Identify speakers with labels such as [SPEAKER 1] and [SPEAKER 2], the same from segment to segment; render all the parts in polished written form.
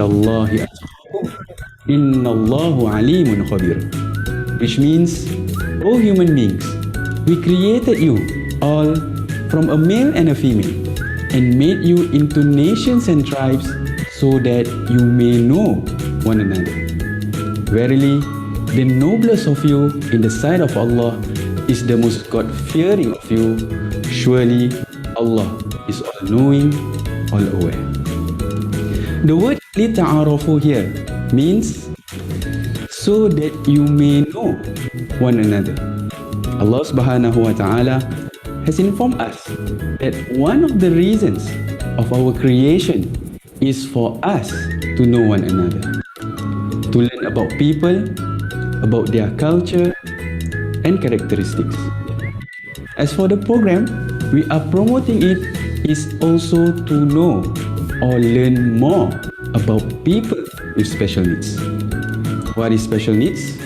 [SPEAKER 1] Allahi atqakum. Innallahu alimun khabir. Which means, O human beings, we created you all from a male and a female and made you into nations and tribes so that you may know one another. Verily, the noblest of you in the sight of Allah is the most God-fearing of you. Surely Allah is all-knowing, all-aware. The word Taarafu here means so that you may know one another. Allah subhanahu wa ta'ala has informed us that one of the reasons of our creation is for us to know one another, to learn about people, about their culture and characteristics. As for the program, we are promoting it is also to know or learn more about people with special needs. What is special needs?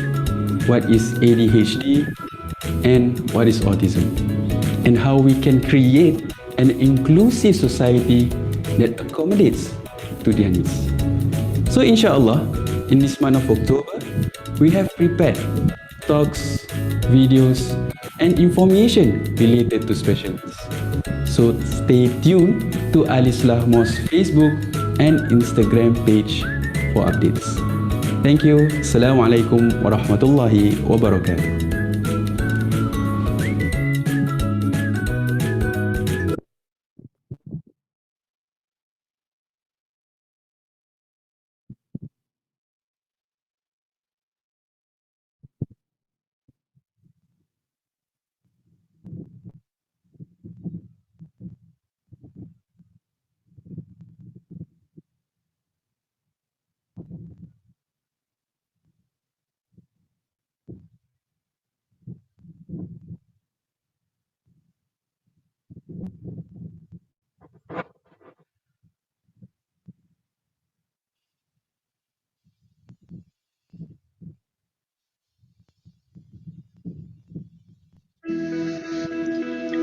[SPEAKER 1] What is ADHD? And what is autism? And how we can create an inclusive society that accommodates to their needs. So inshallah, in this month of October, we have prepared talks, videos, and information related to special needs. So stay tuned to Al-Islah Mosque Facebook and Instagram page for updates. Thank you. Assalamualaikum warahmatullahi wabarakatuh.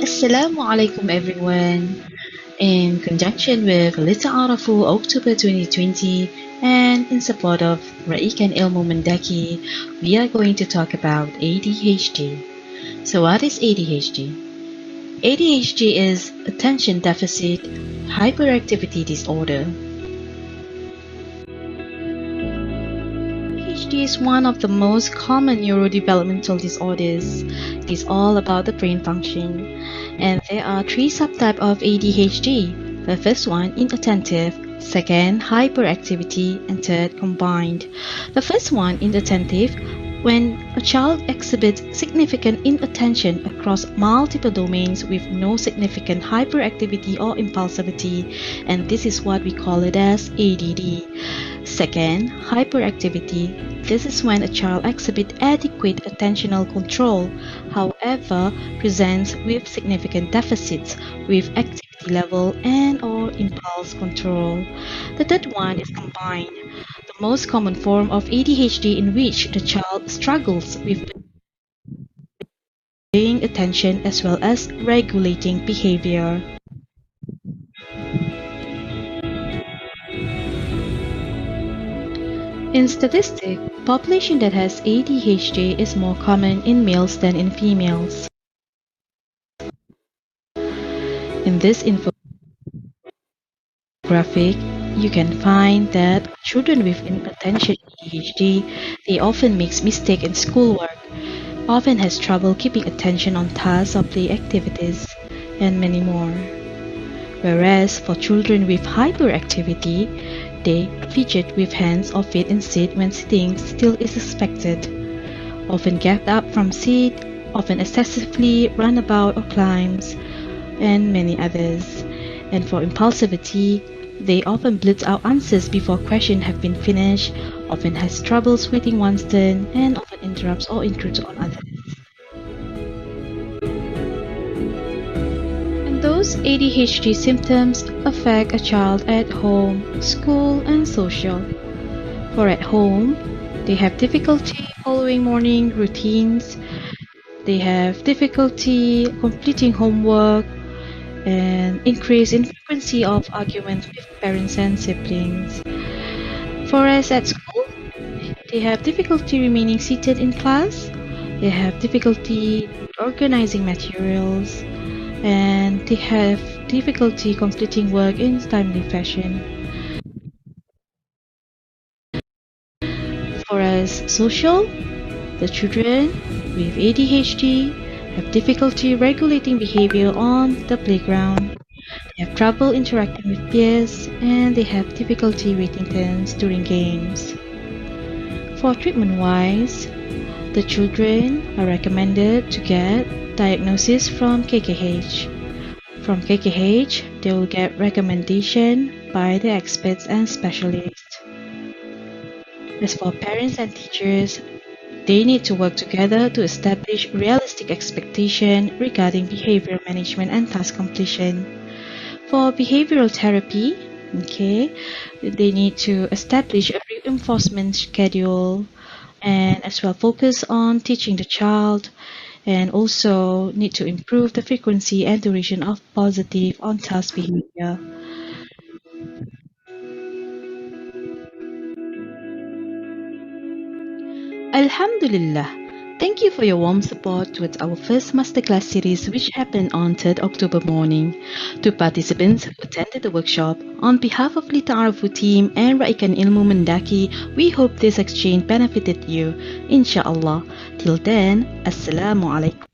[SPEAKER 2] Assalamu alaikum everyone. In conjunction with Taarafu October 2020 and in support of Raikan Ilmu MENDAKI, we are going to talk about ADHD. So what is ADHD? ADHD is attention deficit hyperactivity disorder. ADHD is one of the most common neurodevelopmental disorders. It is all about the brain function. And there are three subtypes of ADHD. The first one, inattentive, second, hyperactivity, and third, combined. The first one, inattentive, when a child exhibits significant inattention across multiple domains with no significant hyperactivity or impulsivity, and this is what we call it as ADD. Second, hyperactivity. This is when a child exhibits adequate attentional control, however, presents with significant deficits with activity level and/or impulse control. The third one is combined, the most common form of ADHD in which the child struggles with paying attention as well as regulating behavior. In statistics, population that has ADHD is more common in males than in females. In this infographic, you can find that children with inattention ADHD, they often make mistakes in schoolwork, often has trouble keeping attention on tasks or play activities, and many more. Whereas for children with hyperactivity, they fidget with hands or feet and sit when sitting still is expected, often get up from seat, often excessively run about or climbs, and many others. And for impulsivity, they often blurt out answers before questions have been finished, often has troubles waiting one's turn, and often interrupts or intrudes on others. Those ADHD symptoms affect a child at home, school, and social. For at home, they have difficulty following morning routines, they have difficulty completing homework, and increase in frequency of arguments with parents and siblings. For us at school, they have difficulty remaining seated in class, they have difficulty organizing materials, and they have difficulty completing work in timely fashion. For us social, the children with ADHD have difficulty regulating behavior on the playground. They have trouble interacting with peers and they have difficulty waiting turns during games. For treatment wise, the children are recommended to get diagnosis from KKH. From KKH, they will get recommendation by the experts and specialists. As for parents and teachers, they need to work together to establish realistic expectation regarding behavior management and task completion. For behavioral therapy, okay, they need to establish a reinforcement schedule and as well focus on teaching the child and also need to improve the frequency and duration of positive on task behavior. Alhamdulillah. Thank you for your warm support towards our first masterclass series, which happened on 3rd October morning. To participants who attended the workshop, on behalf of the Taarafu team and Raikan Ilmu MENDAKI, we hope this exchange benefited you. Inshallah. Till then, Assalamu alaikum.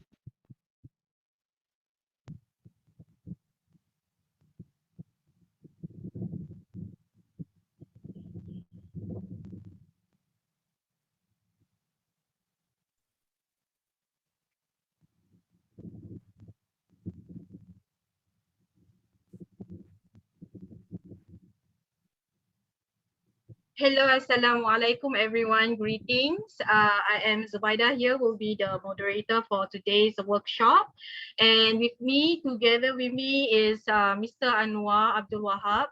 [SPEAKER 3] Hello, assalamu alaikum everyone. Greetings. I am Zubaida here, will be the moderator for today's workshop. And with me, together with me is Mr. Anuwar Abdul Wahab.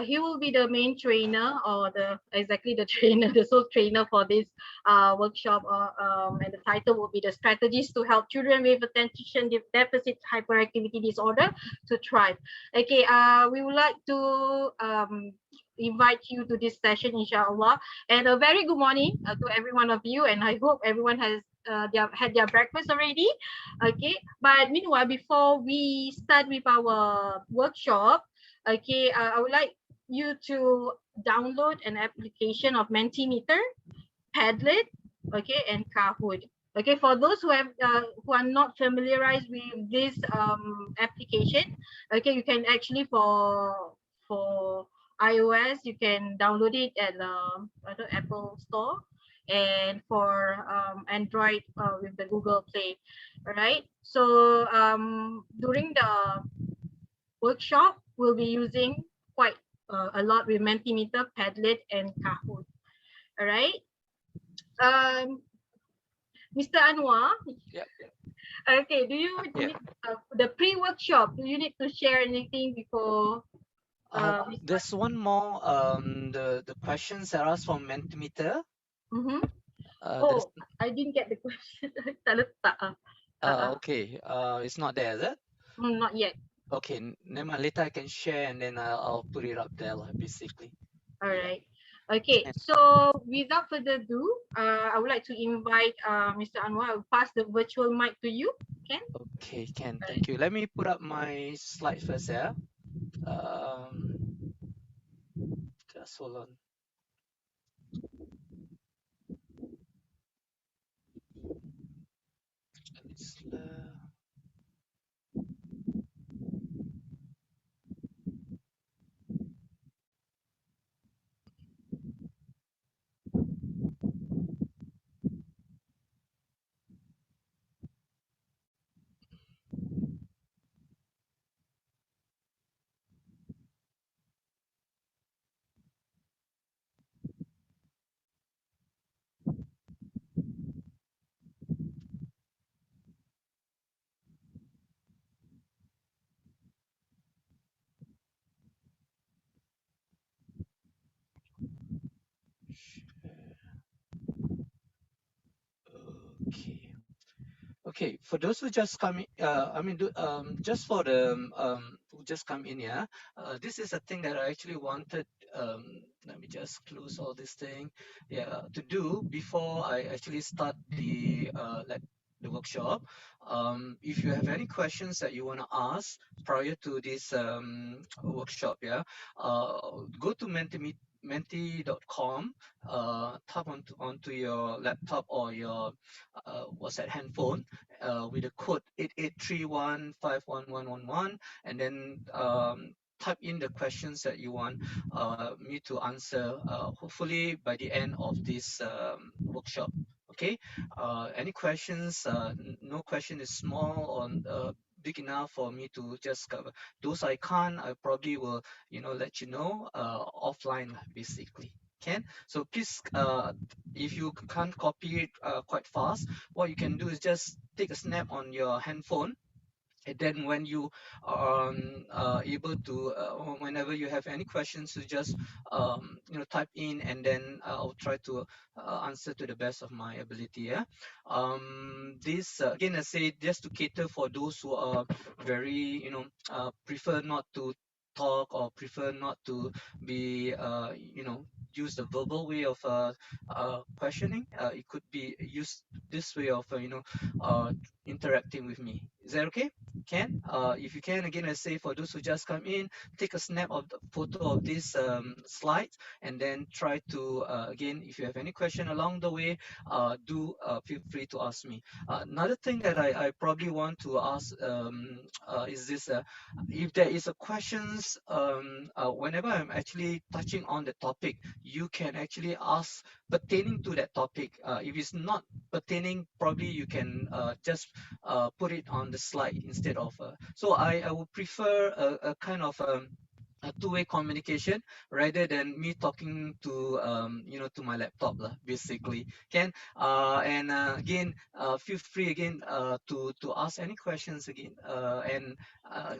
[SPEAKER 3] He will be the main trainer or the trainer, the sole trainer for this workshop. And the title will be the strategies to help children with attention deficit hyperactivity disorder to thrive. Okay, we would like to invite you to this session, inshallah. And a very good morning to every one of you. And I hope everyone has had their breakfast already. Okay. But meanwhile, before we start with our workshop, okay, I would like you to download an application of Mentimeter, Padlet, okay, and Kahoot. Okay, for those who are not familiarized with this application, okay, you can actually for iOS you can download it at the Apple Store, and for Android with the Google Play. All right. So during the workshop, we'll be using quite a lot with Mentimeter, Padlet, and Kahoot. All right. Um, Mr. Anwar.
[SPEAKER 4] Yep.
[SPEAKER 3] Okay, do you
[SPEAKER 4] Yeah.
[SPEAKER 3] need the pre-workshop? Do you need to share anything before?
[SPEAKER 4] There's one more. The questions that are asked from Mentimeter.
[SPEAKER 3] Mm-hmm.
[SPEAKER 4] There's
[SPEAKER 3] Oh, I didn't get the question. Tak letak.
[SPEAKER 4] okay. It's not there, is it?
[SPEAKER 3] Not yet.
[SPEAKER 4] Okay. Never mind. Later I can share and then I'll put it up there, basically.
[SPEAKER 3] All
[SPEAKER 4] Yeah.
[SPEAKER 3] right. Okay.
[SPEAKER 4] And-
[SPEAKER 3] So without further ado, I would like to invite Mr. Anwar. I will pass the virtual mic to you. Ken?
[SPEAKER 4] Okay, Ken. Thank you. Let me put up my slide first, yeah. Just hold on. It's, okay. Okay, for those who just come in, just for the who just come in here, this is a thing that I actually wanted let me just close all this thing. Yeah, to do before I actually start the the workshop. If you have any questions that you want to ask prior to this workshop, yeah, go to menti.com, tap onto your laptop or your what's that, handphone, with the code 8831511111, and then type in the questions that you want me to answer, hopefully by the end of this workshop. Okay, any questions? No question is small or big enough for me to just cover. Those I can't, I probably will, let you know offline, basically. Can so please, if you can't copy it quite fast, what you can do is just take a snap on your handphone, and then when you are able to, whenever you have any questions, to just type in, and then I'll try to answer to the best of my ability. Yeah. This again, I say, just to cater for those who are very, prefer not to talk, or prefer not to be, use the verbal way of questioning. It could be used this way of uh, interacting with me. Is that okay? Can if you can, again, I say, for those who just come in, take a snap of the photo of this slide, and then try to, again, if you have any question along the way, do feel free to ask me. Another thing that I probably want to ask is this: if there is a questions, whenever I'm actually touching on the topic, you can actually ask pertaining to that topic. If it's not pertaining, probably you can just put it on the slide instead of. So I would prefer a kind of a two-way communication rather than me talking to, to my laptop lah, basically. Can and again, feel free again to ask any questions again, and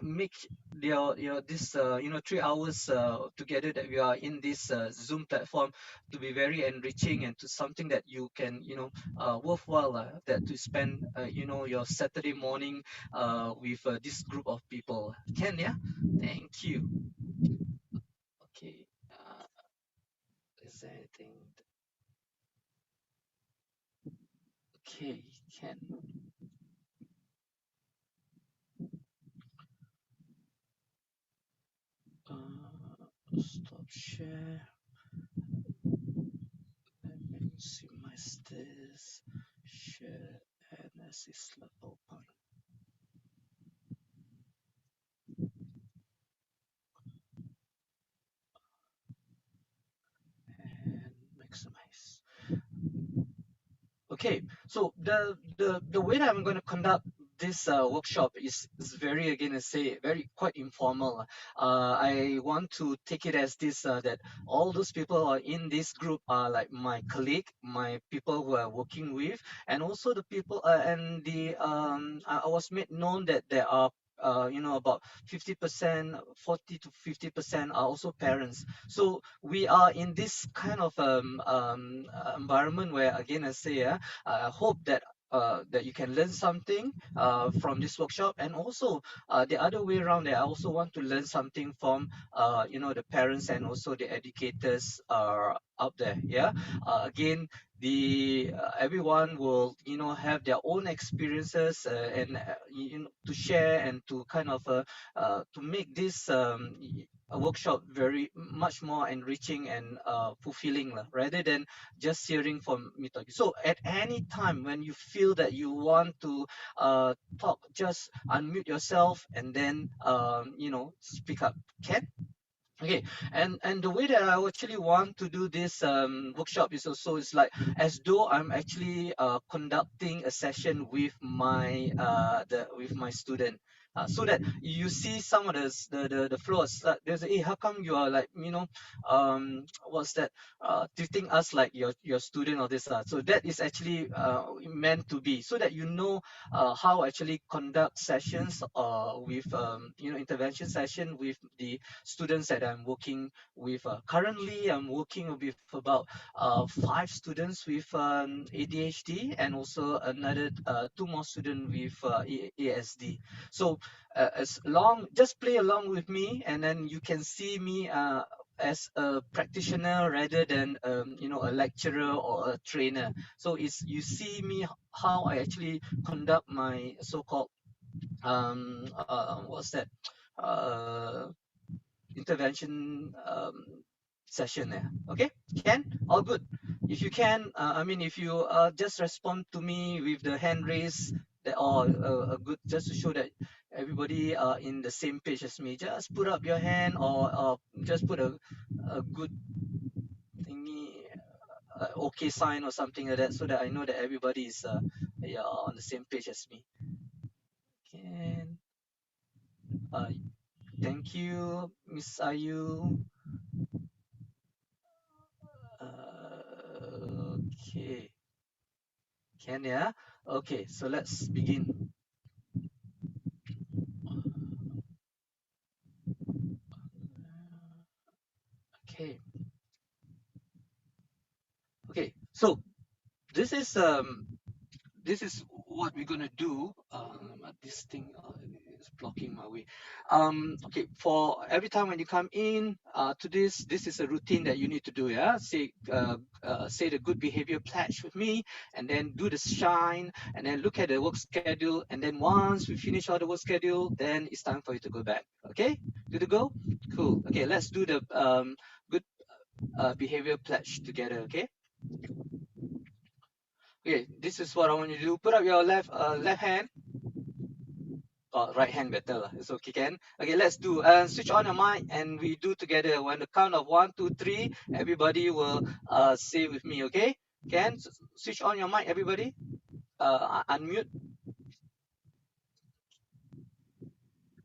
[SPEAKER 4] make your this 3 hours together that we are in this Zoom platform to be very enriching, and to something that you can, worthwhile, that to spend, your Saturday morning with this group of people. Can, yeah? Thank you. Okay. Is there anything? Okay, can. Stop share. Let me see my status. Share and assist open. And maximize. Okay, so the way that I'm going to conduct this workshop is very, again, I say, very quite informal. I want to take it as this, that all those people are in this group are like my colleague, my people who are working with, and also the people, and the I was made known that there are, about 50%, 40 to 50% are also parents. So we are in this kind of environment where, again, I say, I hope that that you can learn something from this workshop, and also the other way around, that I also want to learn something from the parents and also the educators are out there. Yeah. Again, the everyone will have their own experiences, and to share, and to kind of to make this a workshop very much more enriching and fulfilling, rather than just hearing from me talking. So at any time when you feel that you want to talk, just unmute yourself, and then speak up. Can. Okay, and the way that I actually want to do this workshop is also, is like as though I'm actually conducting a session with my with my student, so that you see some of the flaws. There's a, hey, how come you are like, what's that, treating us like your student or this, so that is actually meant to be, so that how actually conduct sessions with intervention session with the students that I'm working with. Currently, I'm working with about 5 students with ADHD, and also another 2 more students with ASD. So as long, just play along with me, and then you can see me as a practitioner rather than a lecturer or a trainer. So it's you see me how I actually conduct my so-called what's that uh, intervention session there. Okay, can all good. If you can, if you just respond to me with the hand raise, that all good, just to show that everybody are in the same page as me. Just put up your hand or just put a good thingy, okay sign or something like that, so that I know that everybody is yeah, on the same page as me. Can thank you, Miss Ayu. Okay, can, yeah. Okay, so let's begin. Okay. Okay, so this is what we're gonna do. This thing is blocking my way. Okay, for every time when you come in to this is a routine that you need to do. Yeah, say the good behavior pledge with me, and then do the shine, and then look at the work schedule, and then once we finish all the work schedule, then it's time for you to go back. Okay, good to go. Cool. Okay, let's do the good behavior pledge together. Okay. Okay, this is what I want you to do. Put up your left hand. Right hand better lah. It's okay, can. Okay, let's do. Switch on your mic and we do together. When the count of 1, 2, 3, everybody will say with me. Okay, can. Switch on your mic, everybody. Unmute.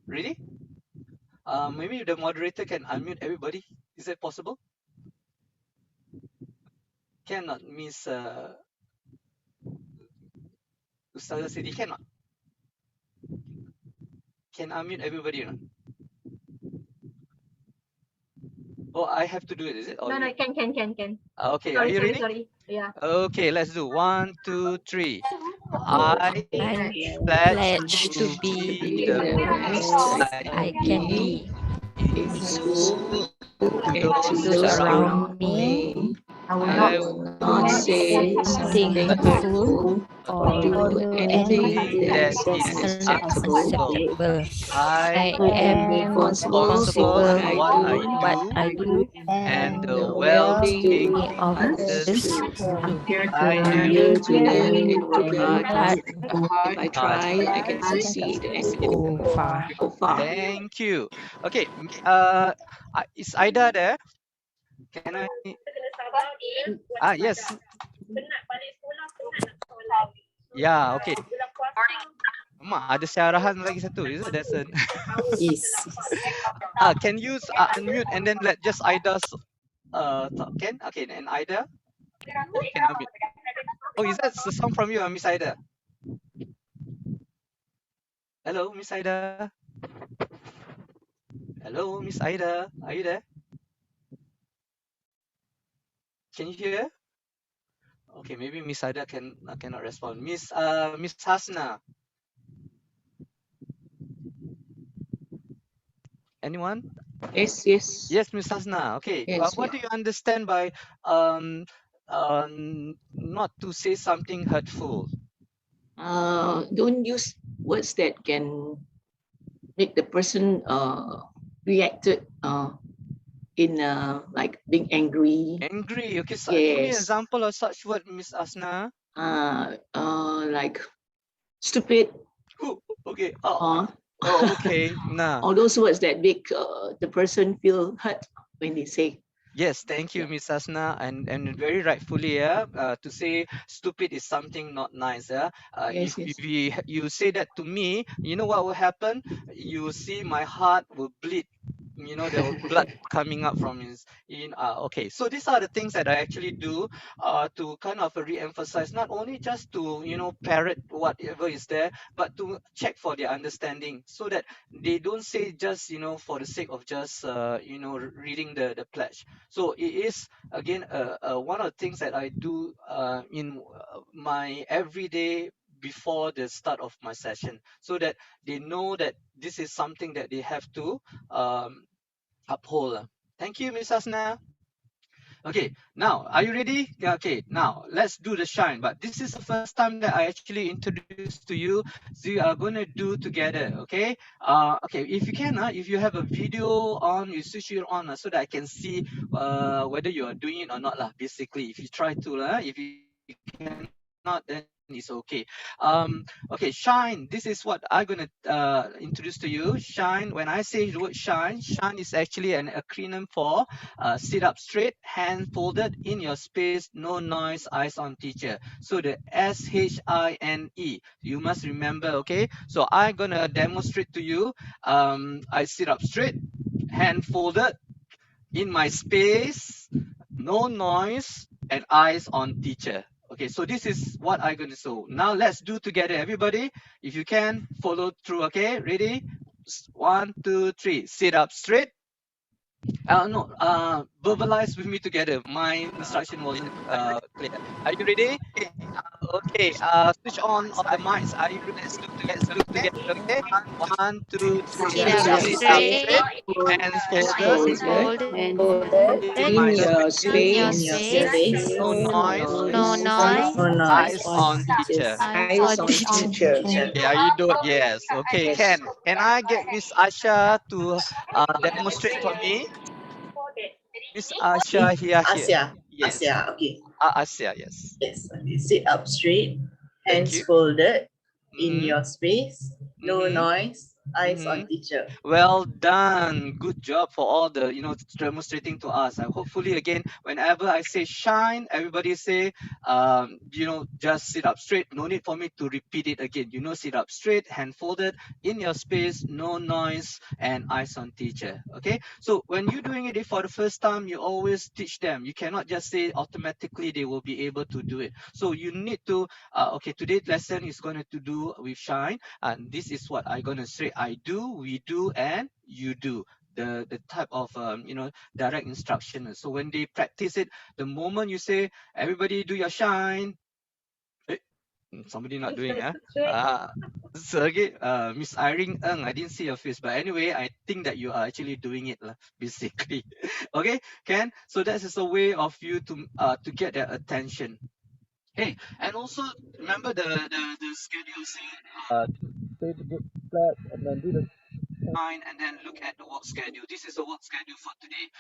[SPEAKER 4] Ready? Maybe the moderator can unmute everybody. Is that possible? Cannot, Miss Ustazah Sidi, cannot. Can unmute everybody or not? Oh, I have to do it, is it? Or
[SPEAKER 3] No,
[SPEAKER 4] you?
[SPEAKER 3] can.
[SPEAKER 4] Okay,
[SPEAKER 3] Sorry,
[SPEAKER 4] are you ready?
[SPEAKER 3] sorry. Yeah.
[SPEAKER 4] Okay, let's do 1, 2, 3. I
[SPEAKER 5] I
[SPEAKER 4] pledge
[SPEAKER 5] pledge
[SPEAKER 4] to
[SPEAKER 5] to be
[SPEAKER 4] be the
[SPEAKER 5] the
[SPEAKER 4] best
[SPEAKER 5] best
[SPEAKER 4] I
[SPEAKER 5] I
[SPEAKER 4] can
[SPEAKER 5] can
[SPEAKER 4] be
[SPEAKER 5] be
[SPEAKER 4] in
[SPEAKER 5] in
[SPEAKER 4] school
[SPEAKER 5] school
[SPEAKER 4] to
[SPEAKER 5] and to
[SPEAKER 4] those
[SPEAKER 5] those
[SPEAKER 4] around
[SPEAKER 5] around me.
[SPEAKER 4] me.
[SPEAKER 5] I
[SPEAKER 4] I
[SPEAKER 5] will not
[SPEAKER 4] will
[SPEAKER 5] say something hurtful or do anything
[SPEAKER 4] anything that
[SPEAKER 5] that's
[SPEAKER 4] is unacceptable.
[SPEAKER 5] unacceptable.
[SPEAKER 4] I
[SPEAKER 5] I
[SPEAKER 4] am
[SPEAKER 5] am
[SPEAKER 4] responsible
[SPEAKER 5] responsible
[SPEAKER 4] for what I
[SPEAKER 5] for what
[SPEAKER 4] do
[SPEAKER 5] I do
[SPEAKER 4] and the
[SPEAKER 5] and the
[SPEAKER 4] well-being
[SPEAKER 5] well-being
[SPEAKER 4] of
[SPEAKER 5] of
[SPEAKER 4] others
[SPEAKER 5] others
[SPEAKER 4] too.
[SPEAKER 5] too.
[SPEAKER 4] I
[SPEAKER 5] I'm
[SPEAKER 4] am
[SPEAKER 5] here to
[SPEAKER 4] here
[SPEAKER 5] learn
[SPEAKER 4] to
[SPEAKER 5] and work hard
[SPEAKER 4] hard.
[SPEAKER 5] to go far.
[SPEAKER 4] Thank you. Okay, is Aida there? Can I? Yes. Yeah, okay. Mak, ada siarahan lagi satu. Is it? There's an
[SPEAKER 6] Yes.
[SPEAKER 4] can you unmute and then let just Aida talk? Can? Okay, and Aida, you can unmute. Oh, is that a song from you, Miss Aida? Hello, Miss Aida. Hello, Miss Aida. Are you there? Can you hear? Okay, maybe Miss Aida cannot respond. Miss Hasna. Anyone?
[SPEAKER 6] Yes.
[SPEAKER 4] Yes, Miss Hasna. Okay.
[SPEAKER 6] Yes.
[SPEAKER 4] What do you understand by not to say something hurtful?
[SPEAKER 6] Don't use words that can make the person reacted in like being angry.
[SPEAKER 4] Angry. Okay, so give me an
[SPEAKER 6] Yes.
[SPEAKER 4] example of such word, Miss Hasna.
[SPEAKER 6] Like stupid.
[SPEAKER 4] Okay. Okay. Nah.
[SPEAKER 6] All those words that make the person feel hurt when they say.
[SPEAKER 4] Yes, thank you, Miss Hasna, and very rightfully, yeah, to say stupid is something not nice, yeah.
[SPEAKER 6] Yes.
[SPEAKER 4] If you say that to me, you know what will happen? You see, my heart will bleed. You know, there will blood coming up from his. Okay, so these are the things that I actually do, to kind of re-emphasize, not only just to parrot whatever is there, but to check for their understanding, so that they don't say just for the sake of just reading the pledge. So it is again one of the things that I do in my everyday before the start of my session, so that they know that this is something that they have to uphold. Thank you, Miss Asna. Okay, now are you ready? Yeah, okay, now let's do the shine. But this is the first time that I actually introduce to you. So we are gonna do together. Okay. Okay. If you can, if you have a video on, you switch it on so that I can see whether you are doing it or not lah. Basically, if you try to if you cannot, then it's okay. Okay, shine. This is what I'm gonna introduce to you. Shine. When I say the word shine is actually an acronym for sit up straight, hand folded in your space, no noise, eyes on teacher. So the SHINE, you must remember, okay? So I'm gonna demonstrate to you. I sit up straight, hand folded in my space, no noise, and eyes on teacher. Okay, so this is what I'm gonna do. Now let's do together, everybody. If you can follow through, okay? Ready? 1, 2, 3. Sit up straight. No, verbalize with me together. My instruction wasn't clear. Are you ready? Okay, switch on of the mics. Are you ready? Let's do together, okay? 1, 2, 3.
[SPEAKER 5] Sit up
[SPEAKER 4] Sit up
[SPEAKER 5] straight,
[SPEAKER 4] straight, hands folded
[SPEAKER 5] hands folded
[SPEAKER 6] and folded
[SPEAKER 4] in my
[SPEAKER 6] in your
[SPEAKER 5] in your
[SPEAKER 6] space.
[SPEAKER 5] space,
[SPEAKER 4] no noise,
[SPEAKER 5] no noise,
[SPEAKER 6] No noise
[SPEAKER 4] eyes on teacher.
[SPEAKER 5] eyes
[SPEAKER 6] eyes
[SPEAKER 5] on
[SPEAKER 6] on
[SPEAKER 5] teacher.
[SPEAKER 6] teacher.
[SPEAKER 4] Okay, are you do? Yes. Okay,
[SPEAKER 6] Yes.
[SPEAKER 4] can I get Miss Asha to demonstrate for me? Miss Asha here.
[SPEAKER 7] Asia.
[SPEAKER 4] Yes.
[SPEAKER 7] Asia. Okay.
[SPEAKER 4] Asia, yes.
[SPEAKER 7] Yes. Okay. Sit up straight.
[SPEAKER 4] Thank
[SPEAKER 7] Hands
[SPEAKER 4] you.
[SPEAKER 7] folded in
[SPEAKER 4] Mm-hmm.
[SPEAKER 7] your space. No
[SPEAKER 4] Mm-hmm.
[SPEAKER 7] noise. Eyes
[SPEAKER 4] Mm-hmm.
[SPEAKER 7] on teacher.
[SPEAKER 4] Well done. Good job for all the, demonstrating to us. Hopefully, again, whenever I say shine, everybody say, just sit up straight. No need for me to repeat it again. Sit up straight, hand folded in your space, no noise, and eyes on teacher. Okay. So when you're doing it for the first time, you always teach them. You cannot just say automatically they will be able to do it. So you need to, okay, today's lesson is going to do with shine. And this is what I'm going to say. I do, we do, and you do. The type of direct instruction. So when they practice it, the moment you say everybody do your shine, somebody not doing so again, Miss Irene Ng, I didn't see your face, but anyway, I think that you are actually doing it basically. Okay, Ken. So that is a way of you to get their attention. Hey, and also remember the schedule saying say the good flat and then do the sign and then look at the work schedule. This is the work schedule for today.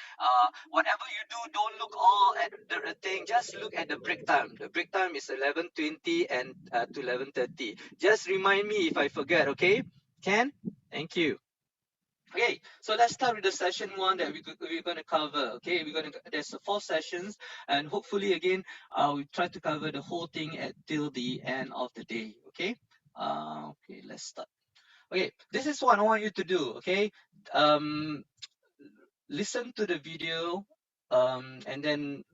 [SPEAKER 4] Whatever you do, don't look all at the thing. Just look at the break time. The break time is 11:20 and to 11:30. Just remind me if I forget, okay? Ken? Thank you. Okay, so let's start with the session 1 that we're going to cover. Okay, there's 4 sessions, and hopefully again we try to cover the whole thing till the end of the day. Okay, okay, let's start. Okay, this is what I want you to do. Okay, listen to the video, and then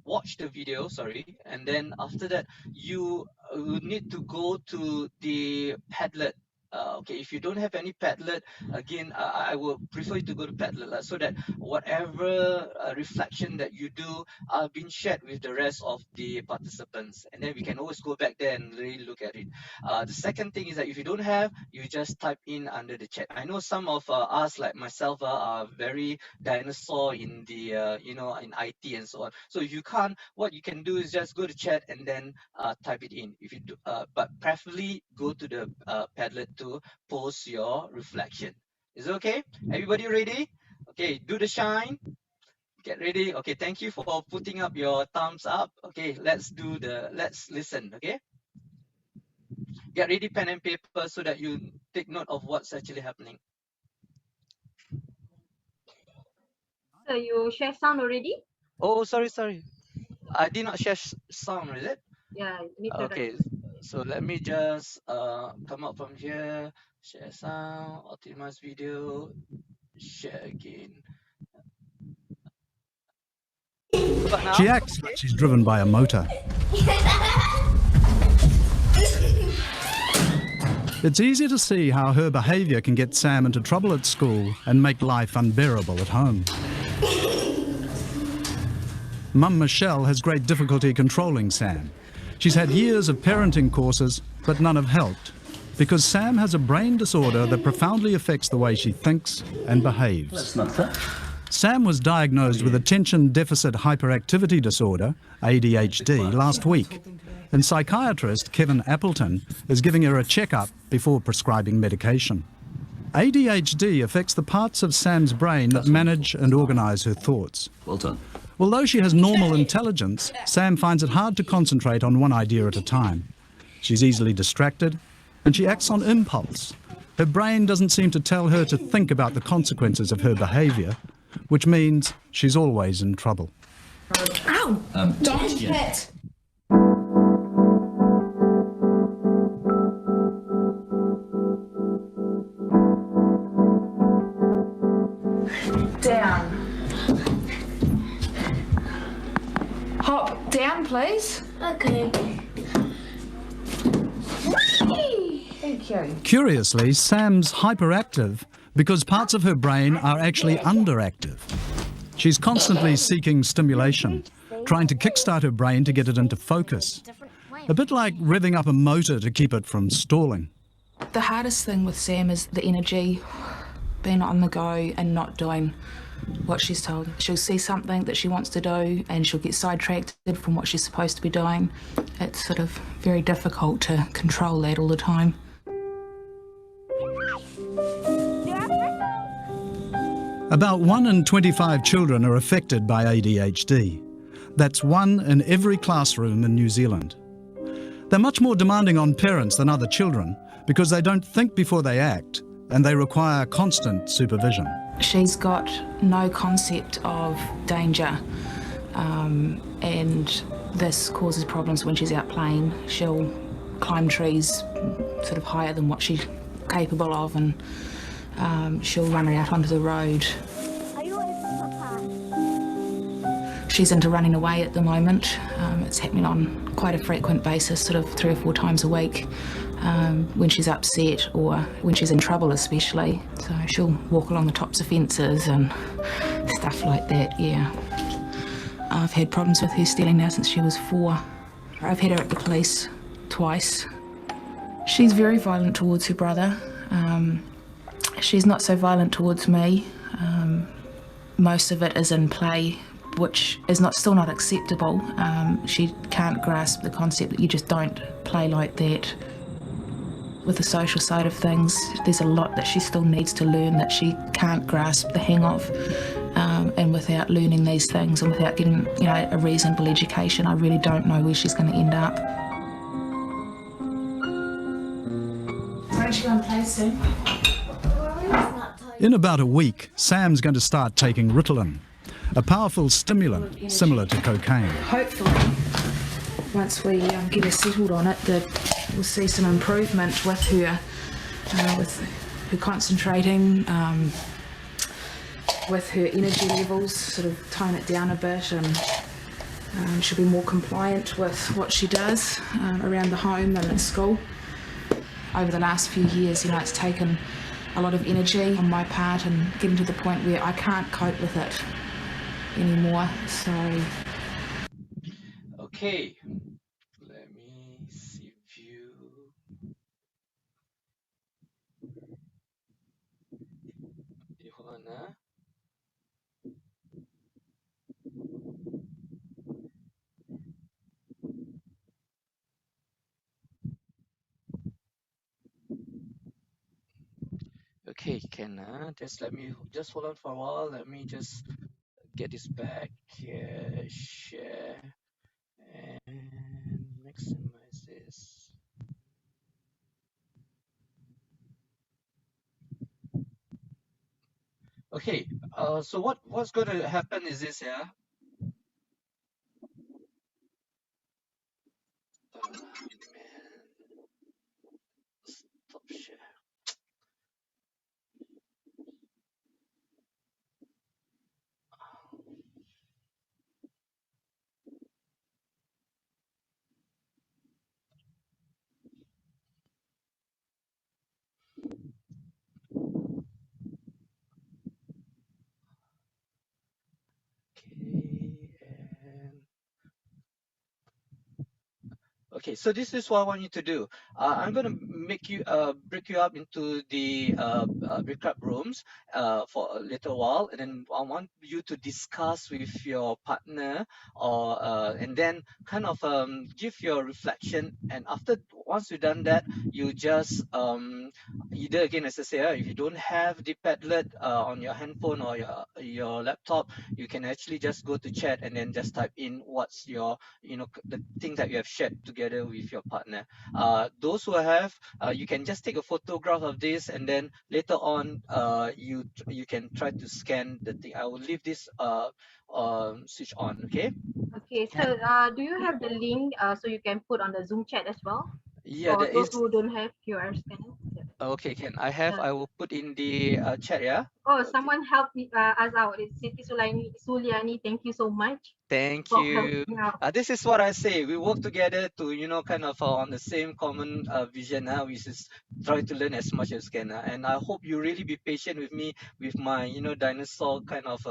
[SPEAKER 4] watch the video. Sorry, and then after that you need to go to the Padlet. Okay, if you don't have any Padlet, again, I will prefer you to go to Padlet so that whatever reflection that you do are being shared with the rest of the participants, and then we can always go back there and really look at it. The second thing is that if you don't have, you just type in under the chat. I know some of us, like myself, are very dinosaur in the in IT and so on. So if you can't, what you can do is just go to chat and then type it in. If you do, but preferably go to the Padlet to post your reflection. Is it okay? Everybody ready? Okay, do the shine. Get ready. Okay, thank you for putting up your thumbs up. Okay, let's listen. Okay, get ready, pen and paper, so that you take note of what's actually happening.
[SPEAKER 3] So you share sound already?
[SPEAKER 4] Oh, sorry. I did not share sound, is it?
[SPEAKER 3] Yeah, you need to.
[SPEAKER 4] Okay, so let me just come up from here, share sound, optimize video, share again.
[SPEAKER 8] She acts like she's driven by a motor. It's easy to see how her behaviour can get Sam into trouble at school and make life unbearable at home. Mum Michelle has great difficulty controlling Sam. She's had years of parenting courses, but none have helped, because Sam has a brain disorder that profoundly affects the way she thinks and behaves.
[SPEAKER 9] That's not fair.
[SPEAKER 8] Sam was diagnosed with attention deficit hyperactivity disorder, ADHD, last week, and psychiatrist Kevin Appleton is giving her a checkup before prescribing medication. ADHD affects the parts of Sam's brain that manage and organise her thoughts.
[SPEAKER 9] Well done.
[SPEAKER 8] Although she has normal intelligence, Sam finds it hard to concentrate on one idea at a time. She's easily distracted, and she acts on impulse. Her brain doesn't seem to tell her to think about the consequences of her behaviour, which means she's always in trouble.
[SPEAKER 5] Ow! Don't
[SPEAKER 9] yeah.
[SPEAKER 5] hit! Down. Hop down, please.
[SPEAKER 10] Okay.
[SPEAKER 5] Thank you.
[SPEAKER 8] Curiously, Sam's hyperactive because parts of her brain are actually underactive. She's constantly seeking stimulation, trying to kickstart her brain to get it into focus. A bit like revving up a motor to keep it from stalling.
[SPEAKER 5] The hardest thing with Sam is the energy, being on the go and not doing what she's told. She'll see something that she wants to do and she'll get sidetracked from what she's supposed to be doing. It's sort of very difficult to control that all the time.
[SPEAKER 8] About 1 in 25 children are affected by ADHD. That's 1 in every classroom in New Zealand. They're much more demanding on parents than other children because they don't think before they act and they require constant supervision.
[SPEAKER 5] She's got no concept of danger, and this causes problems when she's out playing. She'll climb trees sort of higher than what she's capable of, and she'll run out onto the road. She's into running away at the moment. It's happening on quite a frequent basis, sort of 3 or 4 times a week, when she's upset or when she's in trouble especially. So she'll walk along the tops of fences and stuff like that, yeah. I've had problems with her stealing now since she was 4. I've had her at the police twice. She's very violent towards her brother. She's not so violent towards me. Most of it is in play, which is still not acceptable. She can't grasp the concept that you just don't play like that. With the social side of things, there's a lot that she still needs to learn that she can't grasp the hang of. And without learning these things and without getting, a reasonable education, I really don't know where she's going to end up. Why don't you go and play soon?
[SPEAKER 8] In about a week, Sam's going to start taking Ritalin, a powerful stimulant similar to cocaine.
[SPEAKER 5] Hopefully, once we get her settled on it, we'll see some improvement with her concentrating, with her energy levels, sort of tone it down a bit, and she'll be more compliant with what she does around the home and at school. Over the last few years, it's taken a lot of energy on my part and getting to the point where I can't cope with it anymore, so...
[SPEAKER 4] Okay, let me see view. Hold on, Okay, can just hold on for a while. Let me just get this back here, share, and maximize this. Okay, so what's going to happen is this, yeah? Stop share. Okay, so this is what I want you to do. I'm going to break you up into the breakup rooms for a little while, and then I want you to discuss with your partner, or and then kind of give your reflection. And after once you've done that, you just either, again, as I say, if you don't have the Padlet on your handphone or your laptop, you can actually just go to chat and then just type in what's your, the things that you have shared together with your partner. Those who have, you can just take a photograph of this, and then later on, you can try to scan the thing. I will leave this switch on. Okay.
[SPEAKER 3] Okay, so
[SPEAKER 4] Can.
[SPEAKER 3] do you have the link so you can put on the Zoom chat as well
[SPEAKER 4] Yeah,
[SPEAKER 3] for
[SPEAKER 4] there
[SPEAKER 3] those
[SPEAKER 4] is.
[SPEAKER 3] who don't have QR scanner? Yeah.
[SPEAKER 4] Okay, can I have?
[SPEAKER 3] Uh,
[SPEAKER 4] I will put in the chat. Yeah.
[SPEAKER 3] oh,
[SPEAKER 4] Okay.
[SPEAKER 3] someone help me us out. It's Siti Suliani. Thank you so much
[SPEAKER 4] Thank
[SPEAKER 3] for
[SPEAKER 4] you.
[SPEAKER 3] helping out.
[SPEAKER 4] This is what I say. We work together to, kind of on the same common vision. We just try to learn as much as can. And I hope you really be patient with me with my, dinosaur kind of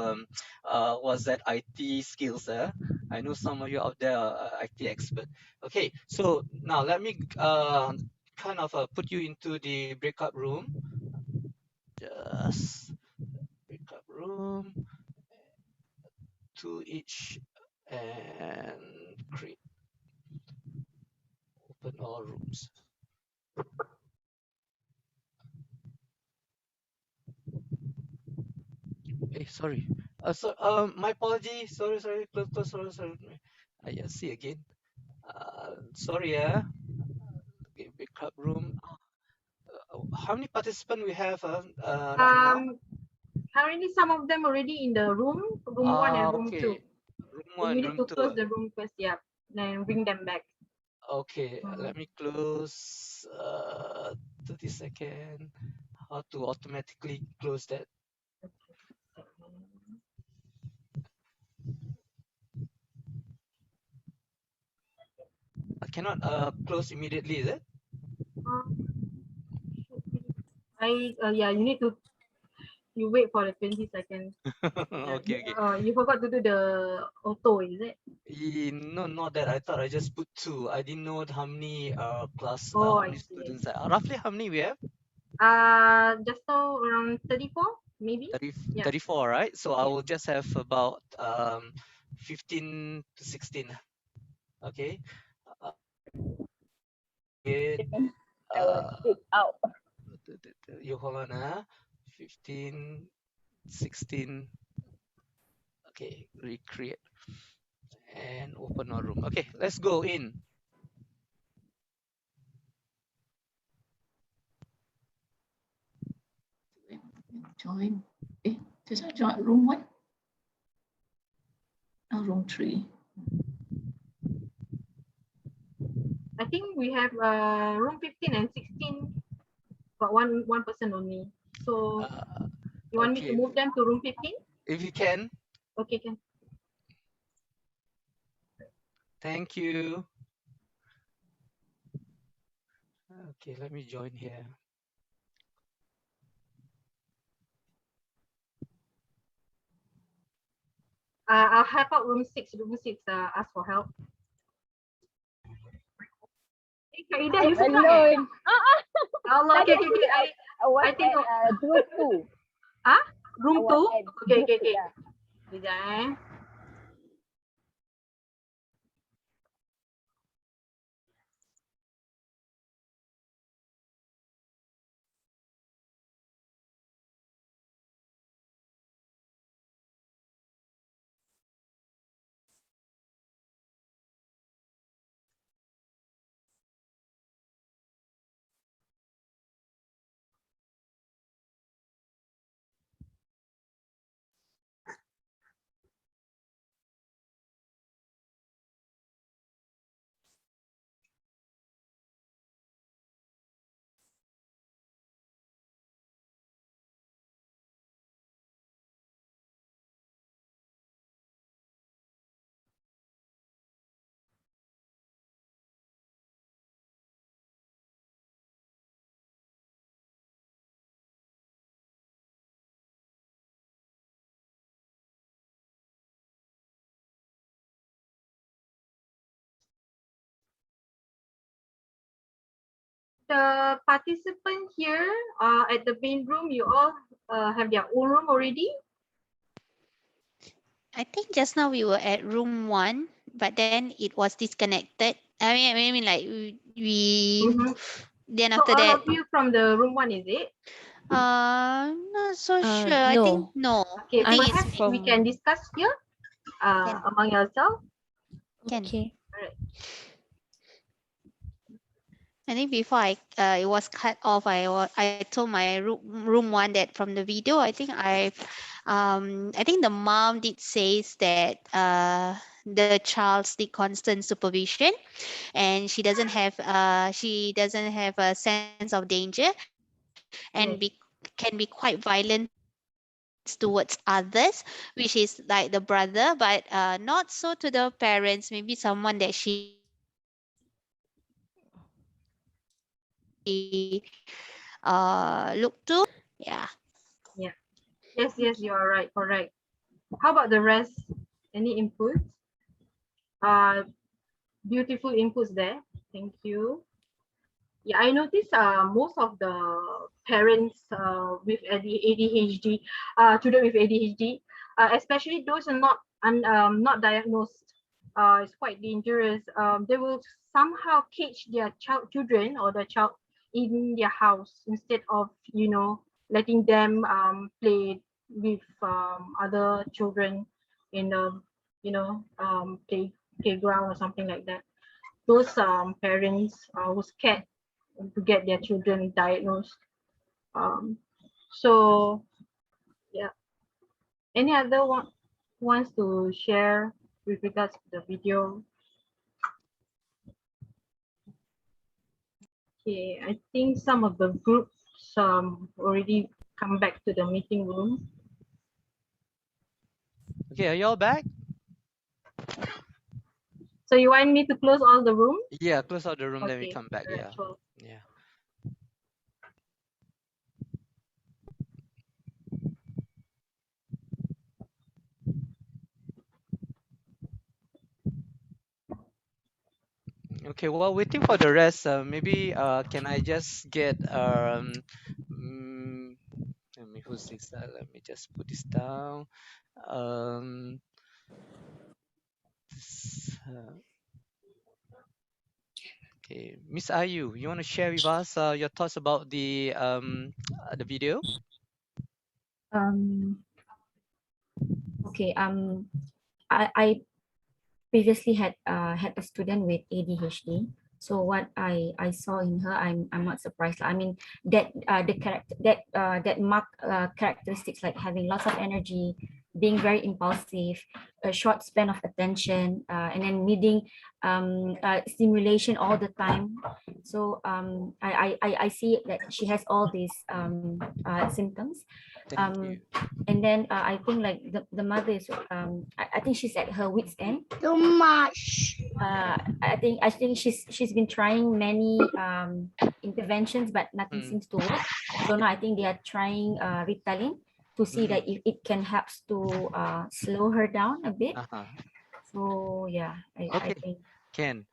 [SPEAKER 4] what's that, IT skills. I know some of you out there are IT expert. Okay, so now let me kind of put you into the breakup room. Just breakup room to each, and create, open all rooms. Hey, sorry. My apology. Sorry. Sorry. I see again. Sorry. Okay, backup room. How many participants we have right now?
[SPEAKER 3] Currently some of them already in the room 1 and room 2.
[SPEAKER 4] Okay. Room
[SPEAKER 3] So you
[SPEAKER 4] 1,
[SPEAKER 3] need
[SPEAKER 4] room
[SPEAKER 3] to
[SPEAKER 4] 2.
[SPEAKER 3] close the room first, yeah, then bring them back.
[SPEAKER 4] Okay, let me close 30 seconds. How to automatically close that? I cannot close immediately, is it?
[SPEAKER 3] Yeah, you need to wait for the 20 seconds.
[SPEAKER 4] Okay.
[SPEAKER 3] You forgot to do the auto, is it?
[SPEAKER 4] No, not that. I thought I just put 2. I didn't know how many
[SPEAKER 3] Oh,
[SPEAKER 4] how
[SPEAKER 3] I
[SPEAKER 4] many
[SPEAKER 3] see.
[SPEAKER 4] students roughly how many we have?
[SPEAKER 3] Just now around 34, maybe.
[SPEAKER 4] 34, right? So I
[SPEAKER 3] Yeah.
[SPEAKER 4] will just have about 15 to 16. Okay. It,
[SPEAKER 6] I was kicked out.
[SPEAKER 4] you hold on, 15, 16. Okay, recreate and open our room. Okay, let's go in.
[SPEAKER 6] Join. Did I join room 1? Oh, room 3.
[SPEAKER 3] I think we have room 15 and 16, but one person only. So you want me to
[SPEAKER 4] Okay,
[SPEAKER 3] move them to room 15?
[SPEAKER 4] if you can.
[SPEAKER 3] Okay, can.
[SPEAKER 4] Thank you. Okay, let me join here.
[SPEAKER 3] I'll help out room 6. Room 6 ask for help. Kak Ida, you seorang eh? Allah, okay. I think
[SPEAKER 9] Room 2.
[SPEAKER 3] room 2? Okay. Sekejap the participant here at the main room, you all have their own room already?
[SPEAKER 9] I think just now we were at room 1, but then it was disconnected. I mean like we
[SPEAKER 3] Mm-hmm.
[SPEAKER 9] then
[SPEAKER 3] So
[SPEAKER 9] after
[SPEAKER 3] all
[SPEAKER 9] that,
[SPEAKER 3] of you from the room 1, is it?
[SPEAKER 9] not so sure. I think no.
[SPEAKER 3] Okay,
[SPEAKER 9] I think
[SPEAKER 3] perhaps we can discuss here
[SPEAKER 9] can.
[SPEAKER 3] among yourselves.
[SPEAKER 9] Can.
[SPEAKER 3] Alright.
[SPEAKER 9] I think before it was cut off, I told my room 1 that from the video, I think the mom did says that the child need constant supervision, and she doesn't have a sense of danger, and
[SPEAKER 3] Yes.
[SPEAKER 9] can be quite violent towards others, which is like the brother, but not so to the parents. Maybe someone that she look to. Yeah.
[SPEAKER 3] Yeah. Yes, you are right. Correct. How about the rest? Any inputs? Beautiful inputs there. Thank you. Yeah, I noticed most of the parents with ADHD, children with ADHD, especially those are not diagnosed, it's quite dangerous. They will somehow cage their children or the child in their house instead of letting them play with other children in the playground or something like that. Those parents were scared to get their children diagnosed. Um, so yeah, any other one wants to share with regards to the video? Okay, I think some of the groups already come back to the meeting room.
[SPEAKER 4] Okay, are y'all back?
[SPEAKER 3] So you want me to close all the rooms?
[SPEAKER 4] Yeah, close out the room, then we
[SPEAKER 3] Okay,
[SPEAKER 4] come back.
[SPEAKER 3] alright,
[SPEAKER 4] Yeah.
[SPEAKER 3] sure.
[SPEAKER 4] Yeah. Okay, while waiting for the rest, maybe can I just get let me who's this? Let me just put this down. Um, this, okay, Miss Ayu, you want to share with us your thoughts about the video?
[SPEAKER 10] Okay. I previously had a student with ADHD. So what I saw in her, I'm not surprised. I mean that the character that mark characteristics like having lots of energy, being very impulsive, a short span of attention, and then needing stimulation all the time. So I see that she has all these symptoms.
[SPEAKER 4] Thank you.
[SPEAKER 10] And then I think like the mother is I think she's at her wit's end.
[SPEAKER 11] Too much.
[SPEAKER 10] I think she's been trying many interventions, but nothing seems to work. So now I think they are trying Ritalin to see that if it can help to slow her down a bit. So yeah, I
[SPEAKER 4] Okay,
[SPEAKER 10] think.
[SPEAKER 4] Ken.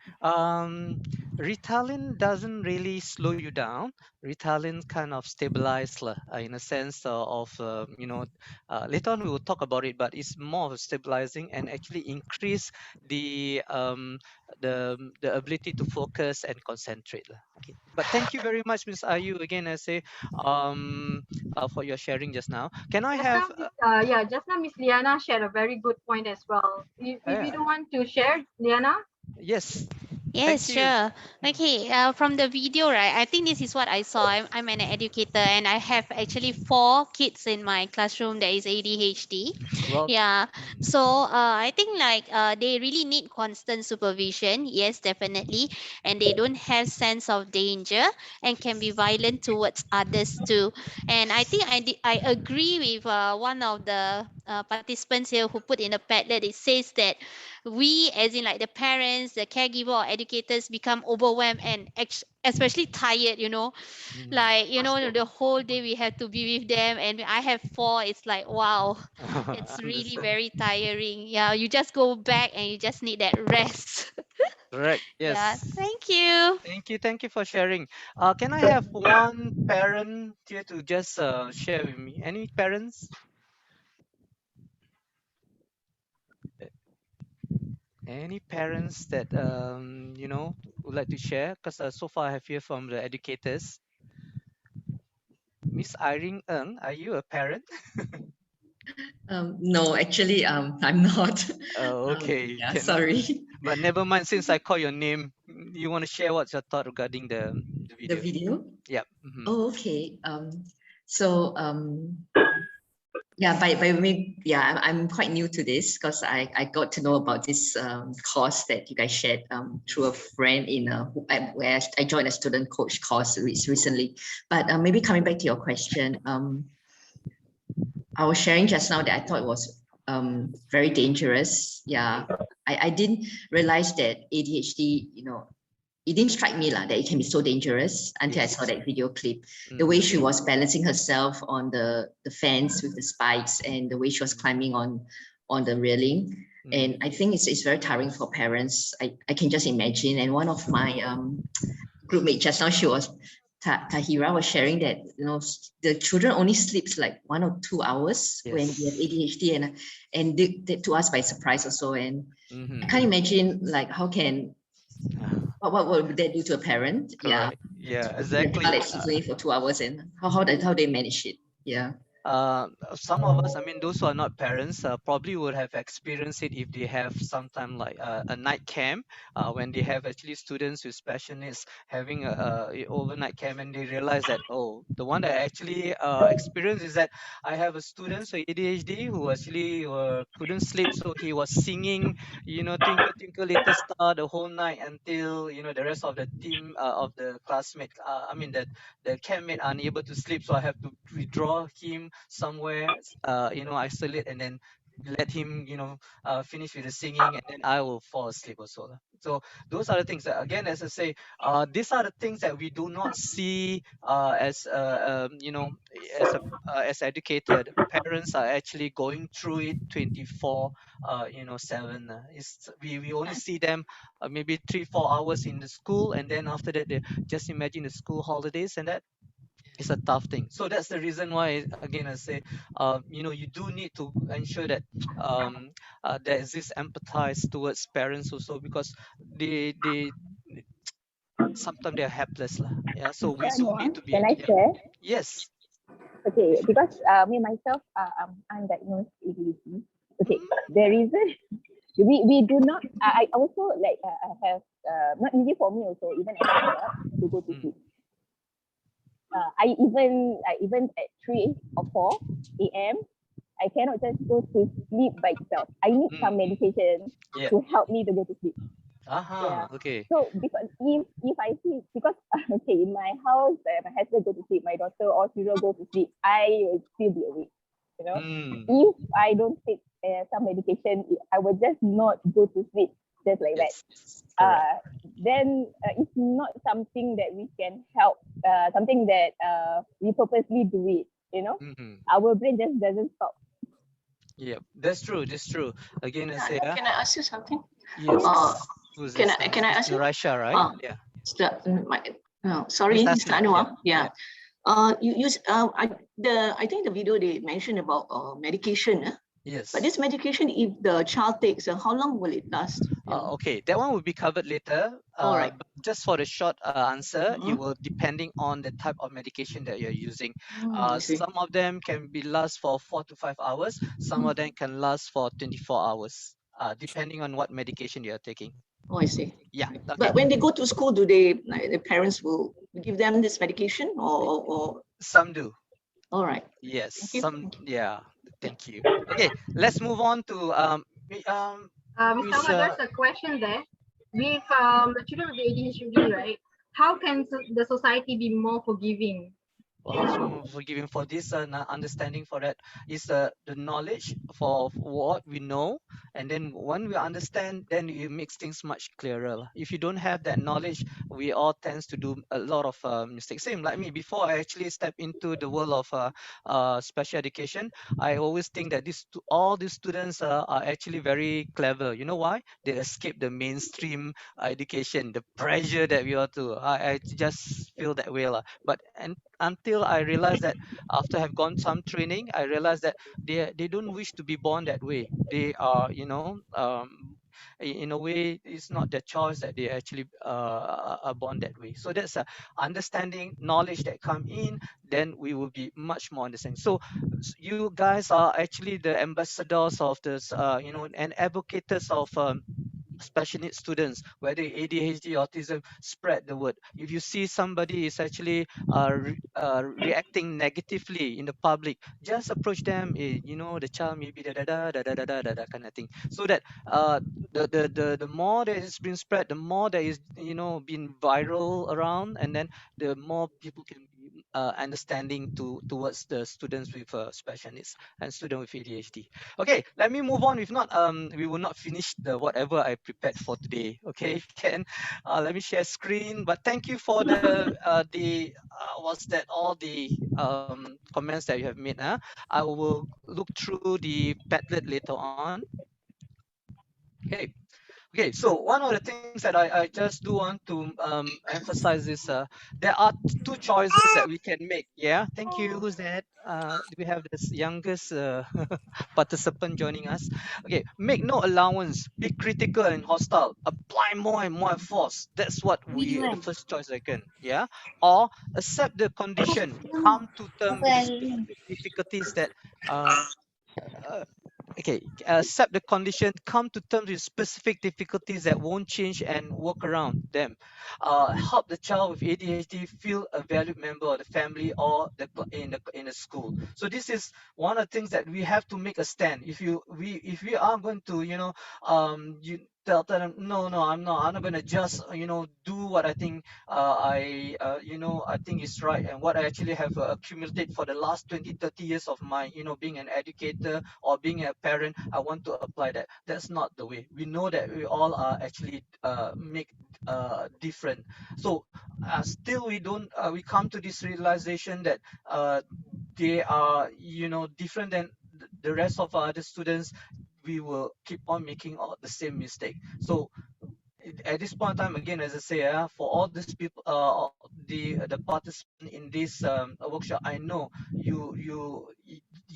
[SPEAKER 4] Ritalin doesn't really slow you down. Ritalin kind of stabilize lah, in a sense of later on we will talk about it, but it's more of stabilizing and actually increase the the ability to focus and concentrate lah. Okay, but thank you very much, Miss Ayu. Again, I say for your sharing just now. Can I have?
[SPEAKER 3] Just now Miss Liana shared a very good point as well. If you don't want to share, Liana?
[SPEAKER 4] Yes.
[SPEAKER 9] Yes, sure. Okay, from the video, right? I think this is what I saw. I'm an educator, and I have actually 4 kids in my classroom that is ADHD.
[SPEAKER 4] Well,
[SPEAKER 9] Yeah. So I think like they really need constant supervision. Yes, definitely, and they don't have sense of danger and can be violent towards others too. And I think I agree with one of the participants here who put in a pad that it says that we, as in like the parents, the caregiver or educators, become overwhelmed and especially tired, like the whole day we have to be with them, and I have 4. It's like, wow, it's really
[SPEAKER 4] understand.
[SPEAKER 9] very tiring. Yeah, you just go back and you just need that rest.
[SPEAKER 4] Correct.
[SPEAKER 9] Yeah,
[SPEAKER 4] Yes.
[SPEAKER 9] thank you.
[SPEAKER 4] Thank you. Thank you for sharing. Can I have one parent here to just share with me? Any parents? Any parents that would like to share? Because so far I have heard from the educators. Miss Irene Ng, are you a parent?
[SPEAKER 7] No, actually, I'm not.
[SPEAKER 4] Oh, okay.
[SPEAKER 7] Yeah,
[SPEAKER 4] Can
[SPEAKER 7] sorry.
[SPEAKER 4] but never mind. Since I call your name, you want to share what's your thought regarding the
[SPEAKER 7] The
[SPEAKER 4] video?
[SPEAKER 7] video.
[SPEAKER 4] Yep. Mm-hmm.
[SPEAKER 7] Oh, okay. So yeah, by me, yeah, I'm quite new to this because I got to know about this course that you guys shared through a friend where I joined a student coach course recently. But maybe coming back to your question, I was sharing just now that I thought it was very dangerous. Yeah, I didn't realize that ADHD, it didn't strike me that it can be so dangerous until I saw that video clip. The way she was balancing herself on the fence with the spikes and the way she was climbing on the railing. And I think it's very tiring for parents. I can just imagine. And one of my groupmate just now, she was Tahira was sharing that the children only sleeps like 1 or 2 hours when they have ADHD, and they to us by surprise also. And I can't imagine like how can what would that do to a parent?
[SPEAKER 4] Correct. Yeah,
[SPEAKER 7] To see the
[SPEAKER 4] exactly.
[SPEAKER 7] child that's only for 2 hours, and how they manage it. Yeah.
[SPEAKER 4] Some of us, I mean, those who are not parents, probably would have experienced it if they have sometime like a night camp, when they have actually students with special needs having a overnight camp, and they realize that, oh, the one that I actually experienced is that I have a student with ADHD who actually couldn't sleep, so he was singing, Twinkle Twinkle Little Star the whole night until the rest of the team of the classmate, I mean the campmate unable to sleep, so I have to withdraw him somewhere, isolate, and then let him, finish with the singing, and then I will fall asleep also lah. So those are the things that, again, as I say, these are the things that we do not see as as educated parents are actually going through it 24/7. We only see them maybe 3-4 hours in the school, and then after that, they just imagine the school holidays, and that it's a tough thing. So that's the reason why, again, I say, you do need to ensure that there is this empathize towards parents also, because they sometimes they're helpless lah. Yeah, so we do need to be.
[SPEAKER 11] Can I
[SPEAKER 4] Yeah.
[SPEAKER 11] share?
[SPEAKER 4] Yes.
[SPEAKER 11] Okay, because me myself, I'm undiagnosed ADHD. Okay, the reason we do not. I also like I have not easy for me also, even as an adult, to go to sleep. I even at 3 or 4 a.m. I cannot just go to sleep by itself. I need some medication to help me to go to sleep.
[SPEAKER 4] Okay.
[SPEAKER 11] So because if I see, because okay, in my house, my husband go to sleep, my daughter or children go to sleep, I will still be awake. If I don't take some medication, I will just not go to sleep just like that. Then it's not something that we can help. Something that we purposely do it. Our brain just doesn't stop.
[SPEAKER 4] Yeah, that's true. That's true. Again, I say,
[SPEAKER 6] Can I ask you something?
[SPEAKER 4] yes. Who's
[SPEAKER 6] Can
[SPEAKER 4] this?
[SPEAKER 6] I ask you?
[SPEAKER 4] Raisha, right? Yeah.
[SPEAKER 6] Sorry,
[SPEAKER 4] Miss
[SPEAKER 6] Mr.
[SPEAKER 4] Asna,
[SPEAKER 6] Anuwar. Yeah. I think the video they mentioned about medication.
[SPEAKER 4] Yes.
[SPEAKER 6] But this medication, if the child takes, how long will it last?
[SPEAKER 4] Okay, that one will be covered later.
[SPEAKER 6] All right.
[SPEAKER 4] But just for the short answer, it will depending on the type of medication that you're using. Some of them can be last for 4 to 5 hours. Some of them can last for 24 hours, depending on what medication you're taking.
[SPEAKER 6] Oh, I see.
[SPEAKER 4] Yeah. Okay.
[SPEAKER 6] But when they go to school, do they, like, the parents will give them this medication or?
[SPEAKER 4] Some do.
[SPEAKER 6] All right.
[SPEAKER 4] Yes. Some. Yeah. Thank you. Okay. Let's move on to
[SPEAKER 3] Mr. Ahmad, there's a question there. With the children with ADHD, right? How can the society be more forgiving
[SPEAKER 4] forgiving for this understanding for that is the knowledge for what we know, and then when we understand, then it makes things much clearer lah. If you don't have that knowledge, we all tends to do a lot of mistakes. Same like me, before I actually step into the world of special education, I always think that all these students are actually very clever. You know why? They escape the mainstream education, the pressure that we are to. I just feel that way lah. But and until I realized that, after I have gone some training, I realized that they don't wish to be born that way. They are, in a way, it's not their choice that they actually are born that way. So that's a understanding, knowledge that come in, then we will be much more understanding. So you guys are actually the ambassadors of this, and advocates of special needs students, whether ADHD, autism, spread the word. If you see somebody is actually reacting negatively in the public, just approach them. The child maybe da kind of thing, so that the more that it's been spread, the more that is been viral around, and then the more people can be understanding towards the students with special needs and student with ADHD. Okay, let me move on. If not, we will not finish the whatever I prepared for today. Okay, Ken, let me share screen. But thank you for the what's that? All the comments that you have made. I will look through the Padlet later on. Okay. Okay, so one of the things that I just do want to emphasize is there are two choices that we can make. Yeah, thank you. Who's that? We have this youngest participant joining us. Okay, make no allowance, be critical and hostile, apply more and more force. That's what the first choice I can. Yeah, or accept the condition, come to terms with the specific difficulties that uh, okay, accept the condition, come to terms with specific difficulties that won't change and work around them. Help the child with ADHD feel a valued member of the family or in the school. So this is one of the things that we have to make a stand. If we are going to you tell them no, I'm not going to just do what I think I think is right, and what I actually have accumulated for the last 20-30 years of my being an educator or being a parent. I want to apply that. That's not the way. We know that we all are actually make different. So still we come to this realization that they are different than the rest of our other students. We will keep on making all the same mistake. So at this point in time, again, as I say, for all these people, the participant in this workshop, I know you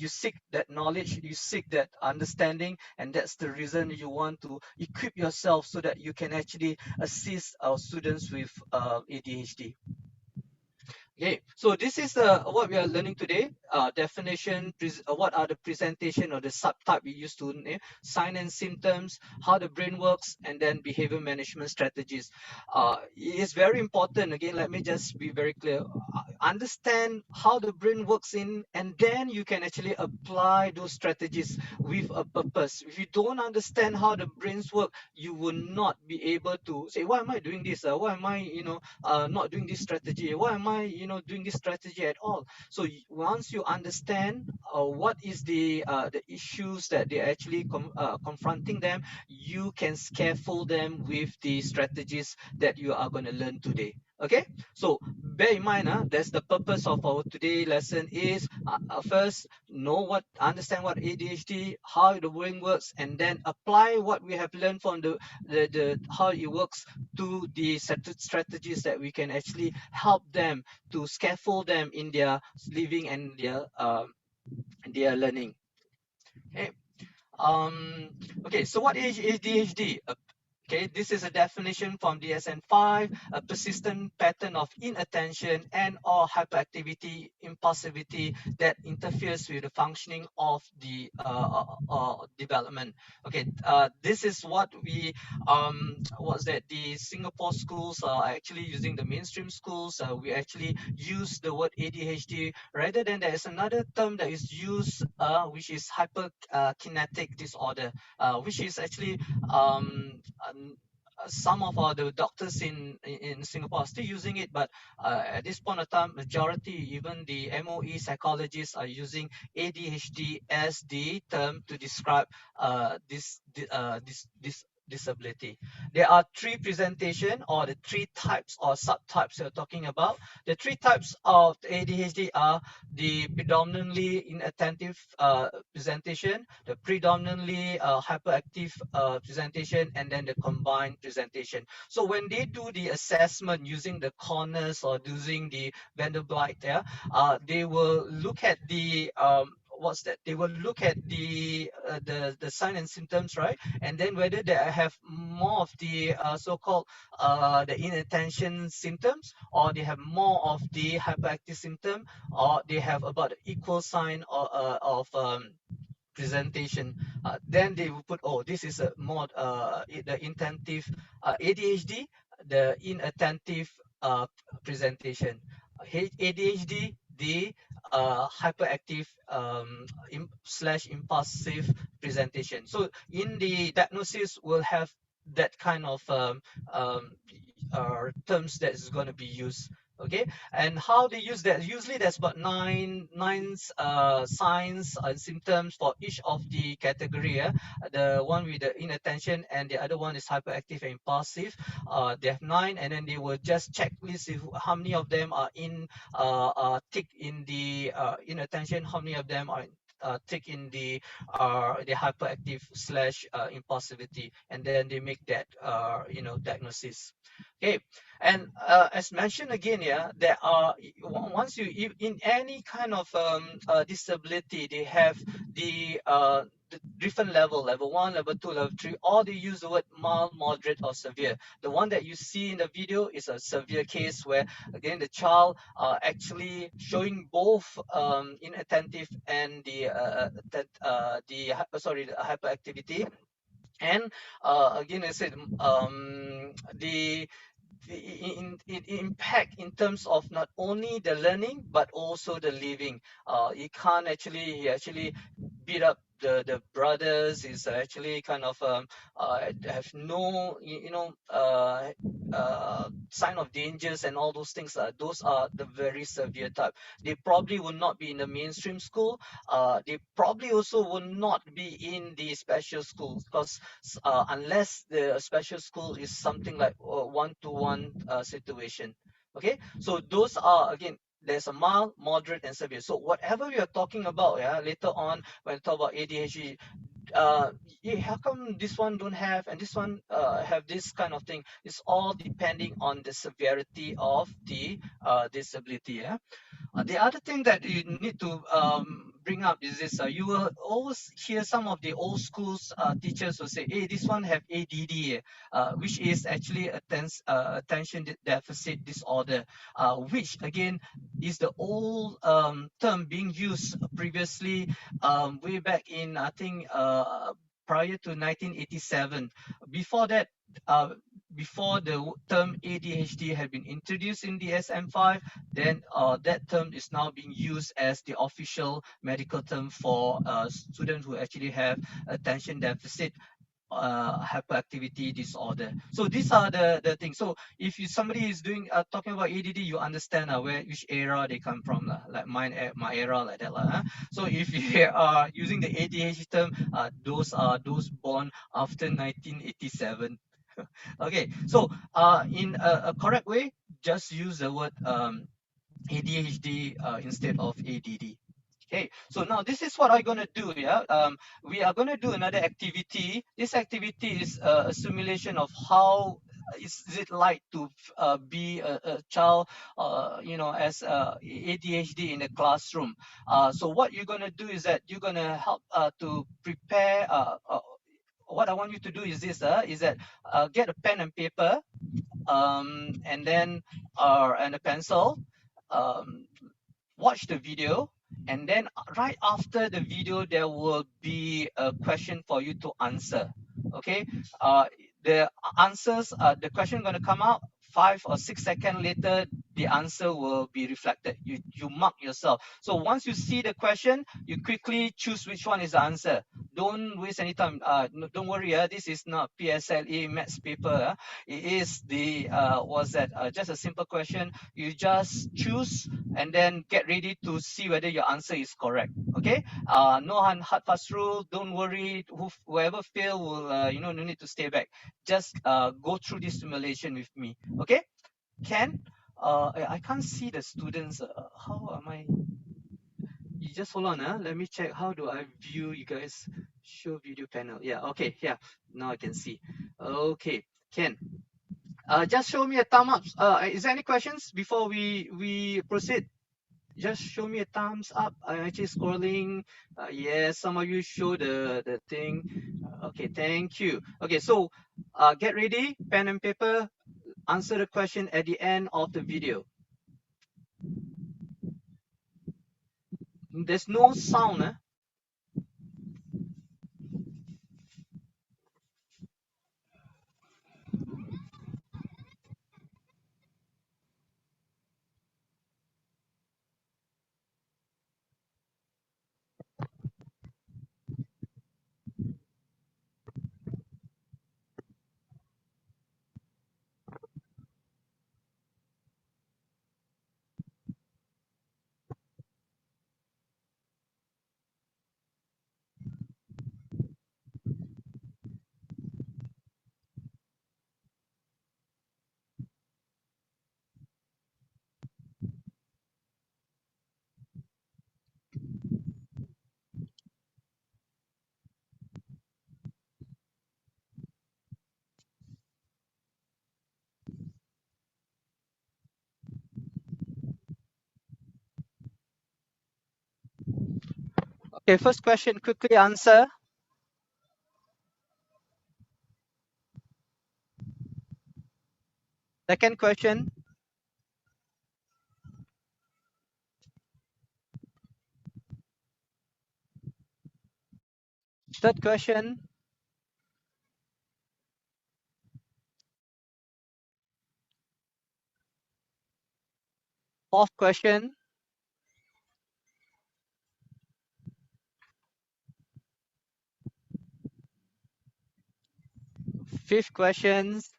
[SPEAKER 4] seek that knowledge, you seek that understanding, and that's the reason you want to equip yourself so that you can actually assist our students with ADHD. Okay, so this is what we are learning today. Definition, what are the presentation or the subtype we used to name, sign and symptoms, how the brain works, and then behavior management strategies. It is very important. Again, let me just be very clear. Understand how the brain works and then you can actually apply those strategies with a purpose. If you don't understand how the brains work, you will not be able to say, why am I doing this? Why am I, not doing this strategy? Why am I, doing this strategy at all? So once you understand what is the issues that they're actually confronting them, you can scaffold them with the strategies that you are going to learn today. Okay, so bear in mind, that's the purpose of our today lesson is first understand what ADHD, how the brain works, and then apply what we have learned from the how it works to the strategies that we can actually help them to scaffold them in their living and their learning. Okay. Okay, so what is ADHD? Okay, this is a definition from DSM-5, a persistent pattern of inattention and or hyperactivity, impulsivity that interferes with the functioning of the development. Okay, this is what we, the Singapore schools are actually using, the mainstream schools. We actually use the word ADHD rather than there is another term that is used, which is hyperkinetic disorder, which is actually some of the doctors in Singapore are still using it, but at this point of time, majority, even the MOE psychologists are using ADHD as the term to describe this disability. There are three presentation, or the three types or subtypes you're talking about. The three types of ADHD are the predominantly inattentive presentation, the predominantly hyperactive presentation, and then the combined presentation. So when they do the assessment using the corners or using the Vanderbilt, they will look at the what's that? They will look at the sign and symptoms, right? And then whether they have more of the so-called the inattention symptoms, or they have more of the hyperactive symptom, or they have about equal sign of presentation. Then they will put, oh, this is a more the intensive ADHD, the inattentive presentation. ADHD, the hyperactive slash impulsive presentation. So in the diagnosis, we'll have that kind of terms that is going to be used. Okay, and how they use that? Usually, there's about nine signs and symptoms for each of the category. The one with the inattention, and the other one is hyperactive and impulsive. They have 9, and then they will just checklist if how many of them are in tick in the inattention, how many of them are tick in the hyperactive slash impulsivity, and then they make that diagnosis. Okay, and as mentioned again, there are, once you in any kind of disability, they have the different level 1, level 2, level 3, or they use the word mild, moderate, or severe. The one that you see in the video is a severe case, where again the child actually showing both inattentive and the hyperactivity. And again, I said the impact in terms of not only the learning but also the living. He actually beat up the brothers. Is actually kind of have no sign of dangers and all those things. Those are the very severe type. They probably will not be in the mainstream school. They probably also will not be in the special schools, because unless the special school is something like one-to-one situation. Okay, so those are, again, there's a mild, moderate, and severe. So whatever we are talking about, later on when we talk about ADHD, how come this one don't have and this one have this kind of thing? It's all depending on the severity of the disability. The other thing that you need to bring up is this. You will always hear some of the old schools teachers will say, hey, this one have ADD, which is actually attention deficit disorder, which again is the old term being used previously, way back in, I think, prior to 1987. Before that, before the term ADHD had been introduced in the DSM-5, then that term is now being used as the official medical term for students who actually have attention deficit hyperactivity disorder. So these are the things. So if somebody is doing talking about ADD, you understand which era they come from, like my era, like that. So if you are using the ADHD term, those are those born after 1987. Okay, so in a correct way, just use the word ADHD instead of ADD. Okay, so now this is what I'm going to do. We are going to do another activity. This activity is a simulation of how is it like to be a child, as ADHD in the classroom. So what you're going to do is that you're going to help to prepare. What I want you to do is this: get a pen and paper, and then and a pencil. Watch the video, and then right after the video there will be a question for you to answer. Okay, the answers, the question going to come out 5 or 6 seconds later. The answer will be reflected. You mark yourself. So once you see the question, you quickly choose which one is the answer. don't waste any time. Don't worry. This is not PSLE maths paper. It is the just a simple question. You just choose and then get ready to see whether your answer is correct. Okay. No hard fast rule. Don't worry. Whoever fail will no need to stay back. Just go through this simulation with me. Okay. Can I can't see the students. How am I? You just hold on. Let me check. How do I view you guys? Show video panel. Yeah. Okay. Yeah. Now I can see. Okay. Ken. Just show me a thumb up. Is there any questions before we proceed? Just show me a thumbs up. I'm actually scrolling. Yes, some of you show the thing. Okay, thank you. Okay, so get ready, pen and paper. Answer the question at the end of the video. There's no sound. Okay, first question, quickly answer. Second question. Third question. Fourth question. Fifth questions.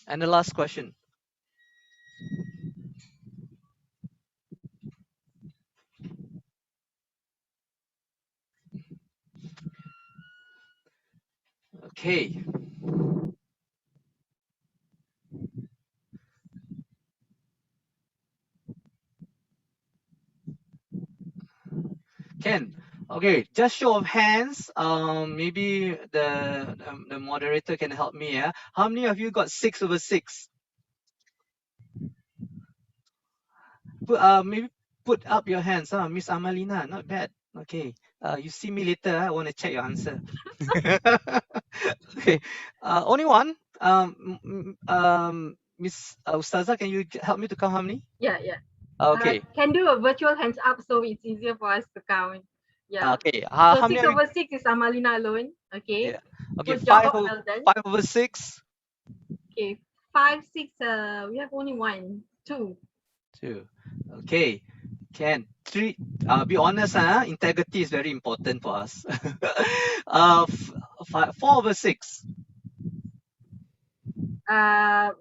[SPEAKER 4] And the last question. Okay. Ken. Okay, just show of hands. Maybe the moderator can help me. Yeah. How many of you got 6/6? Maybe put up your hands. Miss Amalina, not bad. Okay. You see me later. I want to check your answer. Okay. Only one. Miss Ustaza, can you help me to count how many?
[SPEAKER 3] Yeah.
[SPEAKER 4] Okay.
[SPEAKER 3] Can do a virtual hands up so it's easier for us to count. Yeah.
[SPEAKER 4] Okay.
[SPEAKER 3] So
[SPEAKER 4] How many?
[SPEAKER 3] 6/6 is Amalina alone. Okay.
[SPEAKER 4] Yeah. Okay.
[SPEAKER 3] Good job. Well done.
[SPEAKER 4] 5/6.
[SPEAKER 3] Okay. 5, 6. We have only 1, 2.
[SPEAKER 4] 2. Okay. Ken. 3. Be honest. Integrity is very important for us. 4/6.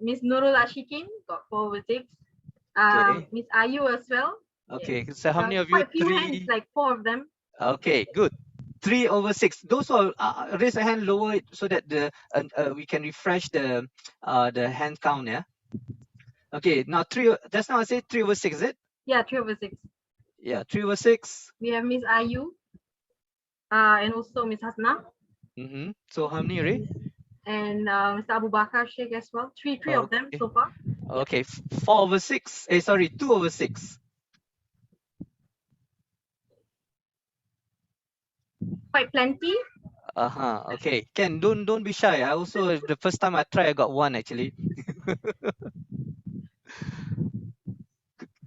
[SPEAKER 3] Miss Nurul Ashikin got 4/6.
[SPEAKER 4] Okay.
[SPEAKER 3] Miss Ayu as well.
[SPEAKER 4] Okay.
[SPEAKER 3] Yes.
[SPEAKER 4] So how many of you?
[SPEAKER 3] Quite few hands, like 4 of them.
[SPEAKER 4] Okay, good. 3/6. Those who raise a hand, lower it so that we can refresh the hand count. Yeah. Okay. Now just now I said 3/6. Is it?
[SPEAKER 3] Yeah, 3/6.
[SPEAKER 4] Yeah, 3/6.
[SPEAKER 3] We have Miss Ayu. And also Miss Hasna.
[SPEAKER 4] So how many already?
[SPEAKER 3] And Mr. Abu Bakar Sheikh as well. Three of them so far.
[SPEAKER 4] Okay. 4/6. Sorry, 2/6.
[SPEAKER 3] Quite plenty.
[SPEAKER 4] Okay. Ken, don't be shy. I also the first time I tried, I got 1 actually.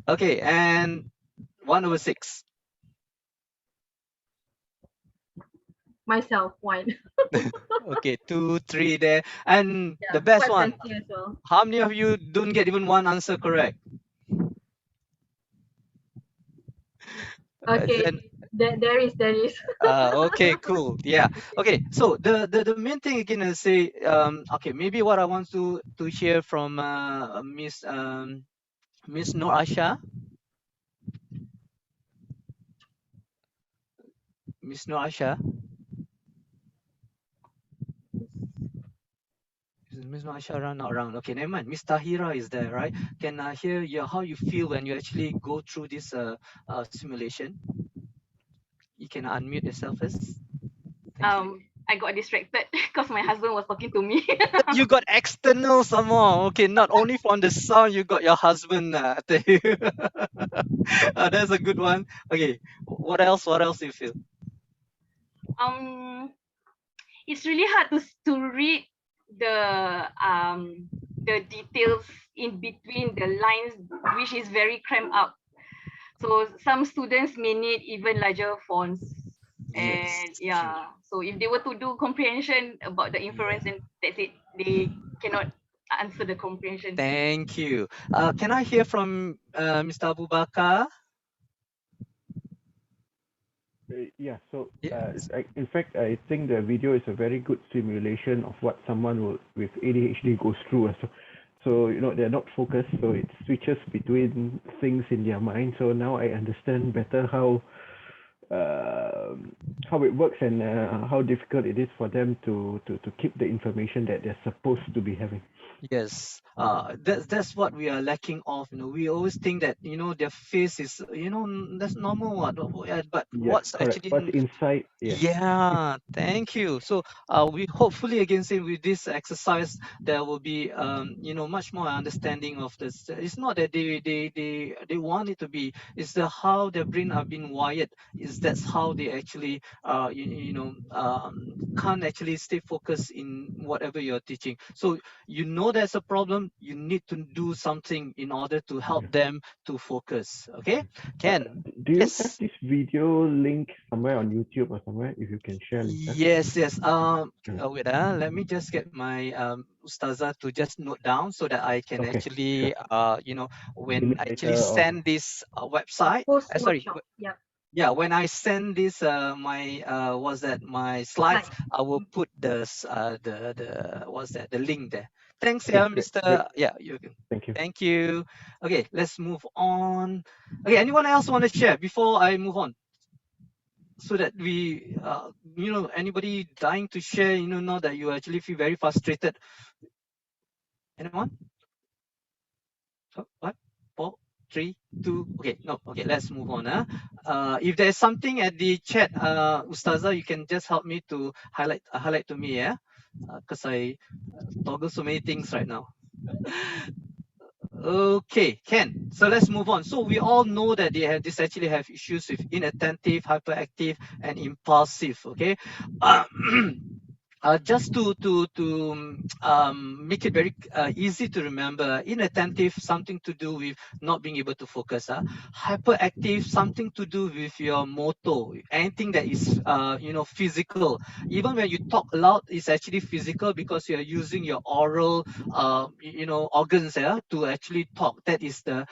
[SPEAKER 4] Okay, and 1/6.
[SPEAKER 3] Myself, 1.
[SPEAKER 4] Okay, 2, 3 there. And
[SPEAKER 3] Yeah,
[SPEAKER 4] the best
[SPEAKER 3] quite
[SPEAKER 4] one,
[SPEAKER 3] plenty as well.
[SPEAKER 4] how many of you don't get even one answer correct?
[SPEAKER 3] Okay,
[SPEAKER 4] Then
[SPEAKER 3] there is.
[SPEAKER 4] okay, cool. Yeah. Okay. So the main thing again is say okay, maybe what I want to hear from Miss Noor Asha. Miss Noor Asha. Is Miss Noor Asha around? Not around. Okay, never mind. Miss Tahira is there, right? Can I hear your how you feel when you actually go through this simulation? You can unmute yourself first. Thank you.
[SPEAKER 12] I got distracted because my husband was talking to me.
[SPEAKER 4] You got external some more. Okay, not only from the sound, you got your husband. I tell you. That's a good one. Okay, what else? What else do you feel?
[SPEAKER 12] It's really hard to read the details in between the lines, which is very cramped up. So some students may need even larger fonts.
[SPEAKER 4] Yes.
[SPEAKER 12] And yeah, so if they were to do comprehension about the inference, and that's it, they cannot answer the comprehension.
[SPEAKER 4] Thank you. Can I hear from Mr. Abu Bakar?
[SPEAKER 13] Yeah, so
[SPEAKER 4] Yes.
[SPEAKER 13] in fact, I think the video is a very good simulation of what someone with ADHD goes through. So you know, they're not focused, so it switches between things in their mind. So now I understand better how it works and how difficult it is for them to keep the information that they're supposed to be having.
[SPEAKER 4] Yes, that's what we are lacking of. You know, we always think that their face is that's normal. But
[SPEAKER 13] Yeah,
[SPEAKER 4] what's
[SPEAKER 13] correct.
[SPEAKER 4] actually
[SPEAKER 13] What's inside? Yeah.
[SPEAKER 4] yeah, thank you. So we hopefully again say with this exercise there will be much more understanding of this. It's not that they want it to be. It's the how their brain are being wired. Is that's how they actually can't actually stay focused in whatever you're teaching. So there's a problem. You need to do something in order to help them to focus. Okay, Ken.
[SPEAKER 13] Do you have
[SPEAKER 4] Yes.
[SPEAKER 13] this video link somewhere on YouTube or somewhere? If you can share later.
[SPEAKER 4] Yes. Wait. Let me just get my Ustazah to just note down so that I can actually, when I actually send this website.
[SPEAKER 3] Post
[SPEAKER 4] Sorry.
[SPEAKER 3] workshop. Yeah.
[SPEAKER 4] Yeah, when I send this my my slides, I will put the the link there. Thanks,
[SPEAKER 13] Okay,
[SPEAKER 4] yeah,
[SPEAKER 13] great,
[SPEAKER 4] Mr.
[SPEAKER 13] great.
[SPEAKER 4] Yeah,
[SPEAKER 13] Thank you.
[SPEAKER 4] Thank you. Okay, let's move on. Okay, anyone else want to share before I move on? So that we, anybody dying to share, now that you actually feel very frustrated. Anyone? What? 4, 3, 2. Okay, no. Okay, let's move on. If there's something at the chat, Ustazah, you can just help me to highlight to me, yeah, because I toggle so many things right now. Okay, Ken. So let's move on. So we all know that this actually have issues with inattentive, hyperactive, and impulsive. Okay. Just to make it very easy to remember, inattentive something to do with not being able to focus. Hyperactive something to do with your motor, anything that is physical. Even when you talk loud, it's actually physical because you are using your oral organs to actually talk. That is the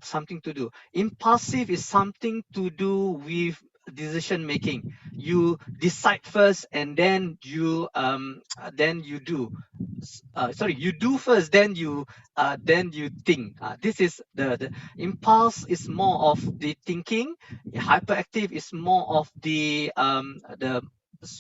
[SPEAKER 4] something to do. Impulsive is something to do with decision making. You decide first and then you do. You do first, then you think. This is the impulse is more of the thinking. Hyperactive is more of the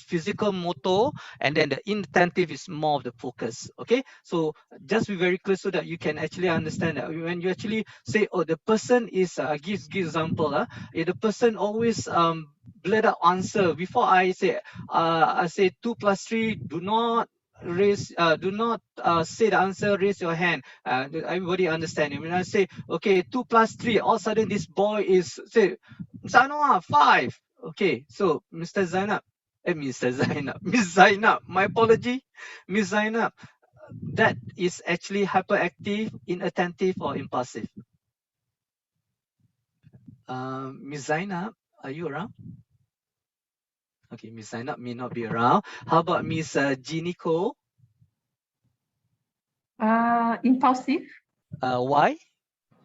[SPEAKER 4] physical motor, and then the inattentive is more of the focus. Okay, so just be very clear so that you can actually understand that when you actually say, oh, the person is give example. If the person always blurt out answer before I say 2 plus 3, do not say the answer, raise your hand. Everybody understand. When I say, okay, 2 plus 3, all of a sudden this boy is say, Anuwar, 5. Okay, so Mr. Zainab, Miss Zainab, my apology, Miss Zainab, that is actually hyperactive, inattentive, or impulsive. Miss Zainab, are you around? Okay, Miss Zainab may not be around. How about Miss Jeannie Ko?
[SPEAKER 11] Impulsive,
[SPEAKER 4] Why?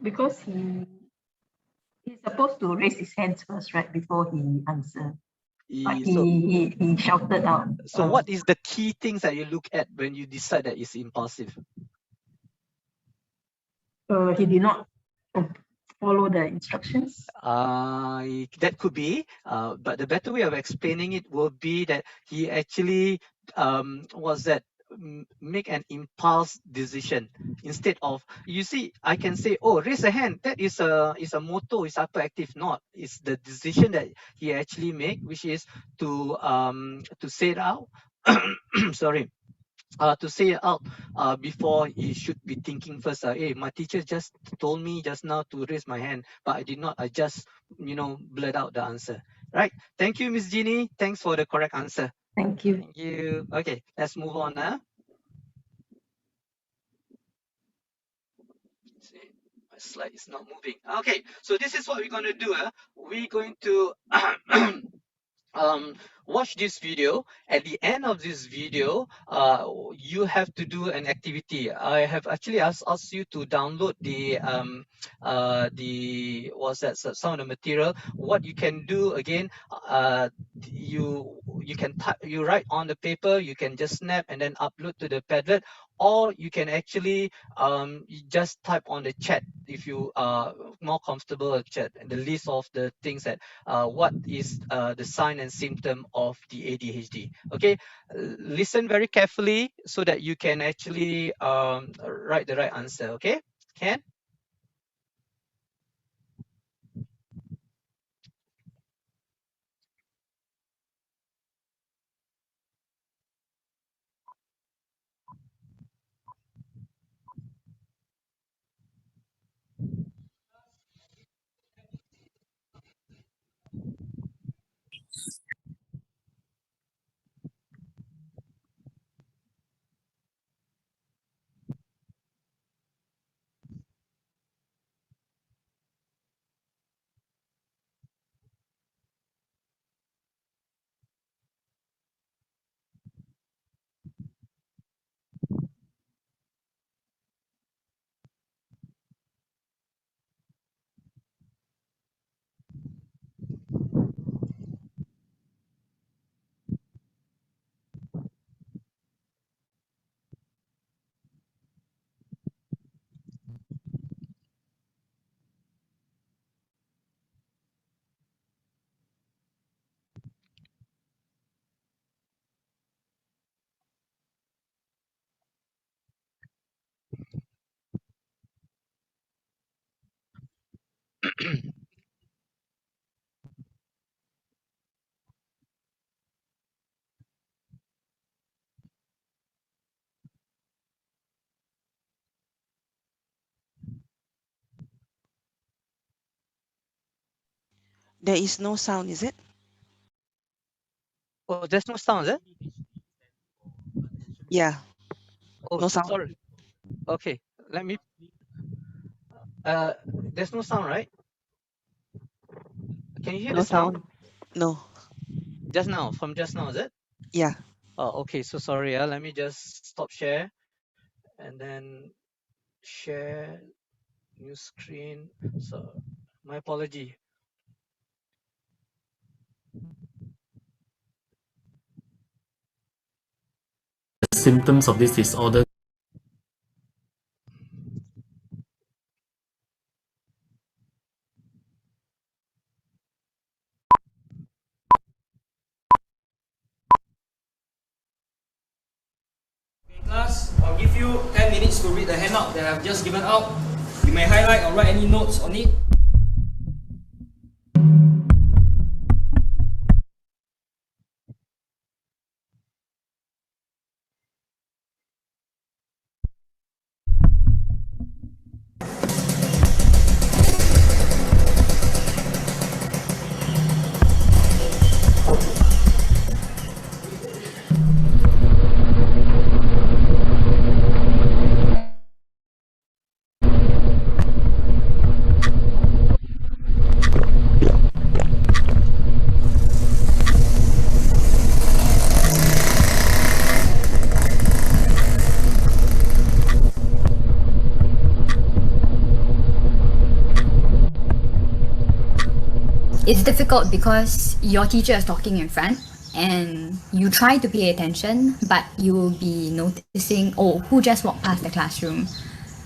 [SPEAKER 11] because he's supposed to raise his hands first, right, before he answer. But he shouted out.
[SPEAKER 4] So what is the key things that you look at when you decide that it's impulsive?
[SPEAKER 11] He did not follow the instructions.
[SPEAKER 4] That could be, but the better way of explaining it will be that he actually make an impulse decision instead of, you see, I can say, oh, raise a hand, that is a motto, is hyperactive. Not, it's the decision that he actually make, which is to say it out. Sorry, to say it out before he should be thinking first. Hey, my teacher just told me just now to raise my hand, but I did not. I just, blurt out the answer. Right. Thank you, Miss Jeannie. Thanks for the correct answer.
[SPEAKER 11] Thank you.
[SPEAKER 4] Thank you. Okay, let's move on. See, my slide is not moving. Okay, so this is what we're going to do. We're going to watch this video. At the end of this video, you have to do an activity. I have actually asked you to download some of the material. What you can do again, you can you write on the paper, you can just snap and then upload to the Padlet, or you can actually you just type on the chat if you are more comfortable with chat, and the list of the things that what is the sign and symptom of the ADHD. Okay, listen very carefully so that you can actually write the right answer. Okay, can?
[SPEAKER 14] There is no sound, is it?
[SPEAKER 4] Oh, there's no sound, is it?
[SPEAKER 14] Yeah.
[SPEAKER 4] Oh,
[SPEAKER 14] No sound.
[SPEAKER 4] sorry. Okay, let me. There's no sound, right? Can you hear
[SPEAKER 14] No
[SPEAKER 4] the sound?
[SPEAKER 14] sound. No.
[SPEAKER 4] Just now, from just now, is it?
[SPEAKER 14] Yeah.
[SPEAKER 4] Oh, okay. So sorry. Let me just stop share and then share new screen. So my apology.
[SPEAKER 15] Symptoms of this disorder.
[SPEAKER 16] Class, I'll give you 10 minutes to read the handout that I've just given out. You may highlight or write any notes on it.
[SPEAKER 17] It's difficult because your teacher is talking in front and you try to pay attention, but you will be noticing, oh, who just walked past the classroom?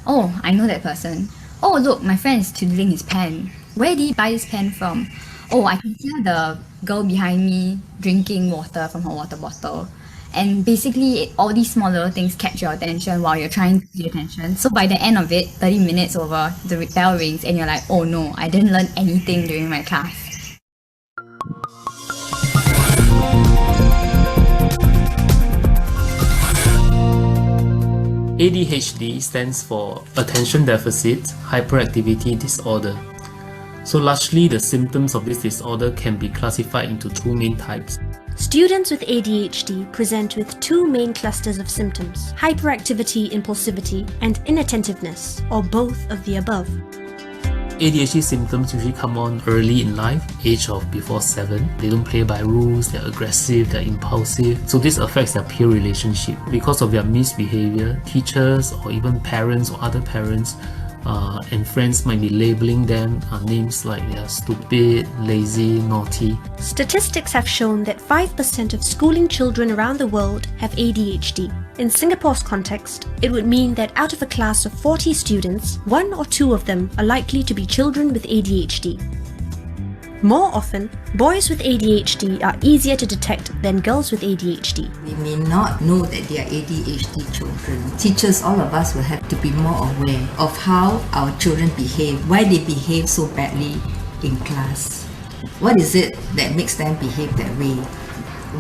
[SPEAKER 17] Oh, I know that person. Oh, look, my friend is twiddling his pen. Where did he buy his pen from? Oh, I can hear the girl behind me drinking water from her water bottle. And basically, all these small little things catch your attention while you're trying to pay attention. So by the end of it, 30 minutes over, the bell rings and you're like, oh no, I didn't learn anything during my class.
[SPEAKER 15] ADHD stands for Attention Deficit Hyperactivity Disorder. So largely the symptoms of this disorder can be classified into two main types.
[SPEAKER 18] Students with ADHD present with two main clusters of symptoms: hyperactivity, impulsivity, and inattentiveness, or both of the above.
[SPEAKER 15] ADHD symptoms usually come on early in life, age of before 7. They don't play by rules, they're aggressive, they're impulsive. So this affects their peer relationship. Because of their misbehavior, teachers or even parents or other parents and friends might be labeling them names like they are stupid, lazy, naughty.
[SPEAKER 18] Statistics have shown that 5% of schooling children around the world have ADHD. In Singapore's context, it would mean that out of a class of 40 students, 1 or 2 of them are likely to be children with ADHD. More often, boys with ADHD are easier to detect than girls with ADHD.
[SPEAKER 19] We may not know that they are ADHD children. Teachers, all of us will have to be more aware of how our children behave, why they behave so badly in class. What is it that makes them behave that way?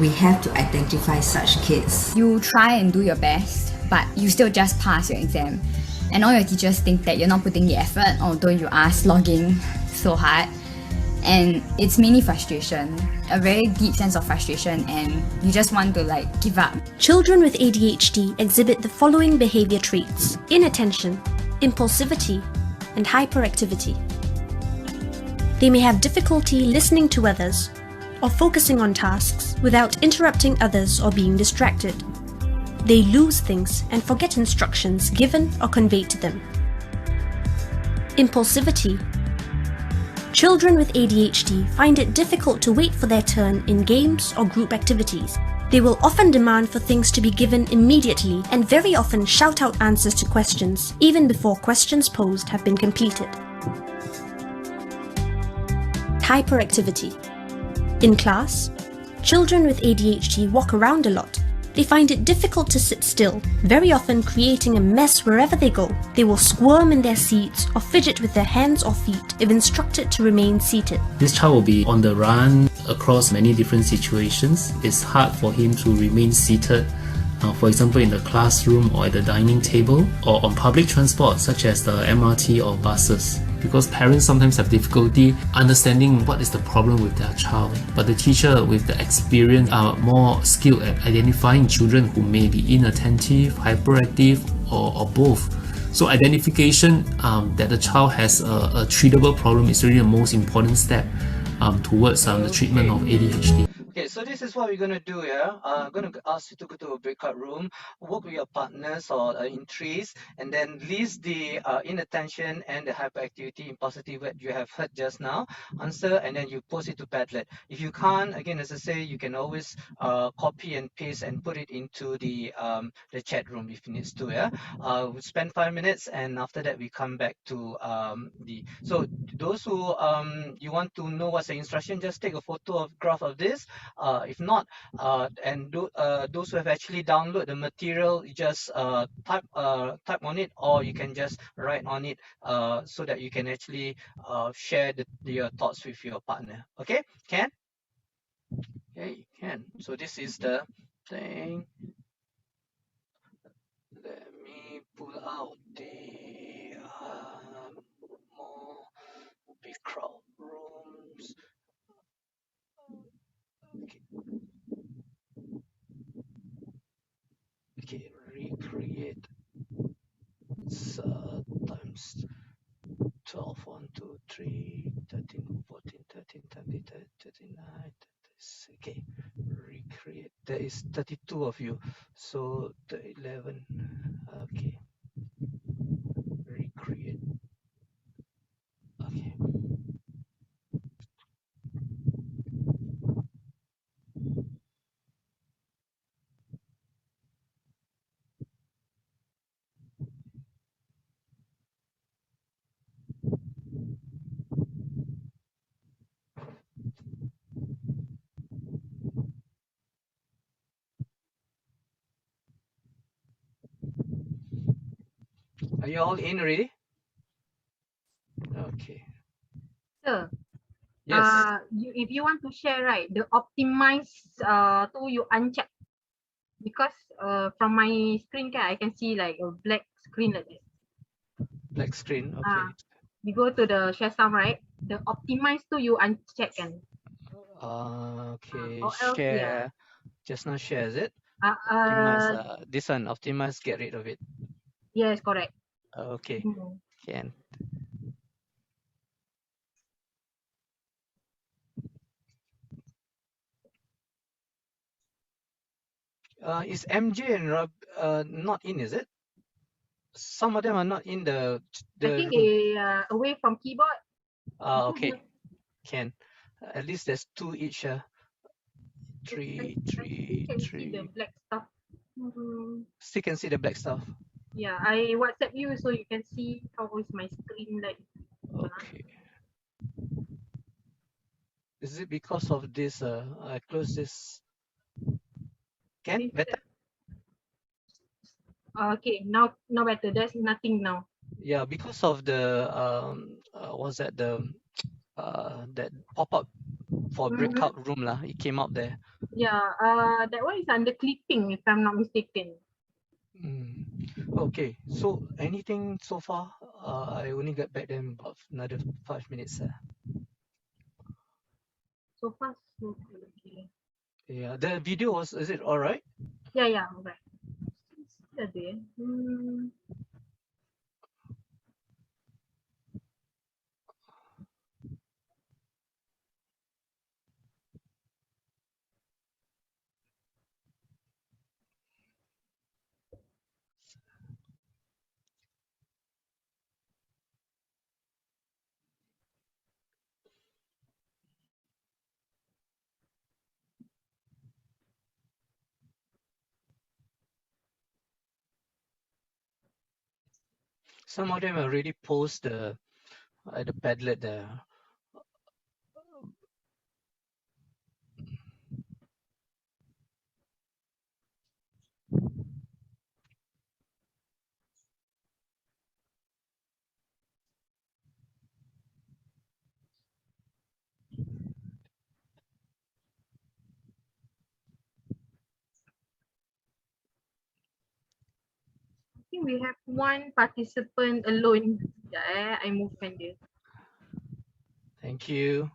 [SPEAKER 19] We have to identify such kids.
[SPEAKER 17] You try and do your best, but you still just pass your exam. And all your teachers think that you're not putting the effort, although you are slogging so hard. And it's mainly frustration, a very deep sense of frustration, and you just want to give up.
[SPEAKER 18] Children with ADHD exhibit the following behavior traits: inattention, impulsivity, and hyperactivity. They may have difficulty listening to others or focusing on tasks without interrupting others or being distracted. They lose things and forget instructions given or conveyed to them. Impulsivity. Children with ADHD find it difficult to wait for their turn in games or group activities. They will often demand for things to be given immediately and very often shout out answers to questions even before questions posed have been completed. Hyperactivity. In class, children with ADHD walk around a lot. They find it difficult to sit still, very often creating a mess wherever they go. They will squirm in their seats or fidget with their hands or feet if instructed to remain seated.
[SPEAKER 15] This child will be on the run across many different situations. It's hard for him to remain seated, for example in the classroom or at the dining table or on public transport such as the MRT or buses. Because parents sometimes have difficulty understanding what is the problem with their child. But the teacher with the experience are more skilled at identifying children who may be inattentive, hyperactive, or both. So identification that the child has a treatable problem is really the most important step towards the treatment of ADHD.
[SPEAKER 4] Okay, so this is what we're going to do here. I'm going to ask you to go to a breakout room, work with your partners or in threes, and then list the inattention and the hyperactivity impulsivity that you have heard just now. Answer, and then you post it to Padlet. If you can't, again, as I say, you can always copy and paste and put it into the chat room if it needs to. Yeah, we'll spend 5 minutes, and after that we come back to So those who you want to know what's the instruction, just take a photograph of this. If not, those who have actually downloaded the material, you just type on it, or you can just write on it so that you can actually share your thoughts with your partner. Okay, can? Okay, can. So this is the thing. Let me pull out the more big crowd rooms. Okay, recreate times 12, 1, 2, 3, 13, 14, 13, 39, 36. Okay, recreate. There is 32 of you, so the 11. Okay, recreate. Okay. Are you all in already? Okay.
[SPEAKER 3] Sir,
[SPEAKER 4] Yes.
[SPEAKER 3] if you want to share, right, the optimize to you uncheck, because from my screen I can see like a black screen like this.
[SPEAKER 4] Black screen. Okay.
[SPEAKER 3] You go to the share some, right? The optimize to you uncheck and
[SPEAKER 4] Okay.
[SPEAKER 3] or else
[SPEAKER 4] Share. Just now share, is it?
[SPEAKER 3] Uh,
[SPEAKER 4] Optimize.
[SPEAKER 3] uh,
[SPEAKER 4] This one. Optimize. Get rid of it.
[SPEAKER 3] yes, correct.
[SPEAKER 4] Okay. Can. Is MJ and Rob not in? Is it? Some of them are not in the
[SPEAKER 3] I think
[SPEAKER 4] room.
[SPEAKER 3] they away from keyboard.
[SPEAKER 4] Okay. Can. At least there's two each. Three.
[SPEAKER 3] You can see the black stuff.
[SPEAKER 4] Still can see the black stuff.
[SPEAKER 3] Yeah, I WhatsApp you so you can see how is my screen like.
[SPEAKER 4] Okay. Is it because of this? I close this. Can better?
[SPEAKER 3] Okay, now better. There's nothing now.
[SPEAKER 4] Yeah, because of the what's that that pop up for breakout room lah. It came up there.
[SPEAKER 3] Yeah, that one is under clipping if I'm not mistaken.
[SPEAKER 4] Okay, so anything so far? I only get back then about another 5 minutes.
[SPEAKER 3] So far, so good. Okay.
[SPEAKER 4] Yeah, the video is it all right?
[SPEAKER 3] Yeah, alright. Ada.
[SPEAKER 4] Some of them already post the Padlet there.
[SPEAKER 3] I think we have one participant alone. Yeah, I move dia.
[SPEAKER 4] Thank you.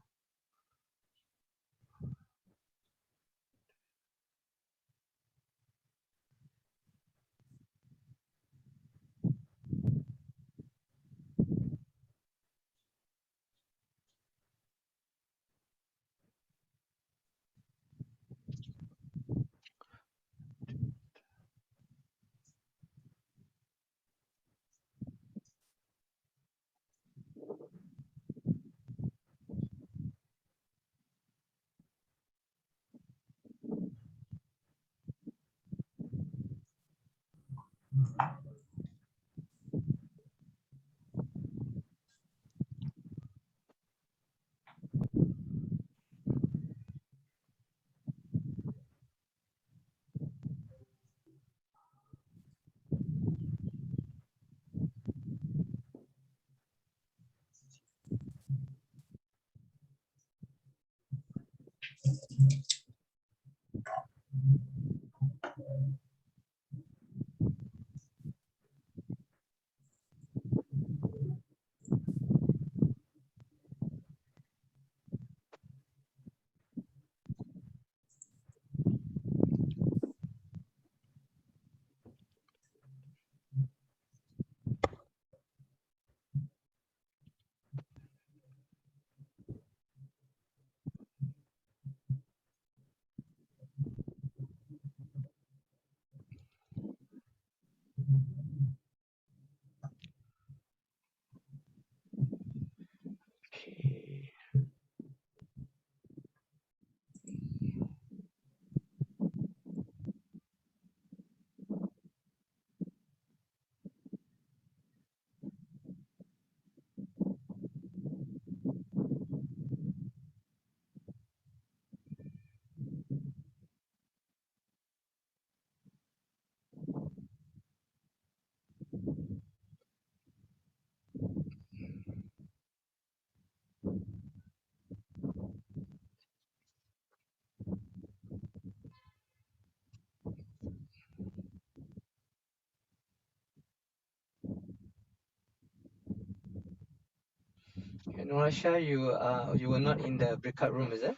[SPEAKER 4] Nurasha, you were not in the breakout room, is it?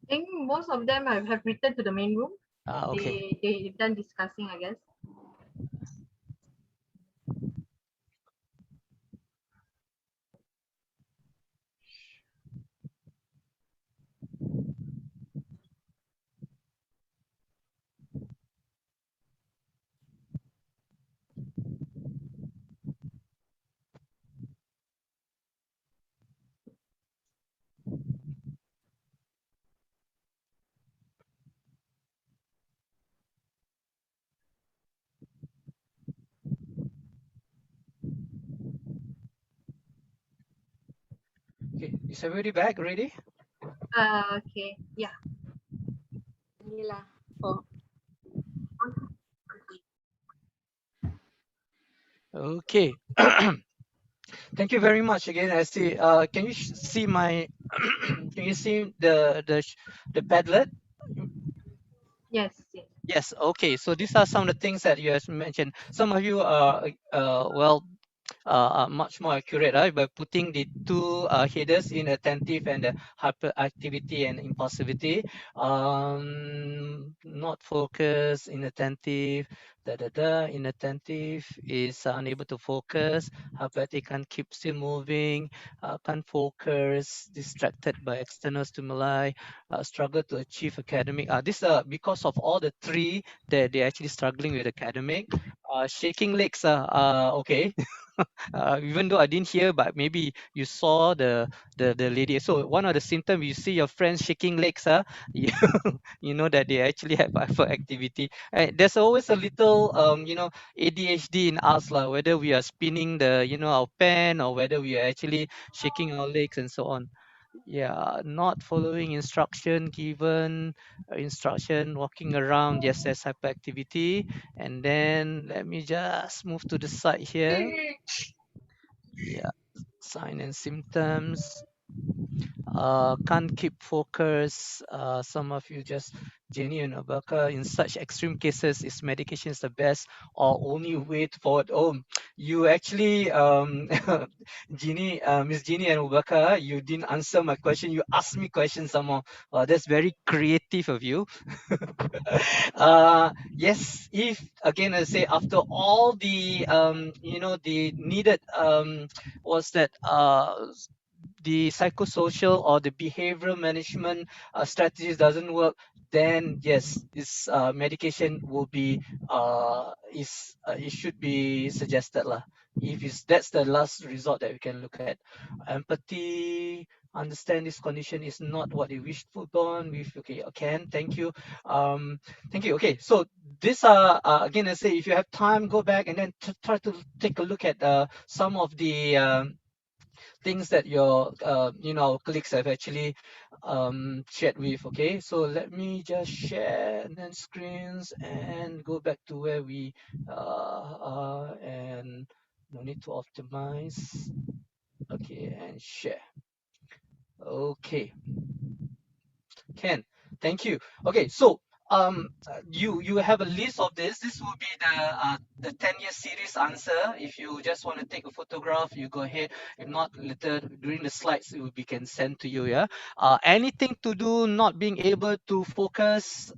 [SPEAKER 3] I think most of them have returned to the main room.
[SPEAKER 4] Okay.
[SPEAKER 3] They've done discussing, I guess.
[SPEAKER 4] Okay, is everybody back already?
[SPEAKER 3] Okay, yeah. Inilah
[SPEAKER 4] Okay. Thank you very much again. I see. Can you see my? Can you see the Padlet?
[SPEAKER 3] Yes, yes.
[SPEAKER 4] Yes. Okay. So these are some of the things that you have mentioned. Some of you are well much more accurate, right? By putting the two headers in attentive and hyperactivity and impulsivity. Not focus, inattentive, inattentive is unable to focus, hyperactive can't keep still moving, can't focus, distracted by external stimuli, struggle to achieve academic. This because of all the three that they're actually struggling with academic. Shaking legs, okay. Even though I didn't hear, but maybe you saw the lady. So one of the symptoms, you see your friends shaking legs, you, you know that they actually have hyperactivity. There's always a little ADHD in us, whether we are spinning our pen or whether we are actually shaking our legs and so on. Yeah, not following instruction given, instruction walking around, yes, there's hyperactivity. And then let me just move to the side here. Yeah, sign and symptoms. Can't keep focus. Some of you just Jenny and Abaka, in such extreme cases, is medication is the best or only way forward? Oh, you actually, Jenny, Miss Jenny and Abaka, you didn't answer my question. You asked me questions somehow. That's very creative of you. Yes, if again I say after all the the needed was that the psychosocial or the behavioral management strategies doesn't work, then yes, this medication will be it should be suggested lah. If that's the last resort that we can look at. Empathy, understand this condition is not what you wished for on with. Okay, Ken, thank you. Thank you. Okay, so this again I say if you have time, go back and then try to take a look at some of the things that your colleagues have actually shared with. Okay, so let me just share and then screens and go back to where we are, and no need to optimize. Okay, and share. Okay, Ken, thank you. Okay, so you have a list of this. This will be the 10-year series answer. If you just want to take a photograph, you go ahead. If not, later during the slides, it will be can send to you. Yeah. Anything to do not being able to focus.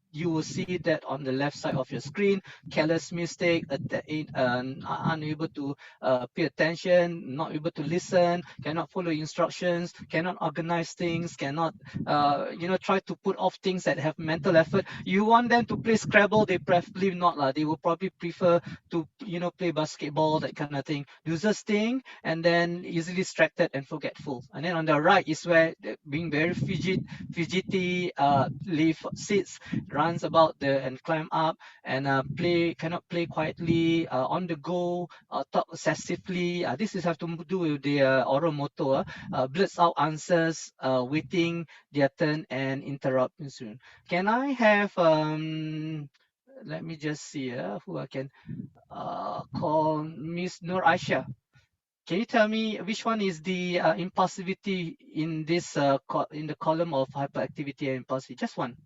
[SPEAKER 4] You will see that on the left side of your screen. Careless mistake, unable to pay attention, not able to listen, cannot follow instructions, cannot organize things, cannot try to put off things that have mental effort. You want them to play Scrabble, they probably not lah. They will probably prefer to play basketball, that kind of thing. Do this thing and then easily distracted and forgetful. And then on the right is where being very fidgety, leave sits, runs about and climb up and cannot play quietly, on the go, talk excessively. This is have to do with the oral motor, blurts out answers, waiting their turn and interrupt soon. Can I have let me just see who I can call Miss Nur Aisha. Can you tell me which one is the impulsivity in this in the column of hyperactivity and impulsivity? Just one.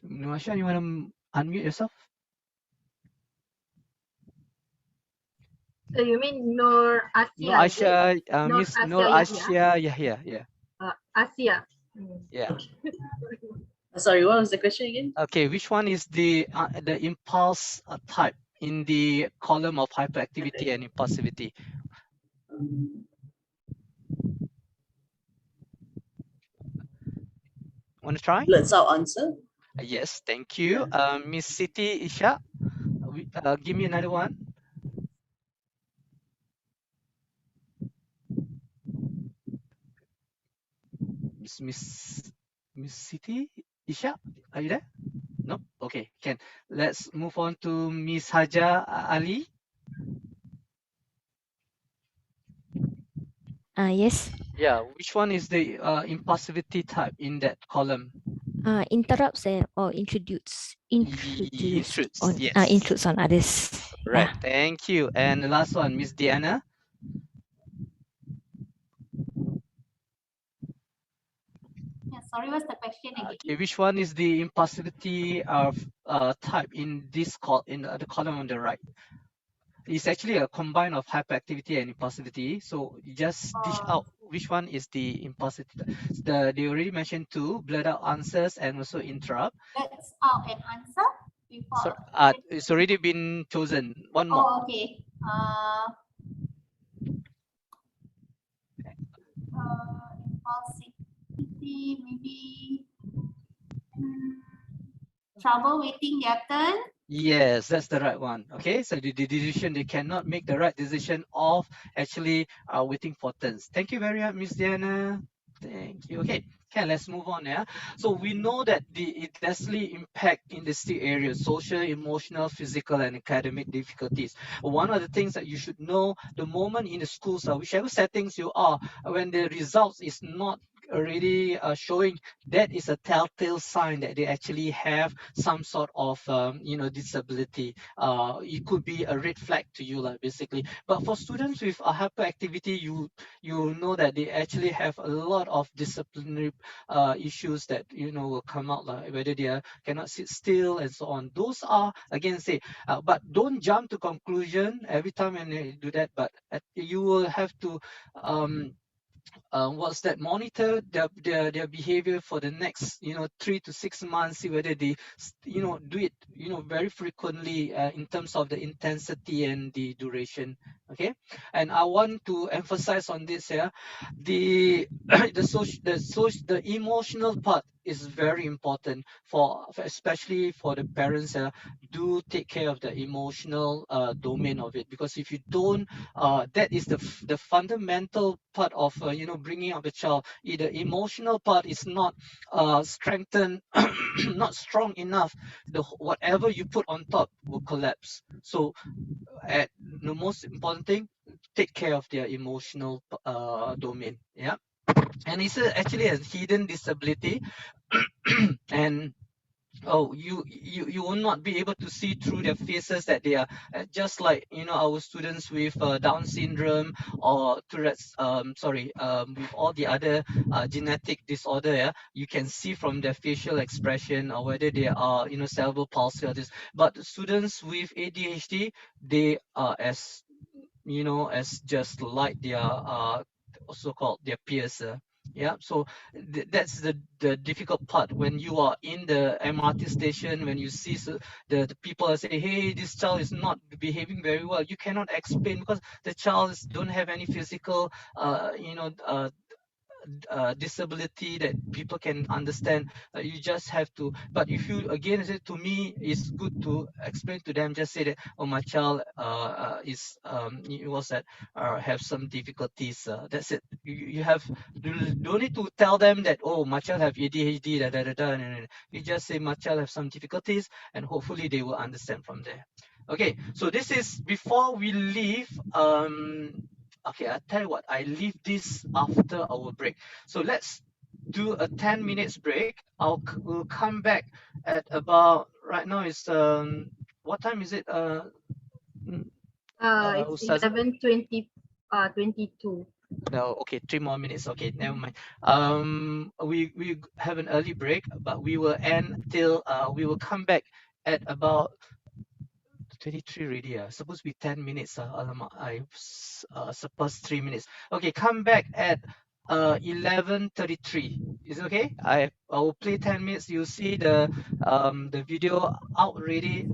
[SPEAKER 4] Nur Aisha, you want to unmute yourself?
[SPEAKER 3] So you mean Nur
[SPEAKER 4] Nur
[SPEAKER 3] Asia, is it?
[SPEAKER 4] Asia,
[SPEAKER 3] Nur
[SPEAKER 4] Miss Nur
[SPEAKER 3] Asia Yahya?
[SPEAKER 4] Asia Yahya. Yeah.
[SPEAKER 3] Asia.
[SPEAKER 4] Yeah.
[SPEAKER 20] Sorry, what was the question again?
[SPEAKER 4] Okay, which one is the impulse type in the column of hyperactivity and impulsivity? Want to try?
[SPEAKER 20] Let's out answer.
[SPEAKER 4] Yes, thank you. Miss Siti Isha, give me another one. Miss Siti Isha, are you there? No. Okay, can. Let's move on to Miss Haja Ali.
[SPEAKER 21] Yes.
[SPEAKER 4] Yeah, which one is the impulsivity type in that column?
[SPEAKER 21] Interrupts or intrudes
[SPEAKER 4] Yes.
[SPEAKER 21] intrudes on others.
[SPEAKER 4] Right. Thank you. And the last one, Miss Diana.
[SPEAKER 22] Yeah, sorry, what's the question again?
[SPEAKER 4] Okay, which one is the impulsivity of type in this in the column on the right? It's actually a combine of hyperactivity and impulsivity. So you just dish out which one is the impulsivity. They already mentioned two: blurt out answers and also interrupt.
[SPEAKER 22] Let's out an answer before.
[SPEAKER 4] So it's already been chosen. One more.
[SPEAKER 22] Oh, okay. Impulsivity, maybe trouble waiting their turn.
[SPEAKER 4] Yes, that's the right one. Okay, so the decision, they cannot make the right decision of actually waiting for turns. Thank you very much, Miss Diana. Thank you. Okay, let's move on. Yeah, so we know that it definitely impact in these three areas: social, emotional, physical, and academic difficulties. One of the things that you should know the moment in the schools, whichever settings you are, when the results is not already showing, that is a telltale sign that they actually have some sort of disability. It could be a red flag to you, like, basically. But for students with hyperactivity, you know that they actually have a lot of disciplinary issues that will come out, like whether they cannot sit still and so on. Those are, again, but don't jump to conclusion every time when you do that. But you will have to monitor their behavior for the next 3 to 6 months, see whether they do it very frequently in terms of the intensity and the duration. Okay, and I want to emphasize on this here, the the emotional part is very important for especially for the parents. Do take care of the emotional domain of it, because if you don't, that is the fundamental part of bringing up a child. If the emotional part is not strengthened, not strong enough, whatever you put on top will collapse. So the most important thing, take care of their emotional domain. Yeah, and it's actually a hidden disability. And you will not be able to see through their faces that they are just like our students with Down syndrome or Tourette's, with all the other genetic disorder. Yeah, you can see from their facial expression or whether they are cerebral palsy or this. But students with ADHD, they are as just like their so-called their peers. Yeah, so that's the difficult part when you are in the MRT station, when you see the people say, hey, this child is not behaving very well. You cannot explain because the child don't have any physical disability that people can understand. You just have to, but if you again say to me, it's good to explain to them, just say that, oh, my child is it was that have some difficulties. That's it. You don't need to tell them that, oh, my child have ADHD, you just say my child have some difficulties, and hopefully they will understand from there. Okay, so this is before we leave. Okay, I tell you what, I leave this after our break. So let's do a 10 minutes break. We'll come back at about, right now it's what time is it?
[SPEAKER 3] It's 11:22.
[SPEAKER 4] No, okay, 3 more minutes. Okay, never mind. We have an early break, but we will end till we will come back at about 23 already. Supposed to be 10 minutes. Alamak, I surpassed 3 minutes. Okay, come back at 11:33. Is it okay? I will play 10 minutes. You see the video out already.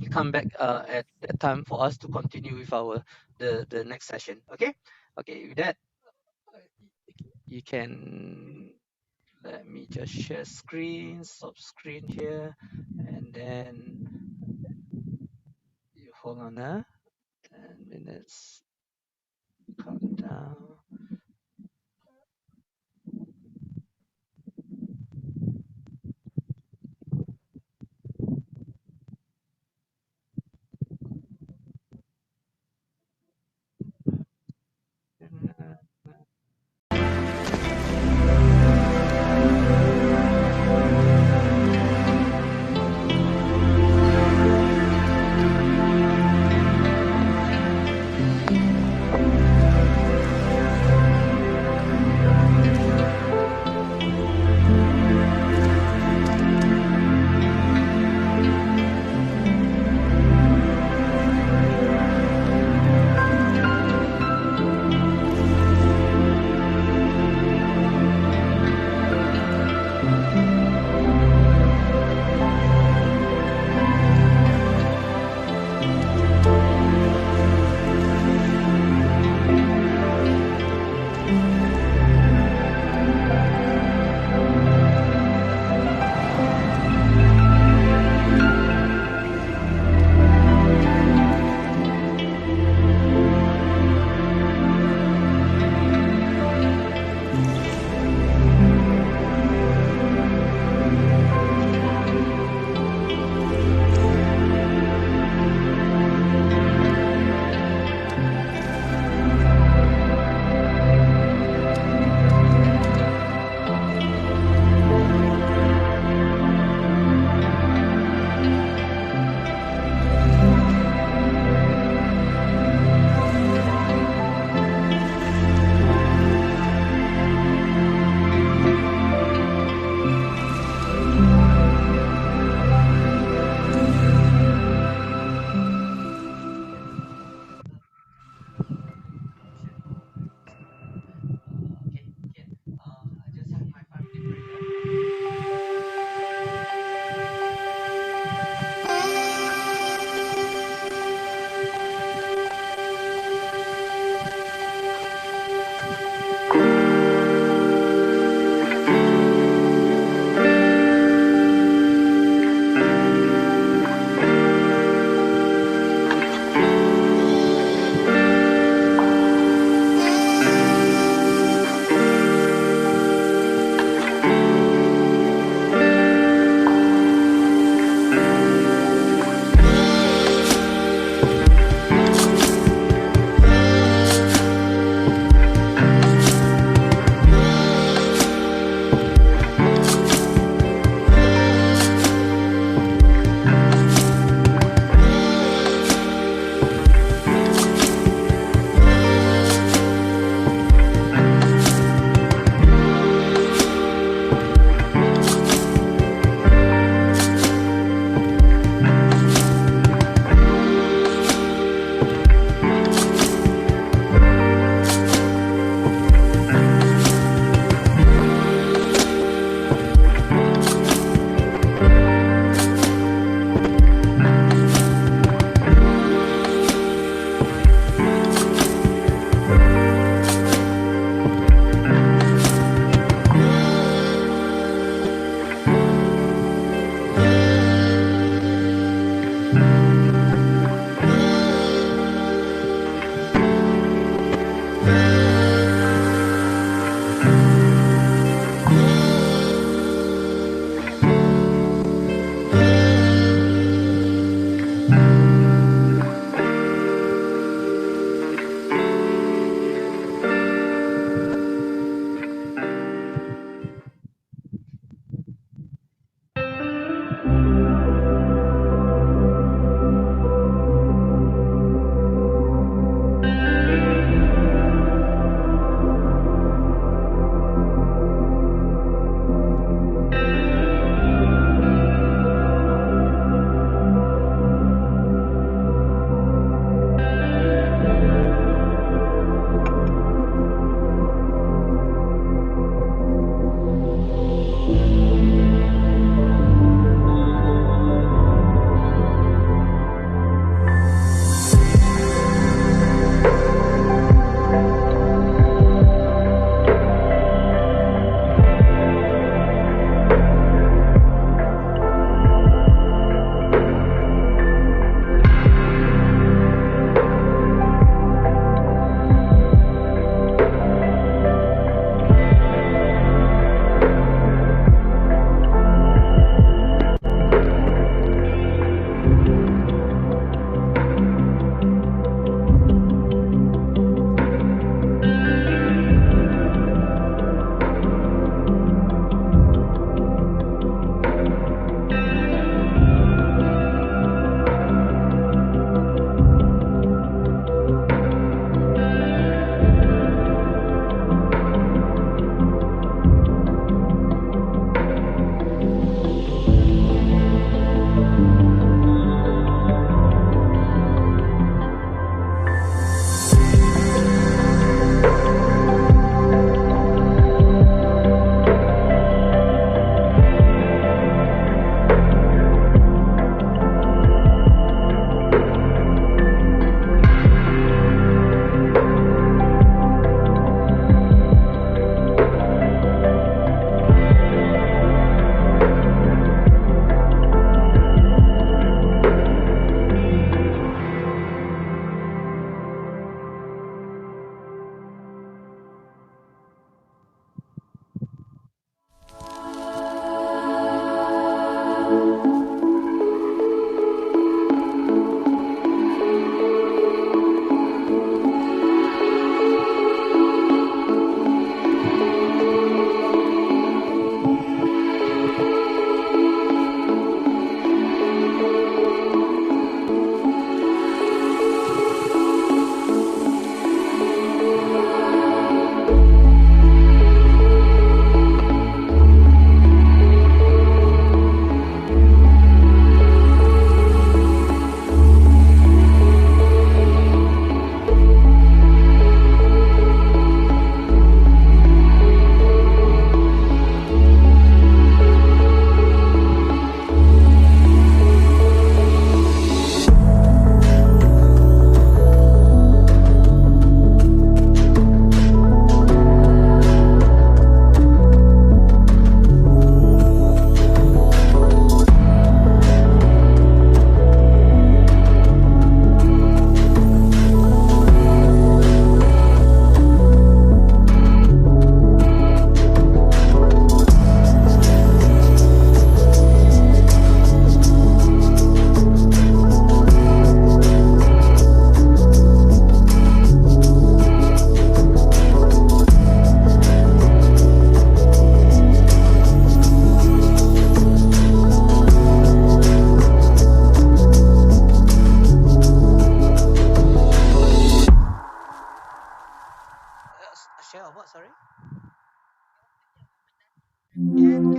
[SPEAKER 4] Come back at that time for us to continue with our the next session. Okay. Okay. With that, you can let me just share screen, stop screen here, and then you hold on 10 minutes, calm down.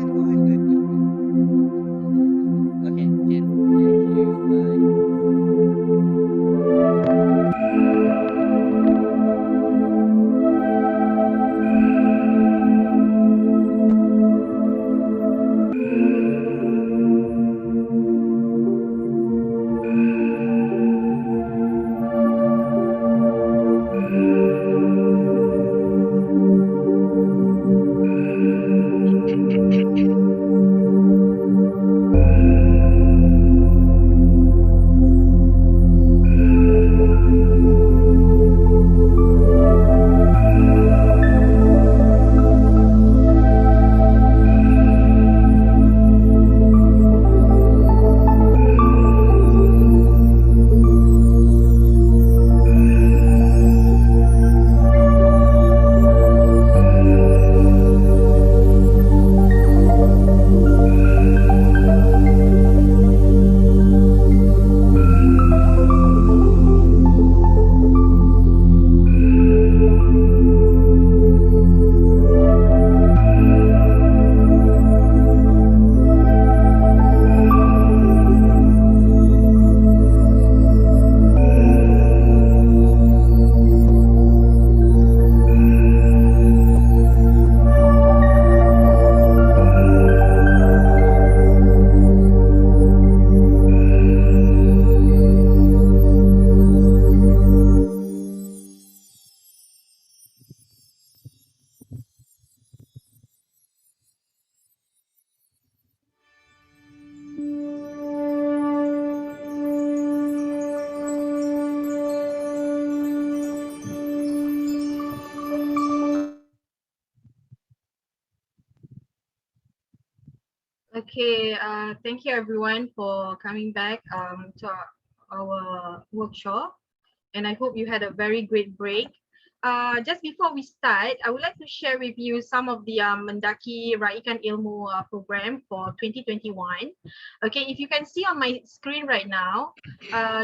[SPEAKER 4] Okay, can. Thank you. Bye.
[SPEAKER 3] Okay, thank you everyone for coming back to our workshop, and I hope you had a very great break. Just before we start, I would like to share with you some of the MENDAKI Raikan Ilmu program for 2021. Okay, if you can see on my screen right now,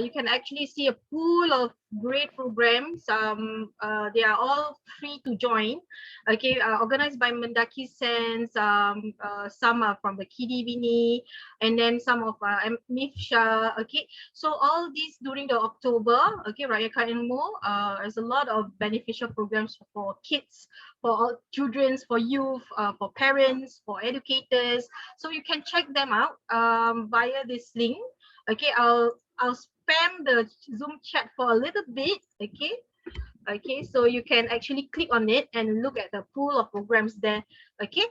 [SPEAKER 3] you can actually see a pool of great programs. They are all free to join. Okay, organized by MENDAKI Sense. Some are from the Kidivini, and then some of MIFSHA. Okay, so all these during the October. Okay, Raikan Ilmu. There's a lot of beneficial programs for kids, for all children, for youth, for parents, for educators. So you can check them out via this link. Okay, I'll spam the Zoom chat for a little bit. Okay, so you can actually click on it and look at the pool of programs there. Okay,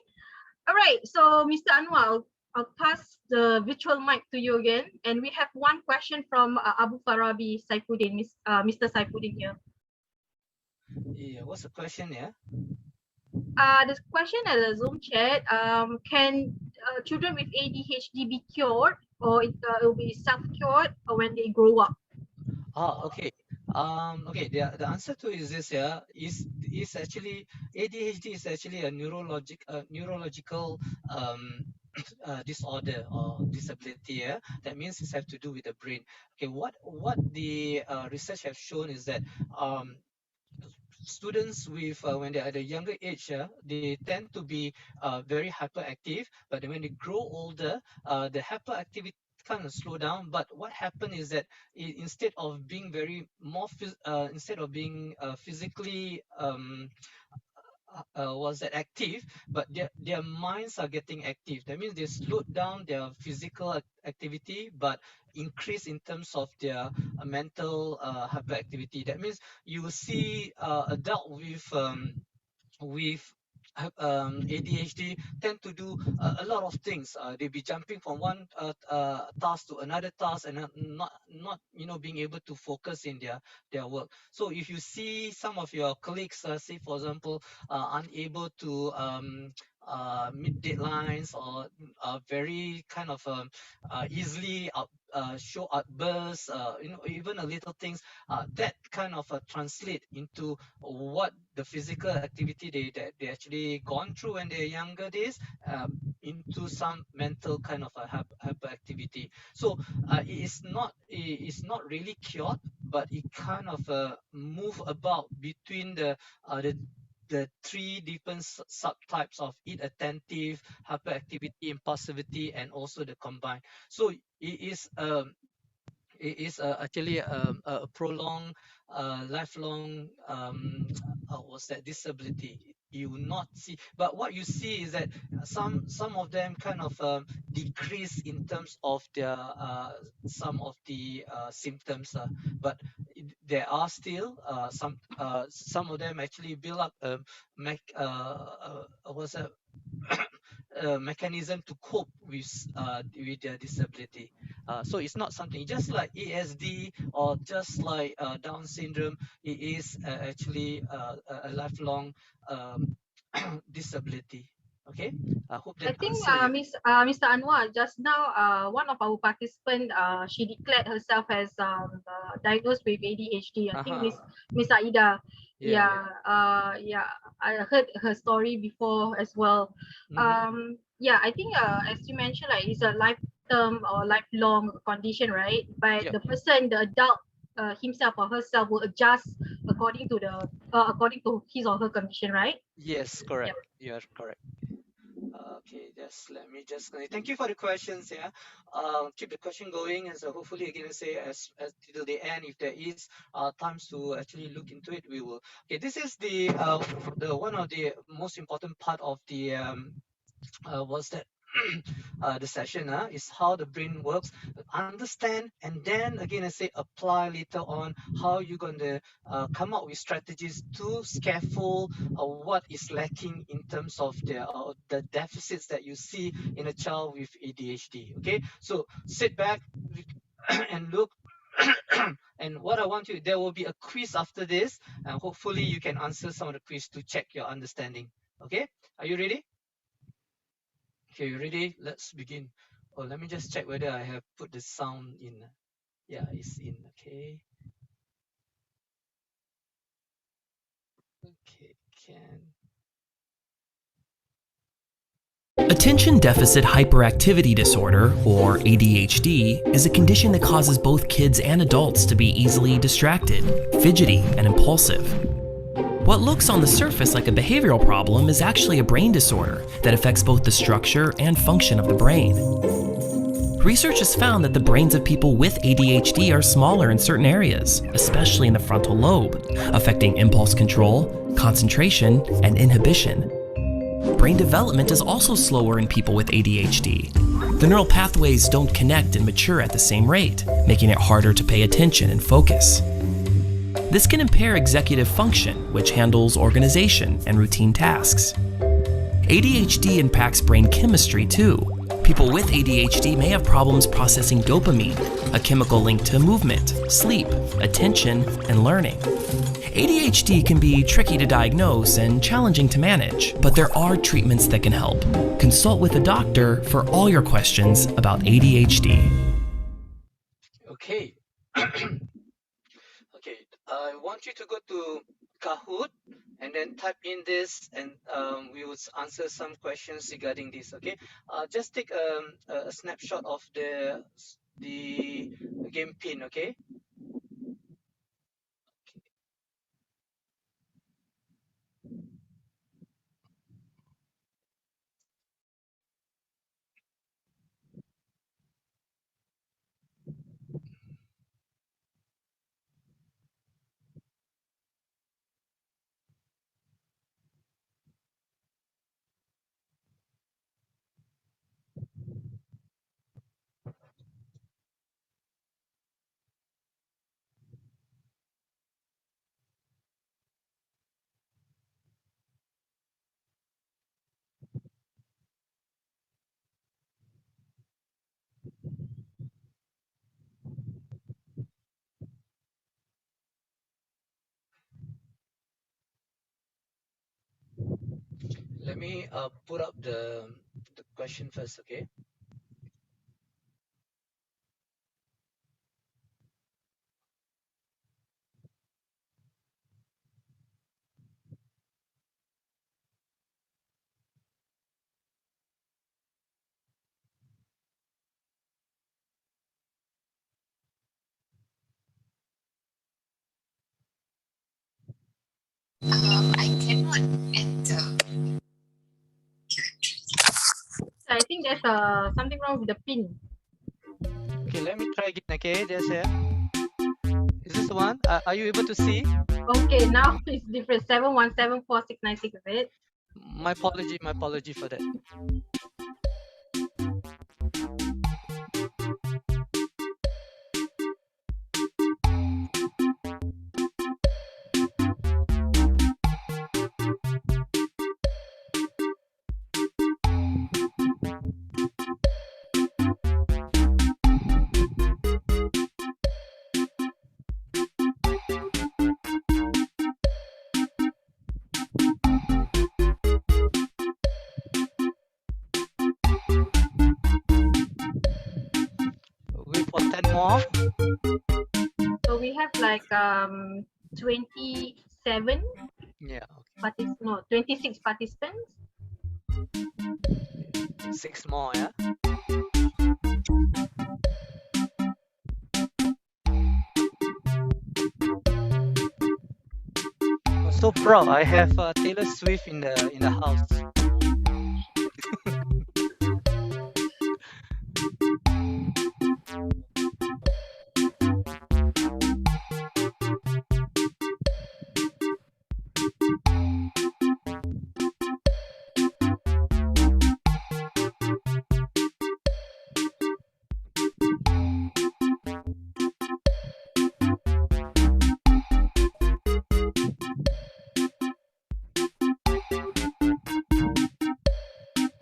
[SPEAKER 3] all right. So Mr. Anuwar, I'll pass the virtual mic to you again, and we have one question from Abu Farabi Saifuddin, Mr. Saifuddin here.
[SPEAKER 4] Yeah, what's the question? Yeah.
[SPEAKER 3] The question at the Zoom chat, can children with ADHD be cured, or it will be self-cured when they grow up?
[SPEAKER 4] Okay. Okay. The answer to is this. Yeah, is actually ADHD is actually a neurological disorder or disability. Yeah, that means it have to do with the brain. Okay. What the research have shown is that students with when they are at a younger age, they tend to be very hyperactive, but when they grow older, the hyperactivity kind of slow down. But what happened is that instead of being instead of being physically was that active, but their minds are getting active. That means they slowed down their physical activity, but increase in terms of their mental hyperactivity. That means you will see adult with ADHD tend to do a lot of things. They be jumping from one task to another task, and not being able to focus in their work. So if you see some of your colleagues, say for example, unable to meet deadlines, or very kind of easily show outbursts, even a little things, that kind of translate into what the physical activity they actually gone through when they're younger days, into some mental kind of a hyperactivity. So it's not really cured, but it kind of move about between the the three different subtypes of attentive, hyperactivity, impulsivity, and also the combined. So it is actually a prolonged, lifelong, what's that, disability. You will not see, but what you see is that some of them kind of decrease in terms of their some of the symptoms, but there are still some of them actually build up what's that mechanism to cope with their disability. So it's not something just like ASD or just like Down syndrome. It is actually a lifelong disability. Okay, I hope
[SPEAKER 3] I
[SPEAKER 4] that
[SPEAKER 3] think
[SPEAKER 4] answer you.
[SPEAKER 3] Mr. Anwar, just now one of our participants she declared herself as diagnosed with ADHD. I think Miss Aida.
[SPEAKER 4] Yeah.
[SPEAKER 3] Yeah, I heard her story before as well. Yeah, I think as you mentioned, like it's a life term or lifelong condition, right? But the person, the adult himself or herself will adjust according to his or her condition, right?
[SPEAKER 4] Yes, correct. You are correct. Okay, just let me just thank you for the questions. Yeah, keep the question going, and so hopefully again say as till the end, if there is times to actually look into it, we will. Okay, this is the one of the most important part of the what's that the session is how the brain works, understand, and then again I say apply later on how you're going to come up with strategies to scaffold what is lacking in terms of the deficits that you see in a child with ADHD. Okay, so sit back and look. And what I want you, there will be a quiz after this, and hopefully you can answer some of the quiz to check your understanding. Okay, are you ready? Okay, you ready? Let's begin. Oh, let me just check whether I have put the sound in. Yeah, it's in. Okay. Okay, can.
[SPEAKER 1] Attention Deficit Hyperactivity Disorder, or ADHD, is a condition that causes both kids and adults to be easily distracted, fidgety, and impulsive. What looks on the surface like a behavioral problem is actually a brain disorder that affects both the structure and function of the brain. Research has found that the brains of people with ADHD are smaller in certain areas, especially in the frontal lobe, affecting impulse control, concentration, and inhibition. Brain development is also slower in people with ADHD. The neural pathways don't connect and mature at the same rate, making it harder to pay attention and focus. This can impair executive function, which handles organization and routine tasks. ADHD impacts brain chemistry too. People with ADHD may have problems processing dopamine, a chemical linked to movement, sleep, attention, and learning. ADHD can be tricky to diagnose and challenging to manage, but there are treatments that can help. Consult with a doctor for all your questions about ADHD.
[SPEAKER 4] Okay. Okay, I want you to go to Kahoot and then type in this, and we will answer some questions regarding this. Okay, just take a snapshot of the game pin. Okay. Let me put up the question first. Okay.
[SPEAKER 2] I cannot
[SPEAKER 3] I think there's something wrong with the pin.
[SPEAKER 4] Okay, let me try again. Okay, there's a. Is this the one? Are you able to see?
[SPEAKER 3] Okay, now it's different. 7174696, is it?
[SPEAKER 4] My apology for that. Wait for 10 more.
[SPEAKER 3] So we have like 27
[SPEAKER 4] Yeah.
[SPEAKER 3] no, 26 participants.
[SPEAKER 4] 6 more, yeah. I'm so proud. I have Taylor Swift in the house.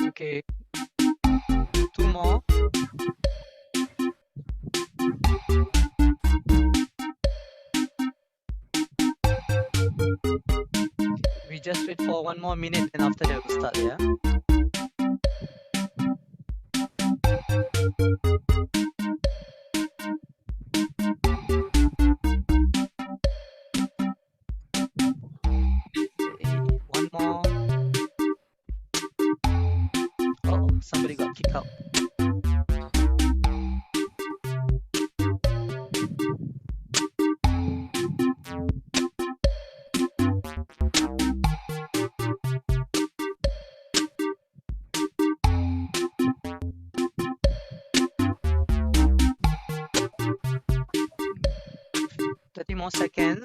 [SPEAKER 4] Okay. 2 more. We just wait for 1 more minute and after that we'll start, yeah? Okay, 1 more. Oh, somebody got kicked out. Thirty more seconds.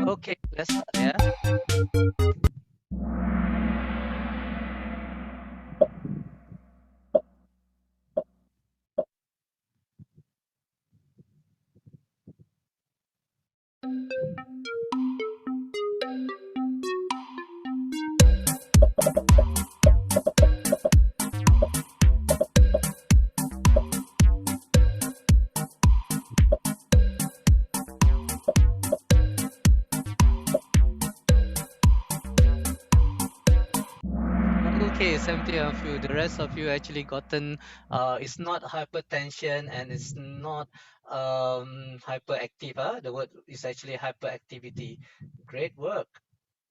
[SPEAKER 4] Okay, let's start, yeah? Okay, 70 of you. The rest of you actually gotten it's not hypertension and it's not hyperactive. The word is actually hyperactivity. Great work.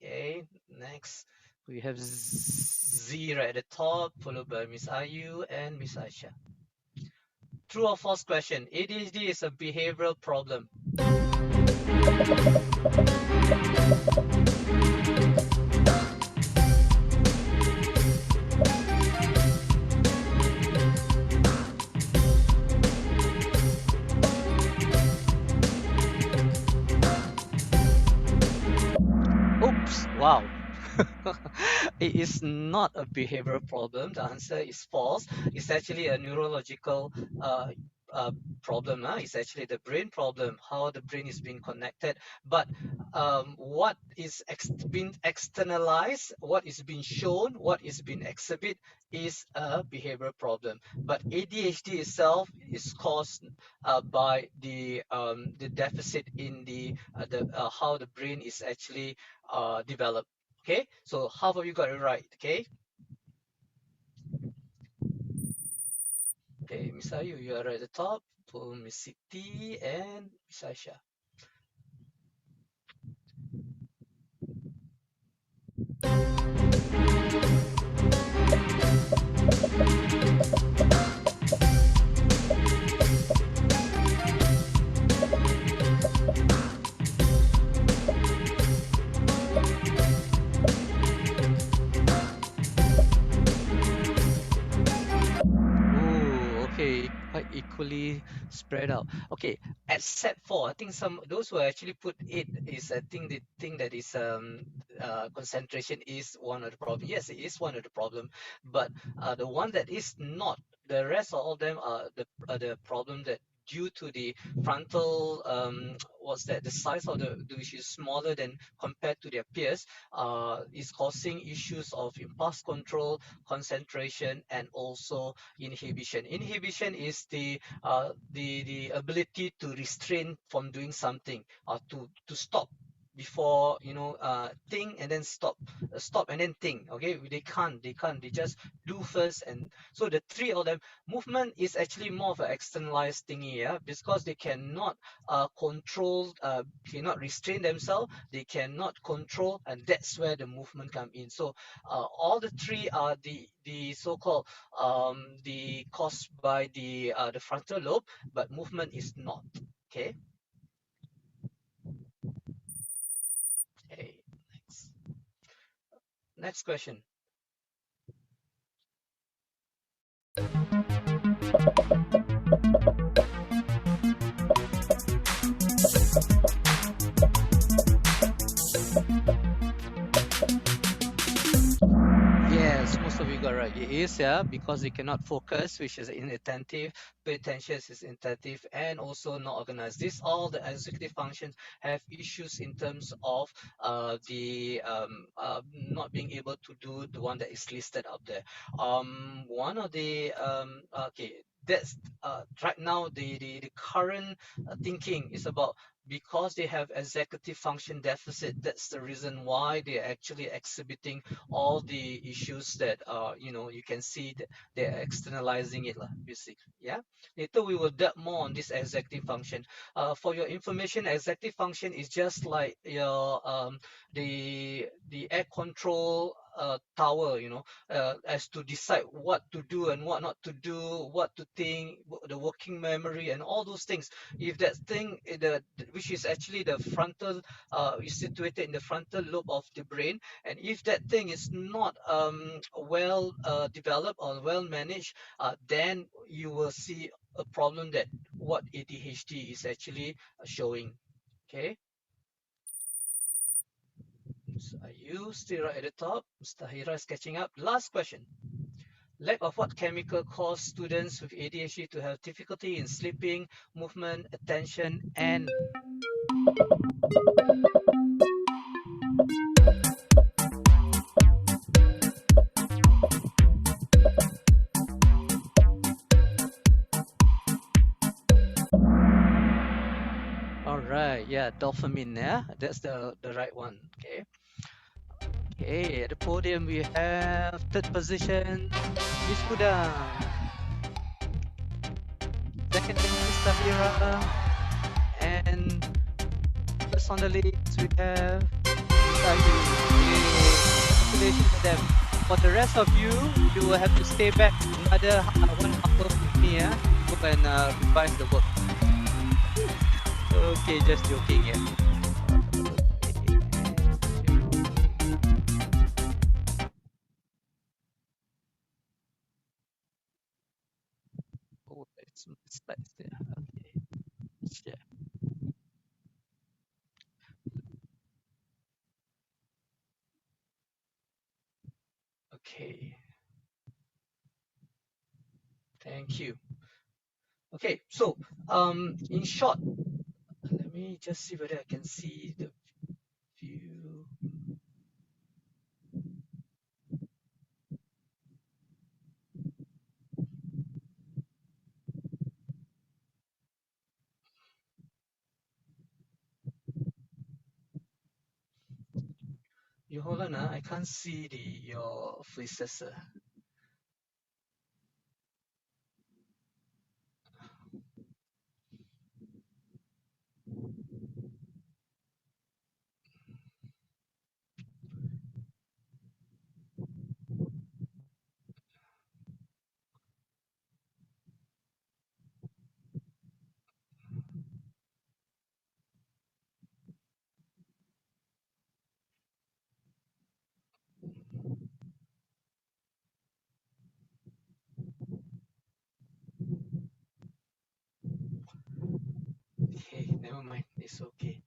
[SPEAKER 4] Okay, next we have Z right at the top, followed by Miss Ayu and Miss Aisha. True or false question? ADHD is a behavioral problem. Oops, wow. It is not a behavioral problem. The answer is false. It's actually a neurological problem. It's actually the brain problem, how the brain is being connected. But what is being externalized, what is being shown, what is being exhibited is a behavioral problem. But ADHD itself is caused by the deficit in the how the brain is actually developed. Okay, so half of you got it right. Okay, Miss Ayu, you are at the top. For Miss Siti and Miss Aisha. Okay, quite equally spread out. Okay, except for I think some those who actually put it is I think they think that is concentration is one of the problem. Yes, it is one of the problem, but the one that is not, the rest of all them are the problem that due to the frontal what's that, the size of the which is smaller than compared to their peers is causing issues of impulse control, concentration, and also inhibition. Inhibition is the ability to restrain from doing something or to stop before think and then stop and then think. Okay, they just do first, and so the three of them, movement is actually more of an externalized thingy, yeah, because they cannot control, cannot restrain themselves, they cannot control, and that's where the movement come in. So all the three are the so-called the caused by the frontal lobe, but movement is not. Okay. Okay. Next question. Yes, most of you got right. It is, yeah, because they cannot focus, which is inattentive, pay attention is inattentive, and also not organized. These all the executive functions have issues in terms of the not being able to do the one that is listed up there. One of the okay, that's right now the current thinking is about, because they have executive function deficit, that's the reason why they're actually exhibiting all the issues that you can see that they're externalizing it lah, basically. Yeah, later we will delve more on this executive function. For your information, executive function is just like your the air control tower, as to decide what to do and what not to do, what to think, the working memory and all those things. If that thing which is actually the frontal is situated in the frontal lobe of the brain, and if that thing is not well developed or well managed, then you will see a problem that what ADHD is actually showing. Okay, so are you still right at the top? Mr. Hira is catching up. Last question. Lack of what chemical cause students with ADHD to have difficulty in sleeping, movement, attention, and all right, yeah, dopamine, yeah, that's the right one. Okay. Okay, at the podium we have third position, Miss Huda. Second is Mr. Hira. And first on the list we have Mr. Ayu. Congratulations to them. For the rest of you, you will have to stay back another 1 hour with me, go and revise the work. Okay, just joking, yeah. Oh, it's slides there. Okay. Yeah. Okay. Thank you. Okay, so in short, let me just see whether I can see the view. You hold on, I can't see your faces. never mind. It's okay.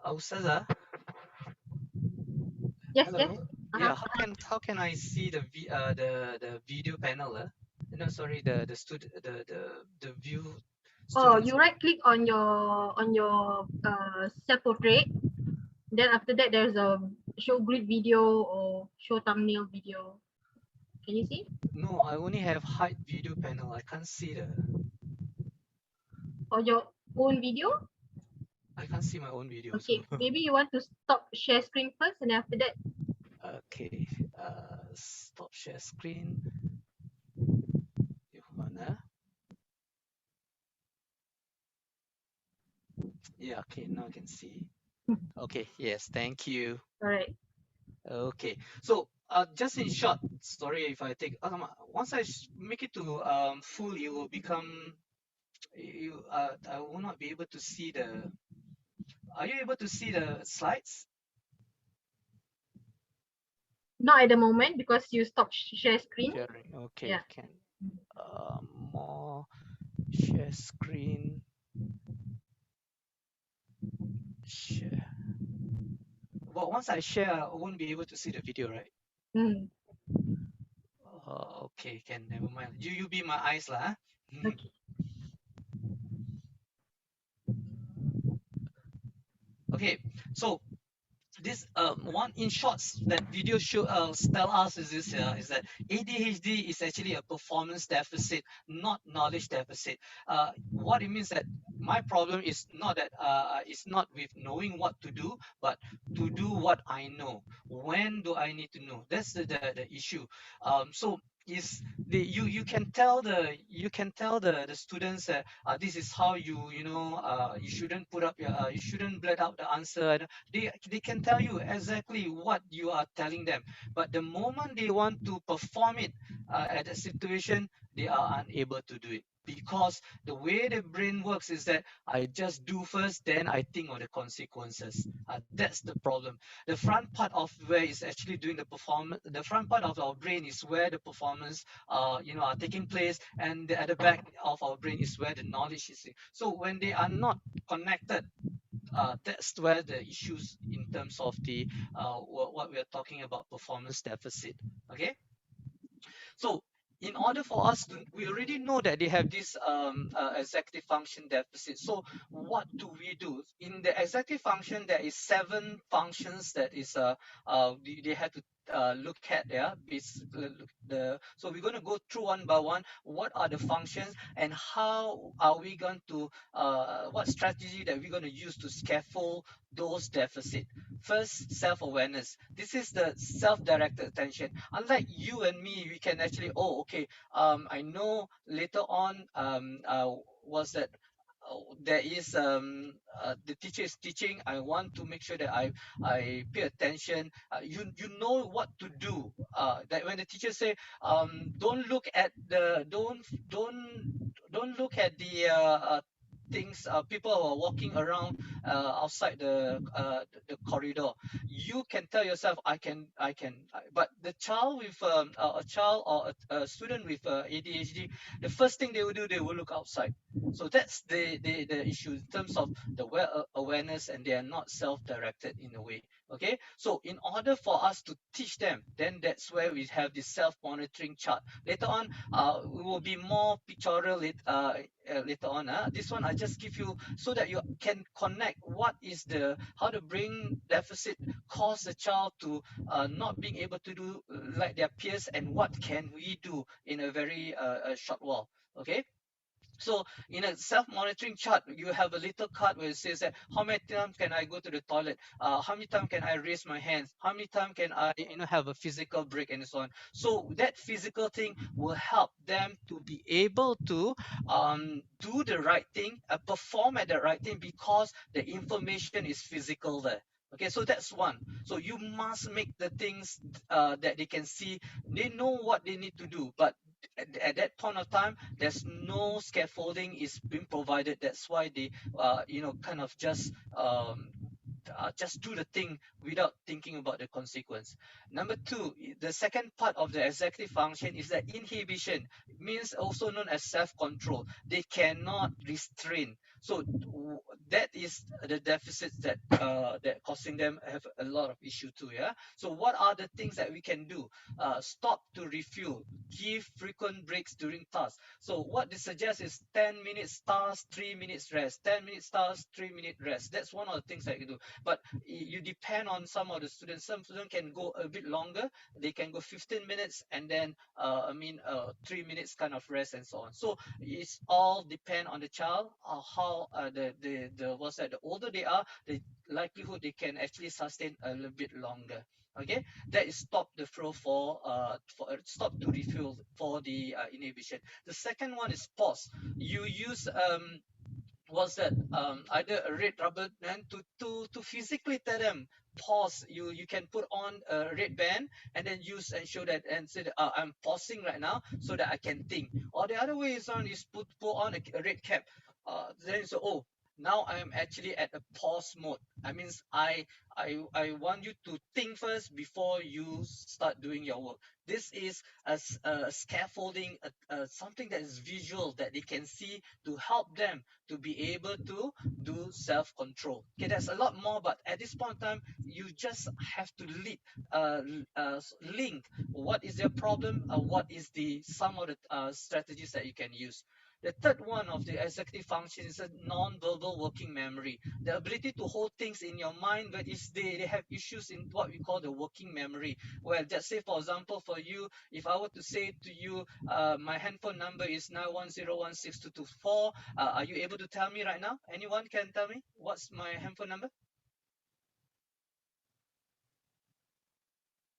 [SPEAKER 4] Ustazah,
[SPEAKER 3] Yes,
[SPEAKER 4] hello.
[SPEAKER 3] yes.
[SPEAKER 4] Yeah, how can I see the video panel? No, sorry, the view
[SPEAKER 3] Oh,
[SPEAKER 4] students.
[SPEAKER 3] you right click on your self portrait. Then after that, there's a show grid video or show thumbnail video. Can you see?
[SPEAKER 4] No, I only have hide video panel. I can't see
[SPEAKER 3] Or your own video?
[SPEAKER 4] I can't see my own video.
[SPEAKER 3] Okay, maybe you want to stop share screen first, and after that.
[SPEAKER 4] Okay, stop share screen. Yeah, okay, now I can see. Okay, yes, thank you.
[SPEAKER 3] All right.
[SPEAKER 4] Okay, so just in short, sorry if I take once I make it to full, you will become I will not be able to see the. Are you able to see the slides?
[SPEAKER 3] Not at the moment because you stop share screen.
[SPEAKER 4] Sharing. Okay,
[SPEAKER 3] Yeah.
[SPEAKER 4] can more share screen. Share. Well, once I share, I won't be able to see the video, right?
[SPEAKER 3] Mm.
[SPEAKER 4] Okay, can never mind. You be my eyes lah.
[SPEAKER 3] Okay.
[SPEAKER 4] Okay, so this one in shorts that video show tell us is this is that ADHD is actually a performance deficit, not knowledge deficit. What it means that my problem is not that it's not with knowing what to do, but to do what I know. When do I need to know? That's the issue. So is you can tell the students that this is how you know you shouldn't put up your you shouldn't blurt out the answer. They can tell you exactly what you are telling them, but the moment they want to perform it at a situation, they are unable to do it, because the way the brain works is that I just do first, then I think of the consequences. That's the problem. The front part of where is actually doing the performance, the front part of our brain is where the performance are taking place, and at the back of our brain is where the knowledge is. So when they are not connected, that's where the issues in terms of the what we are talking about, performance deficit. Okay, so in order for us to, we already know that they have this executive function deficit. So what do we do in the executive function? There is 7 functions that is they have to look at there. So we're going to go through one by one. What are the functions, and how are we going to what strategy that we're going to use to scaffold those deficit? First, self-awareness. This is the self-directed attention. Unlike you and me, we can actually, oh, okay, I know later on was that there is the teacher is teaching. I want to make sure that I pay attention. You know what to do. That when the teacher say don't look at the don't look at the things, people are walking around outside the corridor. You can tell yourself, but the child with a child or a student with ADHD, the first thing they will do, they will look outside. So that's the issue in terms of the awareness, and they are not self-directed in a way. Okay, so in order for us to teach them, then that's where we have this self-monitoring chart. Later on, we will be more pictorial later on. This one I just give you so that you can connect what is how the brain deficit cause the child to not being able to do like their peers, and what can we do in a very short while. Okay. So in a self-monitoring chart, you have a little card where it says that how many times can I go to the toilet? How many times can I raise my hands? How many times can I have a physical break, and so on. So that physical thing will help them to be able to do the right thing, perform at the right thing, because the information is physical there. Okay, so that's one. So you must make the things that they can see. They know what they need to do, but at that point of time, there's no scaffolding is being provided. That's why they kind of just just do the thing without thinking about the consequence. Number two, the second part of the executive function is that inhibition, means also known as self-control. They cannot restrain. So that is the deficits that causing them have a lot of issue too. Yeah. So what are the things that we can do? Stop to refuel, give frequent breaks during tasks. So what this suggests is 10 minutes tasks, 3 minutes rest, 10 minutes tasks, 3 minute rest. That's one of the things that you do. But you depend on some of the students. Some students can go a bit longer. They can go 15 minutes and then 3 minutes kind of rest and so on. So it's all depend on the child, how the what's that, the older they are, the likelihood they can actually sustain a little bit longer. Okay, that is stop the flow for stop to refuel for the inhibition. The second one is pause. You use was that either a red rubber band to physically tell them pause. You can put on a red band and then use and show that and say that, I'm pausing right now so that I can think. Or the other way is put on a red cap. Then so, oh, now I'm actually at a pause mode. I means I want you to think first before you start doing your work. This is a scaffolding, something that is visual that they can see to help them to be able to do self-control. Okay, there's a lot more, but at this point in time, you just have to link what is their problem, what is the some of the strategies that you can use. The third one of the executive function is a non-verbal working memory. The ability to hold things in your mind, but they have issues in what we call the working memory. Well, just say, for example, for you, if I were to say to you, my handphone number is 910162224, are you able to tell me right now? Anyone can tell me what's my handphone number?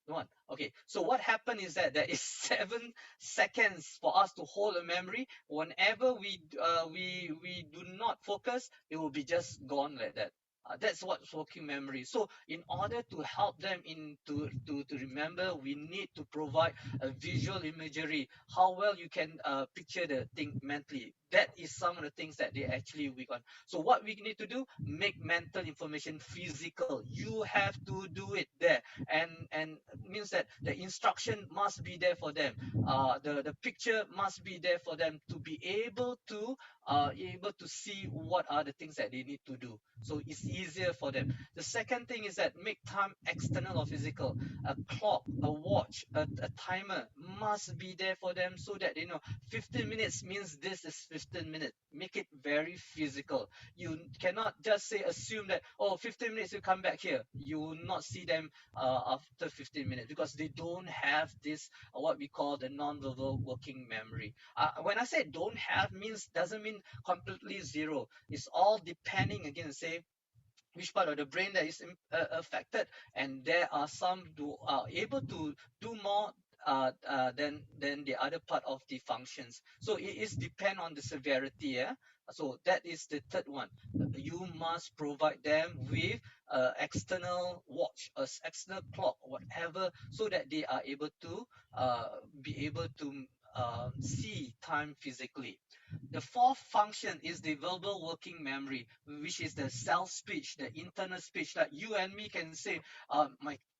[SPEAKER 4] One. Okay, so what happened is that there is 7 seconds for us to hold a memory. Whenever we do not focus, it will be just gone like that. That's what's working memory. So in order to help them to remember, we need to provide a visual imagery, how well you can picture the thing mentally. That is some of the things that they actually weak on. So what we need to do, make mental information physical. You have to do it there, and means that the instruction must be there for them. The picture must be there for them to be able to see what are the things that they need to do. So it's easier for them. The second thing is that make time external or physical. A clock, a watch, a timer must be there for them so that they know 15 minutes means this is 15 minutes. Make it very physical. You cannot just say assume that, oh, 15 minutes you come back here. You will not see them after 15 minutes because they don't have this what we call the non-verbal working memory. When I say don't have means doesn't mean completely zero. It's all depending, again, say which part of the brain that is affected, and there are some who are able to do more than the other part of the functions. So it is depend on the severity. Yeah. So that is the third one. You must provide them with external watch, external clock, whatever, so that they are able to see time physically. The fourth function is the verbal working memory, which is the self-speech, the internal speech. Like you and me can say,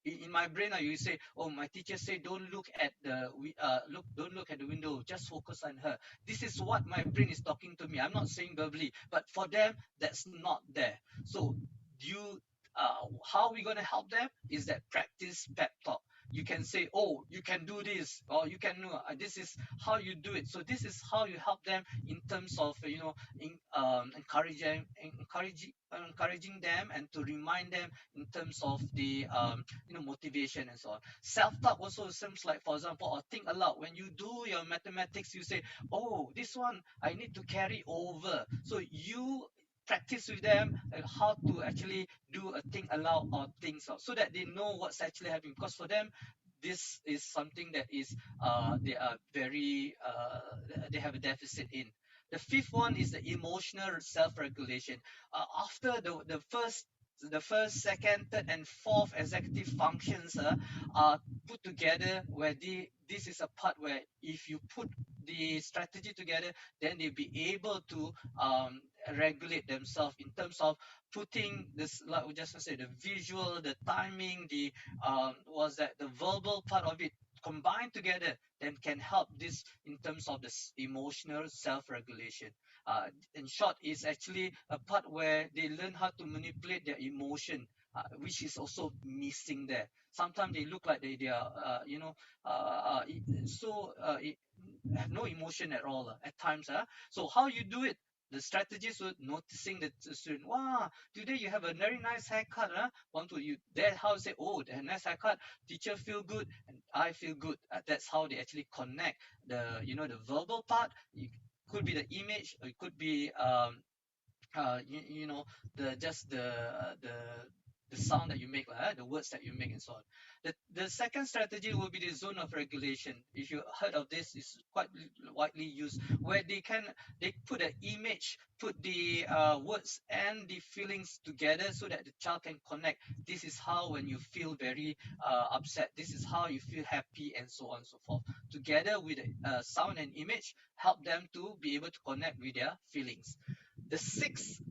[SPEAKER 4] in my brain, you say, "Oh, my teacher said don't look at don't look at the window. Just focus on her." This is what my brain is talking to me. I'm not saying verbally, but for them, that's not there. So how we gonna help them is that practice pep talk. You can say, oh, you can do this, or you can know this is how you do it. So this is how you help them in terms of encouraging them and to remind them in terms of the motivation and so on. Self-talk also seems like, for example, or think aloud. When you do your mathematics, you say, oh, this one I need to carry over. So you practice with them how to actually do a think aloud or things out so that they know what's actually happening, because for them this is something that is they are very they have a deficit in. The fifth one is the emotional self-regulation. After the first, second, third, and fourth executive functions are put together, where this is a part where if you put the strategy together, then they'll be able to regulate themselves in terms of putting this, like we just said, the visual, the timing, the was that the verbal part of it combined together, then can help this in terms of this emotional self-regulation. In short, is actually a part where they learn how to manipulate their emotion, which is also missing there. Sometimes they look like they are, have no emotion at all at times. So how you do it? The strategies were noticing the student. Wow, today you have a very nice haircut. Want to you? That how say, oh, the nice haircut. Teacher feel good, and I feel good. That's how they actually connect the verbal part. It could be the image, or it could be the just the sound that you make, the words that you make, and so on. The second strategy will be the zone of regulation. If you heard of this, it's quite widely used, where they put an image, put the words and the feelings together so that the child can connect. This is how when you feel very upset. This is how you feel happy, and so on and so forth. Together with sound and image, help them to be able to connect with their feelings. The sixth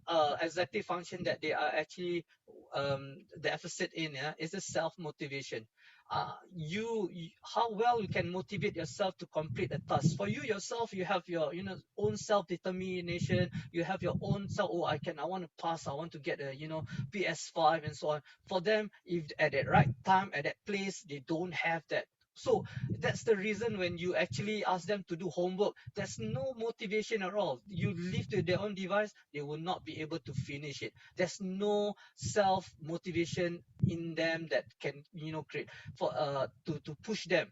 [SPEAKER 4] executive function that they are actually deficit in is the self-motivation. How well you can motivate yourself to complete a task. For you yourself, you have your own self-determination. You have your own self. Oh, I want to pass. I want to get a PS5 and so on. For them, if at that right time, at that place, they don't have that. So that's the reason when you actually ask them to do homework, there's no motivation at all. You leave to their own device, they will not be able to finish it. There's no self motivation in them that can create for to push them.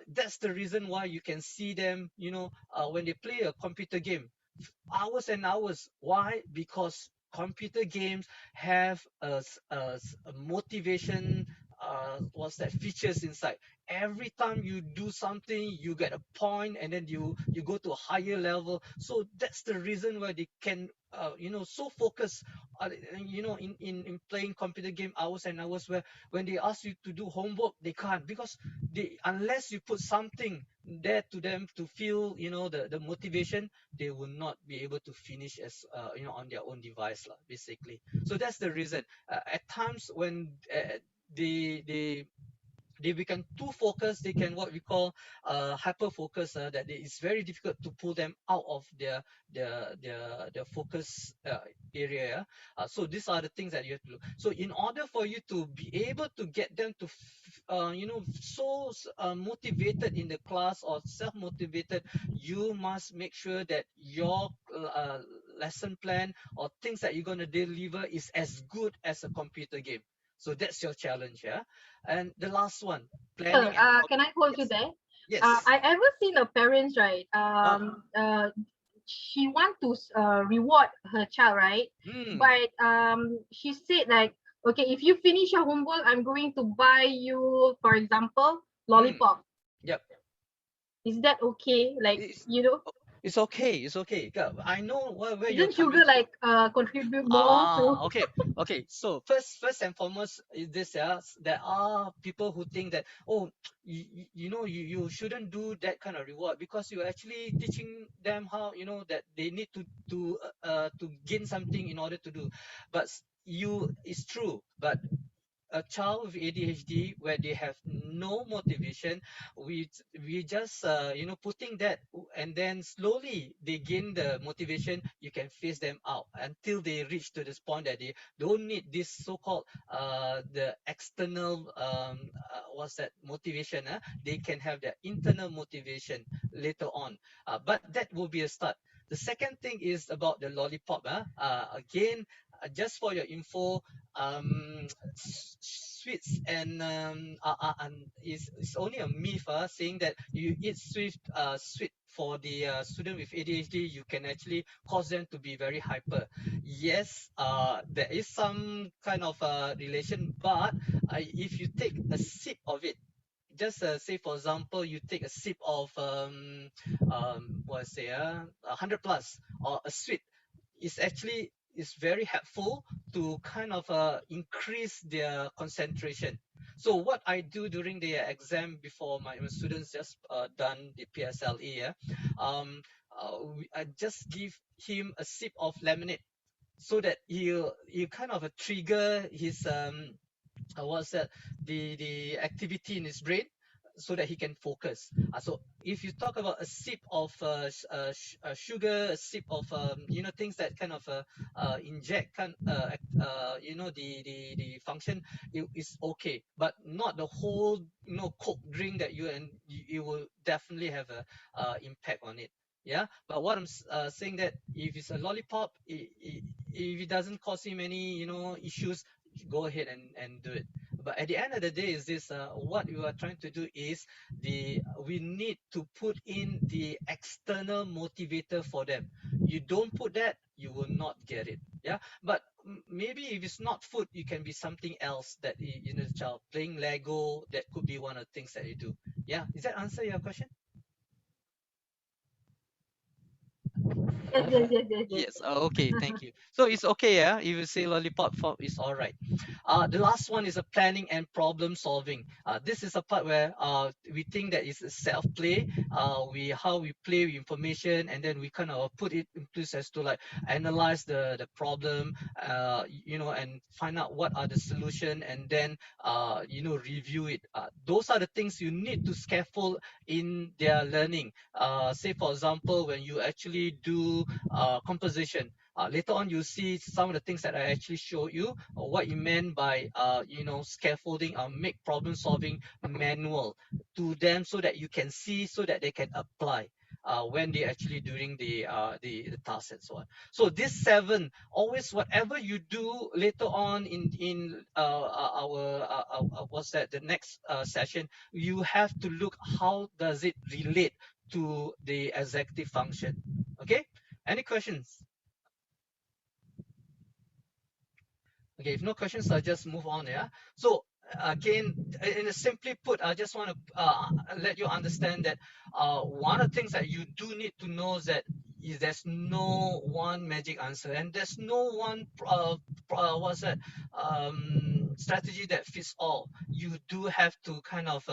[SPEAKER 4] That's the reason why you can see them when they play a computer game, hours and hours. Why? Because computer games have a motivation, what's that, features inside. Every time you do something, you get a point, and then you go to a higher level. So that's the reason why they can so focus in playing computer game hours and hours, where when they ask you to do homework, they can't, because unless you put something there to them to feel the motivation, they will not be able to finish as on their own device basically. So that's the reason. At times when they become too focused, they can what we call hyper focus, that it's very difficult to pull them out of their focus area. So these are the things that you have to look. So in order for you to be able to get them to so motivated in the class or self-motivated, you must make sure that your lesson plan or things that you're going to deliver is as good as a computer game. So that's your challenge, yeah. And the last one, planning.
[SPEAKER 3] Can I hold you there?
[SPEAKER 4] Yes.
[SPEAKER 3] I ever seen a parents, right? She want to reward her child, right? But she said like, okay, if you finish your homework, I'm going to buy you, for example, lollipop.
[SPEAKER 4] Yep.
[SPEAKER 3] Is that okay? Like,
[SPEAKER 4] It's okay. It's okay. I know where you're
[SPEAKER 3] isn't
[SPEAKER 4] coming
[SPEAKER 3] sugar
[SPEAKER 4] from.
[SPEAKER 3] like contribute more to?
[SPEAKER 4] Okay. So first and foremost is this. There are people who think that, oh, you shouldn't do that kind of reward, because you're actually teaching them how that they need to gain something in order to do. But it's true, but a child with ADHD, where they have no motivation, we just putting that, and then slowly they gain the motivation. You can phase them out until they reach to this point that they don't need this so-called the external what's that, motivation. They can have their internal motivation later on, but that will be a start. The second thing is about the lollipop. Again, just for your info, sweets and it's only a myth, saying that you eat sweet for the student with ADHD, you can actually cause them to be very hyper. Yes, there is some kind of relation, but if you take a sip of it, just say for example, you take a sip of what's say 100 plus or a sweet, is very helpful to kind of increase their concentration. So what I do during the exam before my students just done the PSLE, yeah, I just give him a sip of lemonade so that you kind of trigger his what's that, the activity in his brain so that he can focus. So if you talk about a sip of sugar, a sip of things that kind of inject the function, is okay, but not the whole Coke drink that you will definitely have a impact on it. Yeah, but what I'm saying, that if it's a lollipop, if it doesn't cause him any issues, go ahead and do it. But at the end of the day, is this what we are trying to do is we need to put in the external motivator for them. You don't put that, you will not get it. Yeah, but maybe if it's not food, it can be something else that the child playing Lego. That could be one of the things that you do. Yeah, does that answer your question? Yes. Okay. Thank you. So it's okay. Yeah. If you say lollipop, it's all right. The last one is a planning and problem solving. This is a part where we think that it's a self play. How we play with information, and then we kind of put it in place as to like analyze the problem, and find out what are the solution, and then review it. Those are the things you need to scaffold in their learning. Say for example, when you actually do composition. Later on, you see some of the things that I actually showed you, what you meant by, scaffolding, make problem solving manual to them so that you can see, so that they can apply when they actually doing the task and so on. So this 7, always whatever you do later on in what's that, the next session, you have to look how does it relate to the executive function. Okay, any questions? Okay, if no questions, I'll just move on. Yeah. So again, in a simply put, I just want to let you understand that one of the things that you do need to know is that there's no one magic answer, and there's no one what's that strategy that fits all. You do have to kind of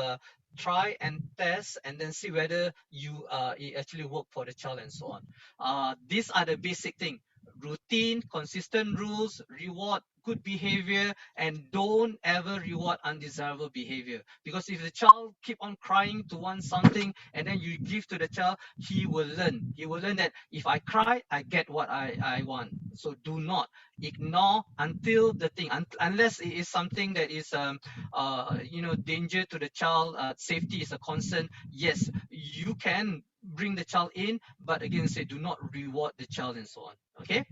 [SPEAKER 4] try and test, and then see whether it actually work for the child and so on. These are the basic thing: routine, consistent rules, reward good behavior, and don't ever reward undesirable behavior. Because if the child keep on crying to want something, and then you give to the child, he will learn. He will learn that if I cry, I get what I want. So do not ignore until the thing, unless it is something that is danger to the child, safety is a concern. Yes, you can bring the child in, but again, say do not reward the child and so on. Okay.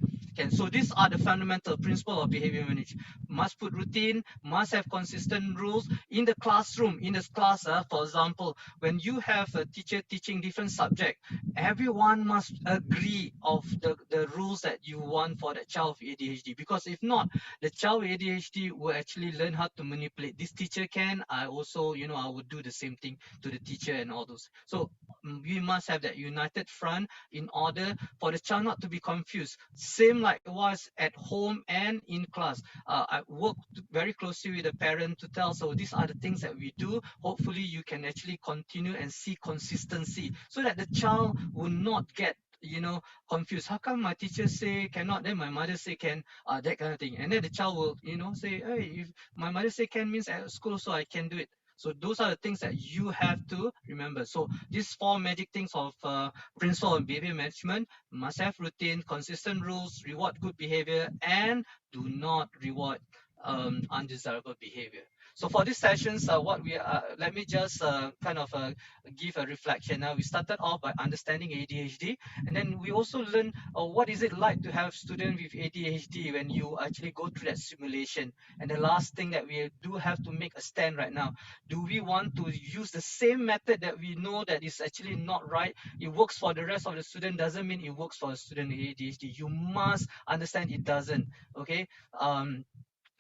[SPEAKER 4] So these are the fundamental principle of behavior management. Must put routine, must have consistent rules in the classroom. In this class, for example, when you have a teacher teaching different subject, everyone must agree of the rules that you want for the child with ADHD. Because if not, the child with ADHD will actually learn how to manipulate. This teacher can, I also, I would do the same thing to the teacher and all those. So we must have that united front in order for the child not to be confused. Same like it was at home and in class. I work very closely with the parent to tell, so these are the things that we do. Hopefully you can actually continue and see consistency so that the child will not get confused. How come my teacher say cannot, then my mother say can, that kind of thing. And then the child will say, hey, if my mother say can, means at school so I can do it. So those are the things that you have to remember. So these 4 magic things of principle of behavior management: must have routine, consistent rules, reward good behavior, and do not reward undesirable behavior. So for these sessions, let me just kind of give a reflection. Now we started off by understanding ADHD, and then we also learned what is it like to have students with ADHD when you actually go through that simulation. And the last thing that we do have to make a stand right now: do we want to use the same method that we know that is actually not right? It works for the rest of the student, doesn't mean it works for a student with ADHD. You must understand it doesn't. Okay.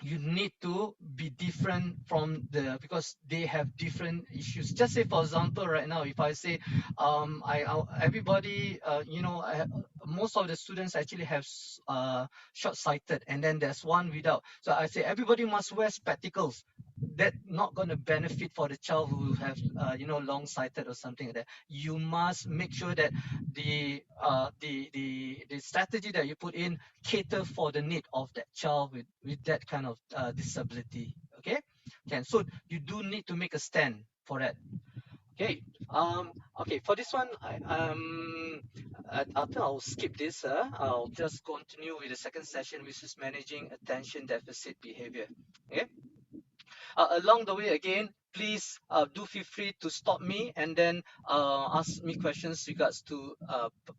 [SPEAKER 4] You need to be different from because they have different issues. Just say for example, right now, if I say everybody most of the students actually have short-sighted, and then there's one without. So I say everybody must wear spectacles. that not going to benefit for the child who have long sighted or something like that. You must make sure that the strategy that you put in cater for the need of that child with that kind of disability. Okay, so you do need to make a stand for that. Okay. Okay. For this one, I think I'll skip this. I'll just continue with the second session, which is managing attention deficit behavior. Okay. Along the way, again, please do feel free to stop me and then ask me questions regards to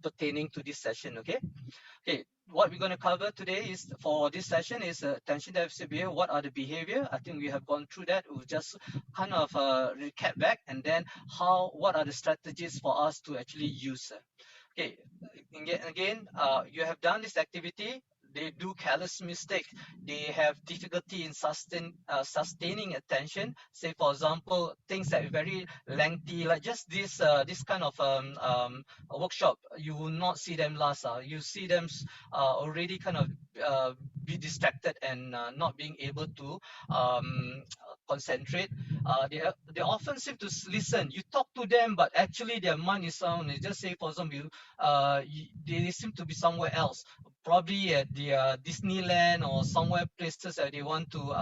[SPEAKER 4] pertaining to this session. Okay. Okay. What we're going to cover today is for this session is attention deficit behavior. What are the behavior? I think we have gone through that. We'll just kind of recap back, and then what are the strategies for us to actually use. Okay, again, you have done this activity. They do careless mistake. They have difficulty in sustaining attention. Say, for example, things that are very lengthy, like just this kind of workshop. You will not see them last. You see them already kind of be distracted and not being able to concentrate. They often seem to listen. You talk to them, but actually their mind is on. They just say, for example, they seem to be somewhere else, probably at the Disneyland or somewhere places that they want to,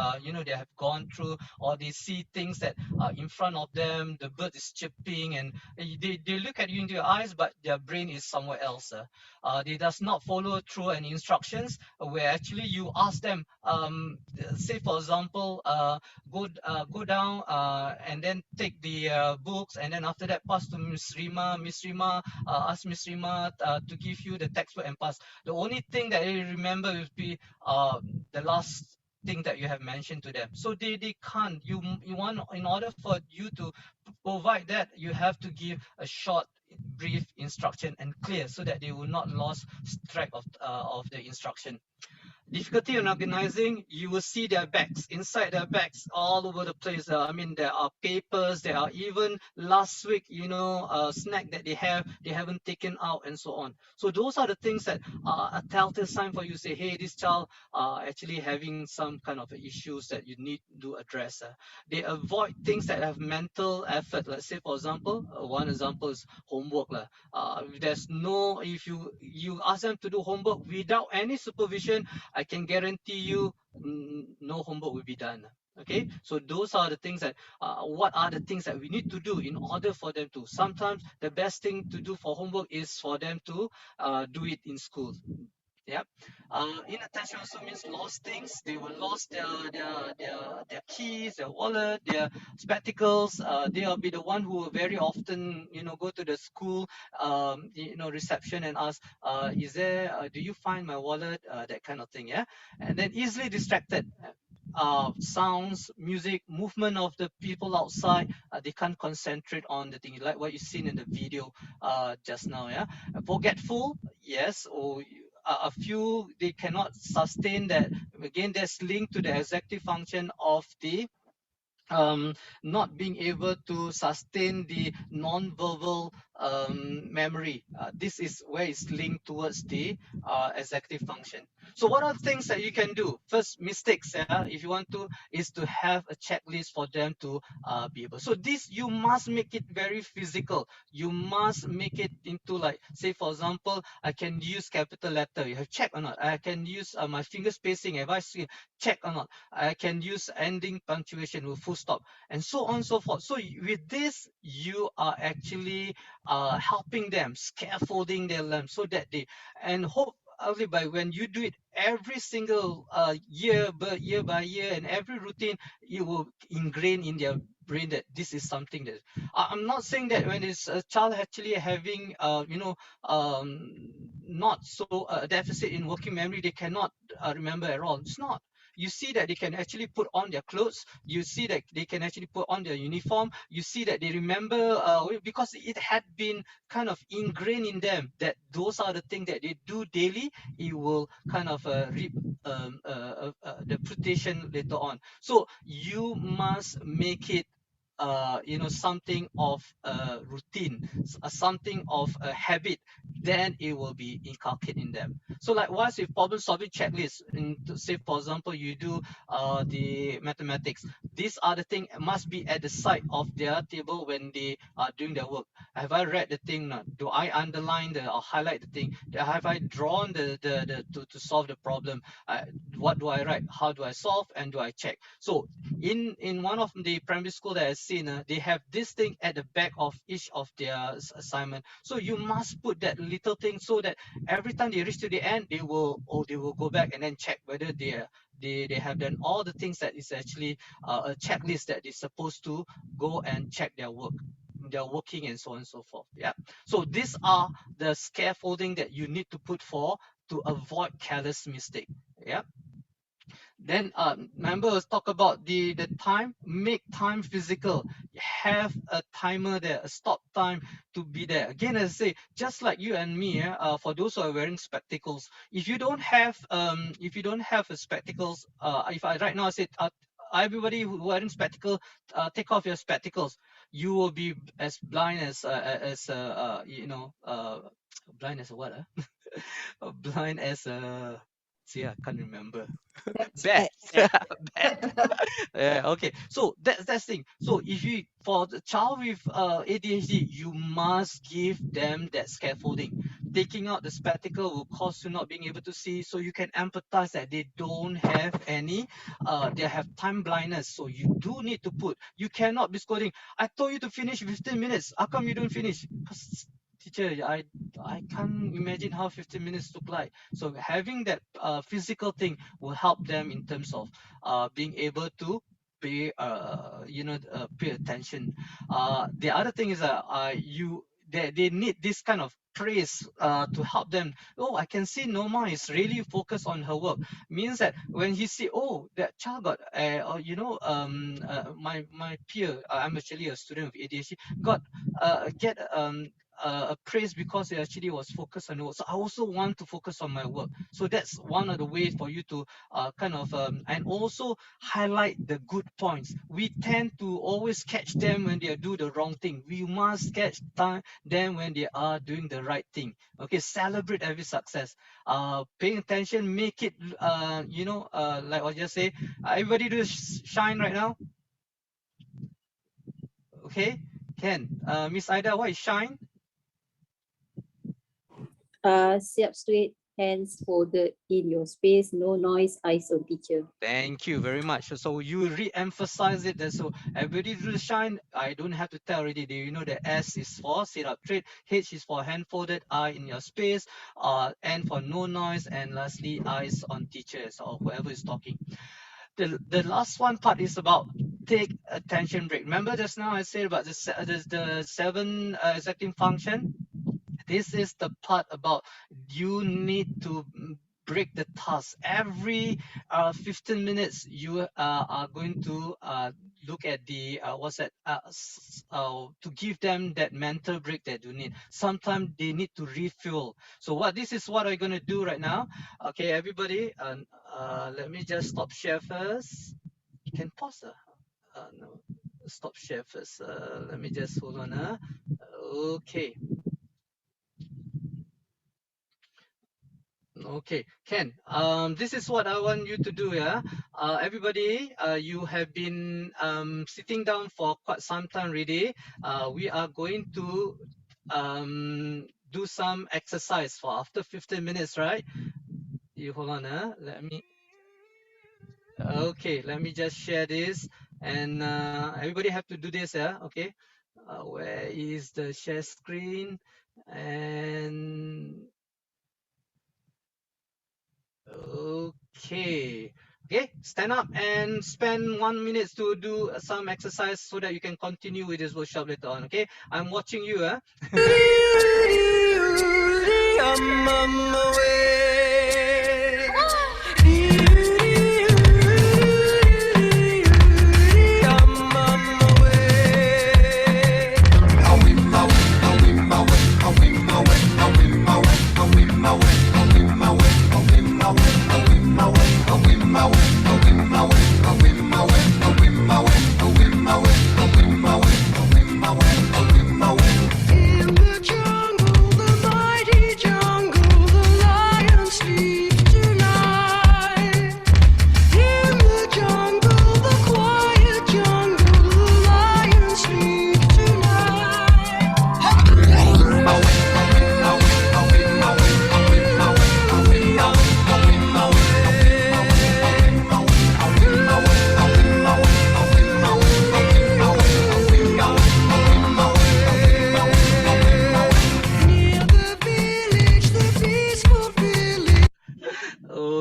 [SPEAKER 4] they have gone through, or they see things that are in front of them. The bird is chirping, and they look at you into your eyes, but their brain is somewhere else. They does not follow through any instructions where actually you ask them, say for example, go down and then take the books, and then after that pass to Miss Rima. Miss Rima, ask Miss Rima to give you the textbook and pass. The only thing that they remember will be the last thing that you have mentioned to them. So they can't. You want, in order for you to provide that, you have to give a short, brief instruction and clear, so that they will not lose track of the instruction. Difficulty in organizing, you will see their bags, inside their bags, all over the place. I mean, there are papers, there are even last week, snack that they haven't taken out, and so on. So those are the things that are a telltale sign for you. Say, hey, this child actually having some kind of issues that you need to address. They avoid things that have mental effort. Let's say, for example, one example is homework. If you ask them to do homework without any supervision, I can guarantee you no homework will be done. Okay, so those are the things that what are the things that we need to do in order for them to. Sometimes the best thing to do for homework is for them to do it in school. Yep. Inattention also means lost things. They will lost their keys, their wallet, their spectacles. They'll be the one who will very often, go to the school, reception and ask, is there? Do you find my wallet? That kind of thing. Yeah. And then easily distracted. Sounds, music, movement of the people outside, they can't concentrate on the thing, like what you've seen in the video just now. Yeah. Forgetful, yes, or a few, they cannot sustain that. Again, that's linked to the executive function of the not being able to sustain the non-verbal memory. This is where it's linked towards the executive function. So what are the things that you can do? First, mistakes, if you want to, is to have a checklist for them to be able. So this, you must make it very physical. You must make it into, like, say for example, I can use capital letter. You have check or not? I can use my finger spacing. Have I seen check or not? I can use ending punctuation with full stop, and so on and so forth. So with this, you are actually helping them, scaffolding their learn, so that they, and hope only by when you do it every single year by year, and every routine, it will ingrain in their brain that this is something that I'm not saying that when it's a child actually having not so deficit in working memory, they cannot remember at all. It's not. You see that they can actually put on their clothes. You see that they can actually put on their uniform. You see that they remember because it had been kind of ingrained in them that those are the things that they do daily. It will kind of reap the fruition later on. So you must make it something of a routine, something of a habit. then it will be inculcated in them. So likewise with problem-solving checklists, say for example you do the mathematics, these are the things must be at the side of their table when they are doing their work. Have I read the thing? Do I underline or highlight the thing? Have I drawn the to solve the problem? What do I write? How do I solve? And do I check? So in one of the primary school that I've seen, they have this thing at the back of each of their assignment. So you must put that little thing so that every time they reach to the end, they will go back and then check whether they have done all the things that is actually a checklist that is supposed to go and check their work, their working, and so on and so forth. Yeah. So these are the scaffolding that you need to put for to avoid careless mistake. Yeah. Then remember, talk about the time. Make time physical. Have a timer there, a stop time to be there. Again, as I say, just like you and me, for those who are wearing spectacles, if you don't have a spectacles, if I right now I said everybody who wearing spectacles, take off your spectacles, you will be as blind as you know, blind as a what? Blind as a, see, I can't remember. Bad. Bad. Yeah, okay. So that's the thing. So if you, for the child with ADHD, you must give them that scaffolding. Taking out the spectacle will cause you not being able to see, so you can empathize that they don't have any, they have time blindness. So you do need to put, you cannot be scolding, I told you to finish 15 minutes. How come you don't finish? Teacher, I can't imagine how 15 minutes look like. So having that physical thing will help them in terms of being able to pay pay attention. The other thing is that they need this kind of praise to help them. Oh, I can see Norma is really focused on her work. Means that when he see, oh, that child got my peer, I'm actually a student of ADHD, got get a praise because he actually was focused on the work. So I also want to focus on my work. So that's one of the ways for you to kind of and also highlight the good points. We tend to always catch them when they do the wrong thing. We must catch them when they are doing the right thing. Okay, celebrate every success. Paying attention, make it like I just say, everybody do shine right now. Okay, Ken, Miss Ida, what is shine?
[SPEAKER 2] Sit up straight, hands folded in your space, no noise, eyes on teacher.
[SPEAKER 4] Thank you very much. So you re-emphasize it. So everybody do the shine. I don't have to tell already. You know the S is for sit up straight, H is for hand folded, I in your space, N for no noise, and lastly eyes on teachers or whoever is talking. The last one part is about take attention break. Remember just now I said about the 7 executive function. This is the part about you need to break the task. Every 15 minutes, you are going to look at the to give them that mental break that you need. Sometimes they need to refuel. So this is what I'm going to do right now. Okay, everybody, let me just stop share first. You can pause. No, stop share first. Let me just hold on. Okay. Okay, Ken, this is what I want you to do. Yeah, everybody, you have been sitting down for quite some time already. We are going to do some exercise for after 15 minutes, right? You hold on, let me. Okay, let me just share this, and everybody have to do this, yeah. Okay, where is the share screen? And okay, stand up and spend 1 minute to do some exercise so that you can continue with this workshop later on. Okay, I'm watching you.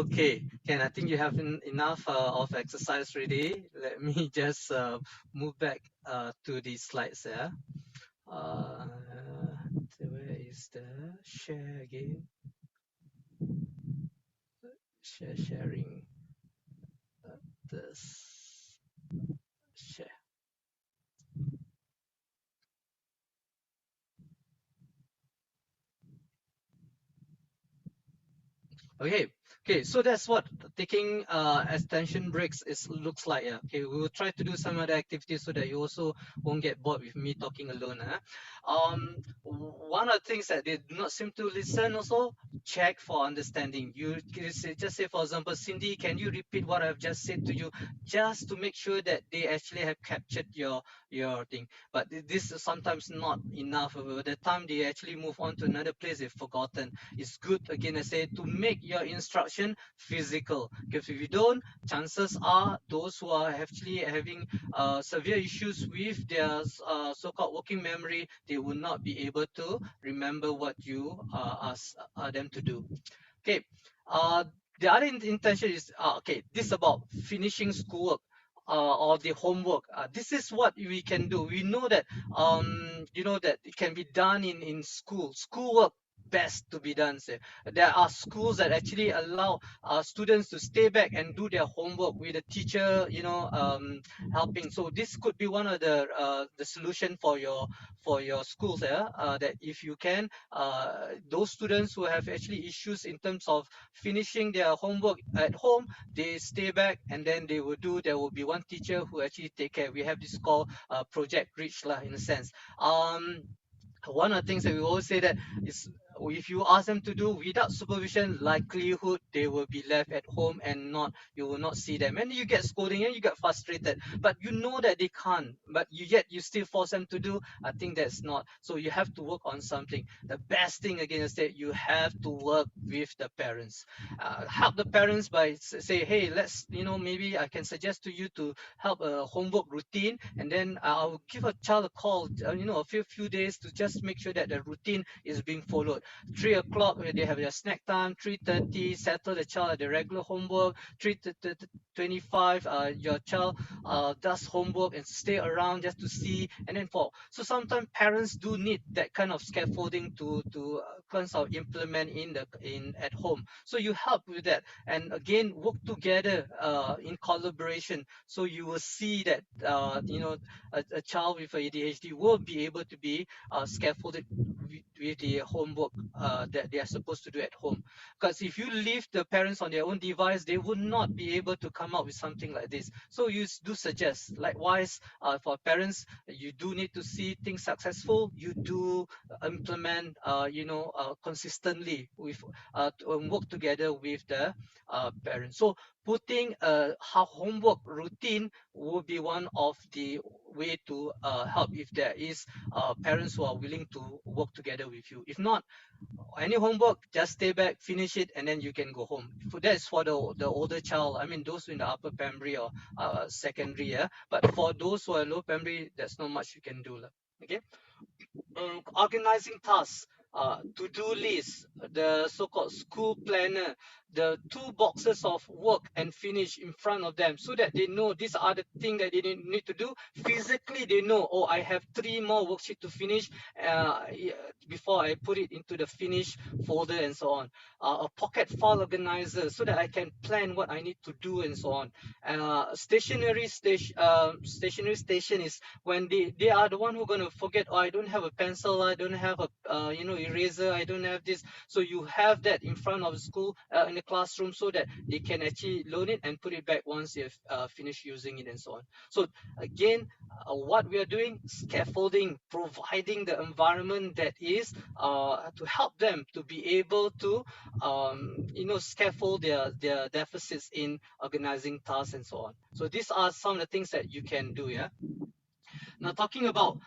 [SPEAKER 4] Okay, Ken, I think you have enough of exercise already. Let me just move back to the slides there. So where is the share again? Sharing this share. Okay, okay, so that's what taking attention breaks is looks like. Yeah. Okay, we will try to do some other activities so that you also won't get bored with me talking alone. One of the things that they do not seem to listen also, check for understanding. Just say, for example, Cindy, can you repeat what I've just said to you, just to make sure that they actually have captured your thing. But this is sometimes not enough. By the time they actually move on to another place, they've forgotten. It's good, again, I say, to make your instruction physical. Because if you don't, chances are those who are actually having severe issues with their so-called working memory, they will not be able to remember what you ask them to do. Okay. The other intention is okay. This is about finishing schoolwork. Or the homework. This is what we can do. We know that that it can be done in schoolwork best to be done. Say. There are schools that actually allow students to stay back and do their homework with the teacher, helping. So this could be one of the solution for your schools. That if you can, those students who have actually issues in terms of finishing their homework at home, they stay back and then they will do. There will be one teacher who actually take care. We have this called Project Reach lah, in a sense. One of the things that we always say that is, if you ask them to do without supervision, likelihood they will be left at home and you will not see them, and you get scolding and you get frustrated, but you know that they can't, but yet you still force them to do. I think that's not. So you have to work on something. The best thing again is that you have to work with the parents. Help the parents by say, hey, let's, maybe I can suggest to you to help a homework routine, and then I'll give a child a call, a few days to just make sure that the routine is being followed. 3 o'clock they have their snack time, 3:30 settle the child at the regular homework, 3:25 your child does homework and stay around just to see, and then 4. So sometimes parents do need that kind of scaffolding to kind of implement in at home. So you help with that, and again work together in collaboration. So you will see that a child with ADHD will be able to be scaffolded with the homework that they are supposed to do at home. Because if you leave the parents on their own device, they would not be able to come up with something like this. So you do suggest, likewise, for parents, you do need to see things successful. You do implement, consistently with work together with the parents. So putting a homework routine will be one of the way to help if there is parents who are willing to work together with you. If not, any homework, just stay back, finish it, and then you can go home. That's for the older child. I mean, those in the upper primary or secondary. But for those who are low primary, there's not much you can do. Okay. Organizing tasks, to-do list, the so-called school planner, the 2 boxes of work and finish in front of them, so that they know these are the things that they need to do. Physically, they know, oh, I have 3 more worksheets to finish before I put it into the finish folder and so on. A pocket file organizer, so that I can plan what I need to do and so on. Stationary station is when they are the one who are going to forget, oh, I don't have a pencil, I don't have a eraser, I don't have this. So you have that in front of the school, in the classroom, so that they can actually load it and put it back once they've finished using it and so on. So again, what we are doing, scaffolding, providing the environment that is to help them to be able to scaffold their deficits in organizing tasks and so on. So these are some of the things that you can do. Now talking about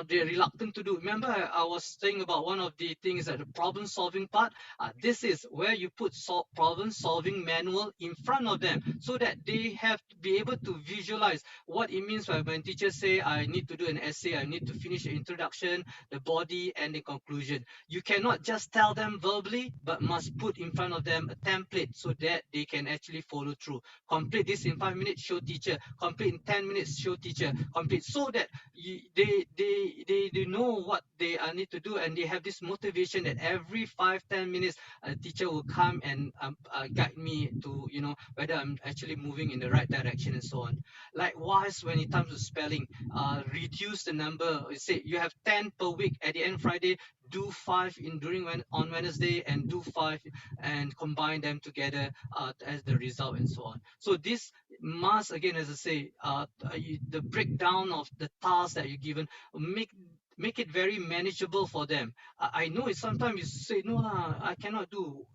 [SPEAKER 4] they're reluctant to do. Remember, I was saying about one of the things that the problem solving part. This is where you put problem solving manual in front of them so that they have to be able to visualize what it means when teachers say I need to do an essay, I need to finish the introduction, the body, and the conclusion. You cannot just tell them verbally, but must put in front of them a template so that they can actually follow through. Complete this in 5 minutes, show teacher. Complete in 10 minutes, show teacher. Complete so that they know what they need to do, and they have this motivation that every 5-10 minutes a teacher will come and guide me to whether I'm actually moving in the right direction and so on. Likewise, when it comes to spelling, reduce the number. Say you have 10 per week. At the end of Friday, do 5 on Wednesday, and do 5 and combine them together as the result and so on. So this must, again, as I say, the breakdown of the tasks that you're given, make it very manageable for them. I know it sometimes you say no I cannot do,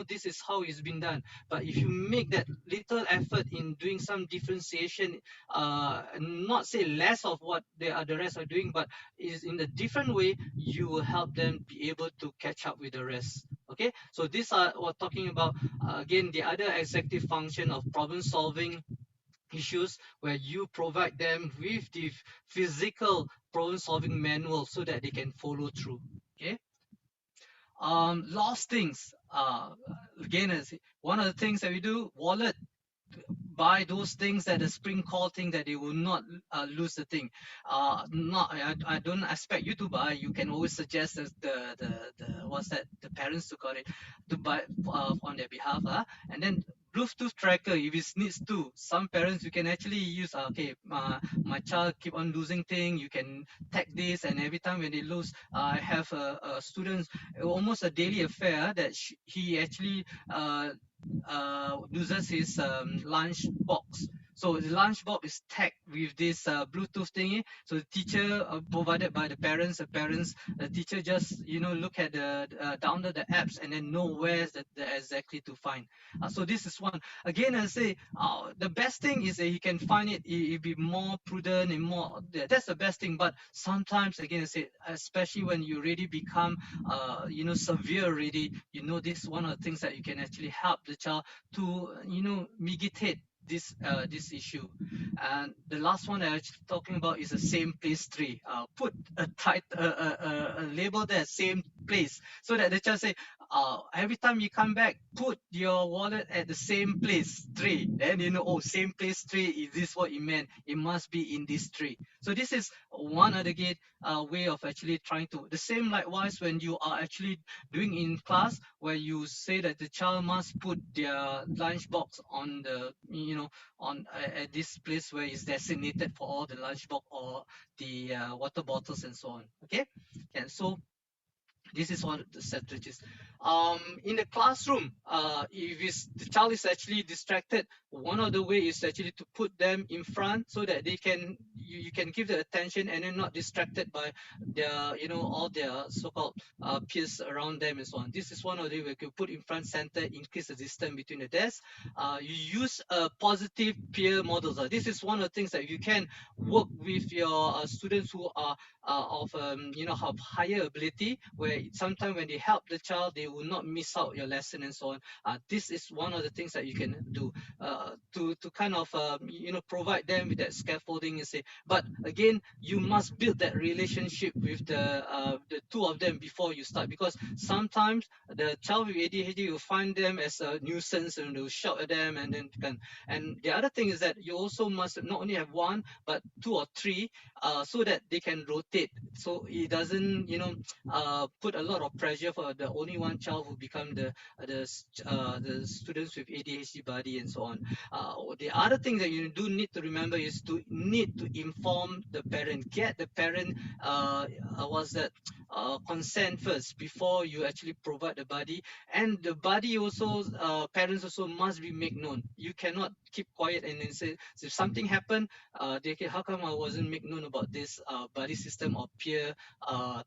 [SPEAKER 4] this is how it's been done. But if you make that little effort in doing some differentiation, not say less of what the rest are doing, but is in a different way, you will help them be able to catch up with the rest. Okay, so these are what talking about again the other executive function of problem solving issues, where you provide them with the physical problem solving manual so that they can follow through. Okay, lost things, again, as one of the things that we do, wallet, buy those things that the spring call thing that they will not lose the thing. Not I don't expect you to buy. You can always suggest the what's that, the parents to got it, to buy on their behalf. And then Bluetooth tracker, if it needs to. Some parents, you can actually use okay, my child keep on losing thing, you can tag this, and every time when they lose, I have a student, almost a daily affair, that he actually loses his lunch box. So the lunch box is tagged with this Bluetooth thingy. So the teacher, provided by the parents, the teacher just look at the download the apps and then know where's the exactly to find. So this is one. Again, I say the best thing is that you can find it. It be more prudent and more. That's the best thing. But sometimes, again, I say, especially when you really become severe already, this is one of the things that you can actually help the child to mitigate this issue. And the last one that I'm talking about is the same place tree. Put a label there, same place, so that the child say, every time you come back, put your wallet at the same place tree. Then oh, same place tree, is this what it meant? It must be in this tree. So this is one other way of actually trying to. The same likewise when you are actually doing in class, where you say that the child must put their lunch box on the at this place where it's designated for all the lunch box or the water bottles and so on. Okay, and so this is one of the strategies. In the classroom, if the child is actually distracted, one of the ways is actually to put them in front so that they can you can give the attention and then not distracted by their all their so-called peers around them and so on. This is one of the ways you put in front center, increase the distance between the desks. You use positive peer models. This is one of the things that you can work with your students who are of have higher ability, where sometimes when they help the child, they will not miss out your lesson and so on. This is one of the things that you can do to kind of provide them with that scaffolding and say. But again, you must build that relationship with the two of them before you start, because sometimes the child with ADHD will find them as a nuisance and they'll shout at them, and then and the other thing is that you also must not only have one but 2 or 3, so that they can rotate, so it doesn't put a lot of pressure for the only one child who become the students with ADHD buddy and so on. The other thing that you do need to remember is to inform the parent, get the parent consent first before you actually provide the buddy. And the buddy also, parents also must be made known. You cannot keep quiet and then say, if something happened, they can, how come I wasn't made known about this buddy system or peer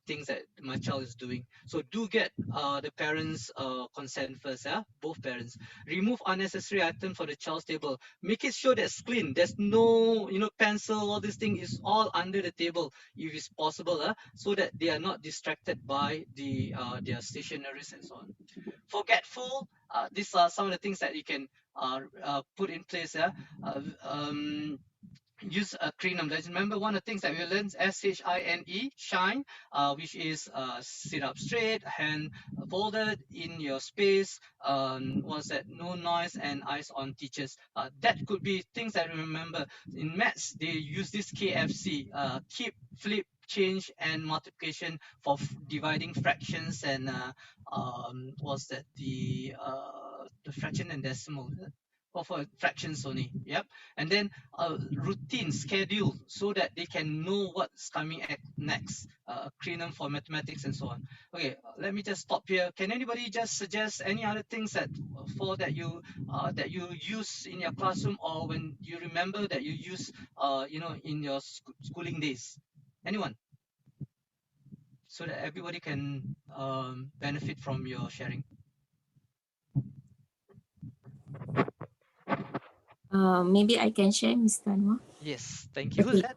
[SPEAKER 4] things that my child is doing. So do get the parents consent first, yeah, both parents. Remove unnecessary item for the child's table. Make it sure that's clean. There's no, pencil, all this thing is all under the table if it's possible, so that they are not distracted by their stationaries and so on. Forgetful, these are some of the things that you can put in place. Use a acronym. Let's remember one of the things that we learned, SHINE, shine, which is sit up straight, hand folded in your space. What's that? No noise and eyes on teachers. That could be things that I remember. In maths, they use this KFC, keep, flip, change, and multiplication for dividing fractions and what's that? The fraction and decimal. Or for fractions only. Yep. And then routine schedule so that they can know what's coming next. Acronym for mathematics and so on. Okay, let me just stop here. Can anybody just suggest any other things that that you use in your classroom, or when you remember that you use in your schooling days? Anyone? So that everybody can benefit from your sharing.
[SPEAKER 5] Maybe I can share, Mr. Anwar.
[SPEAKER 4] Yes, thank you. Who's that?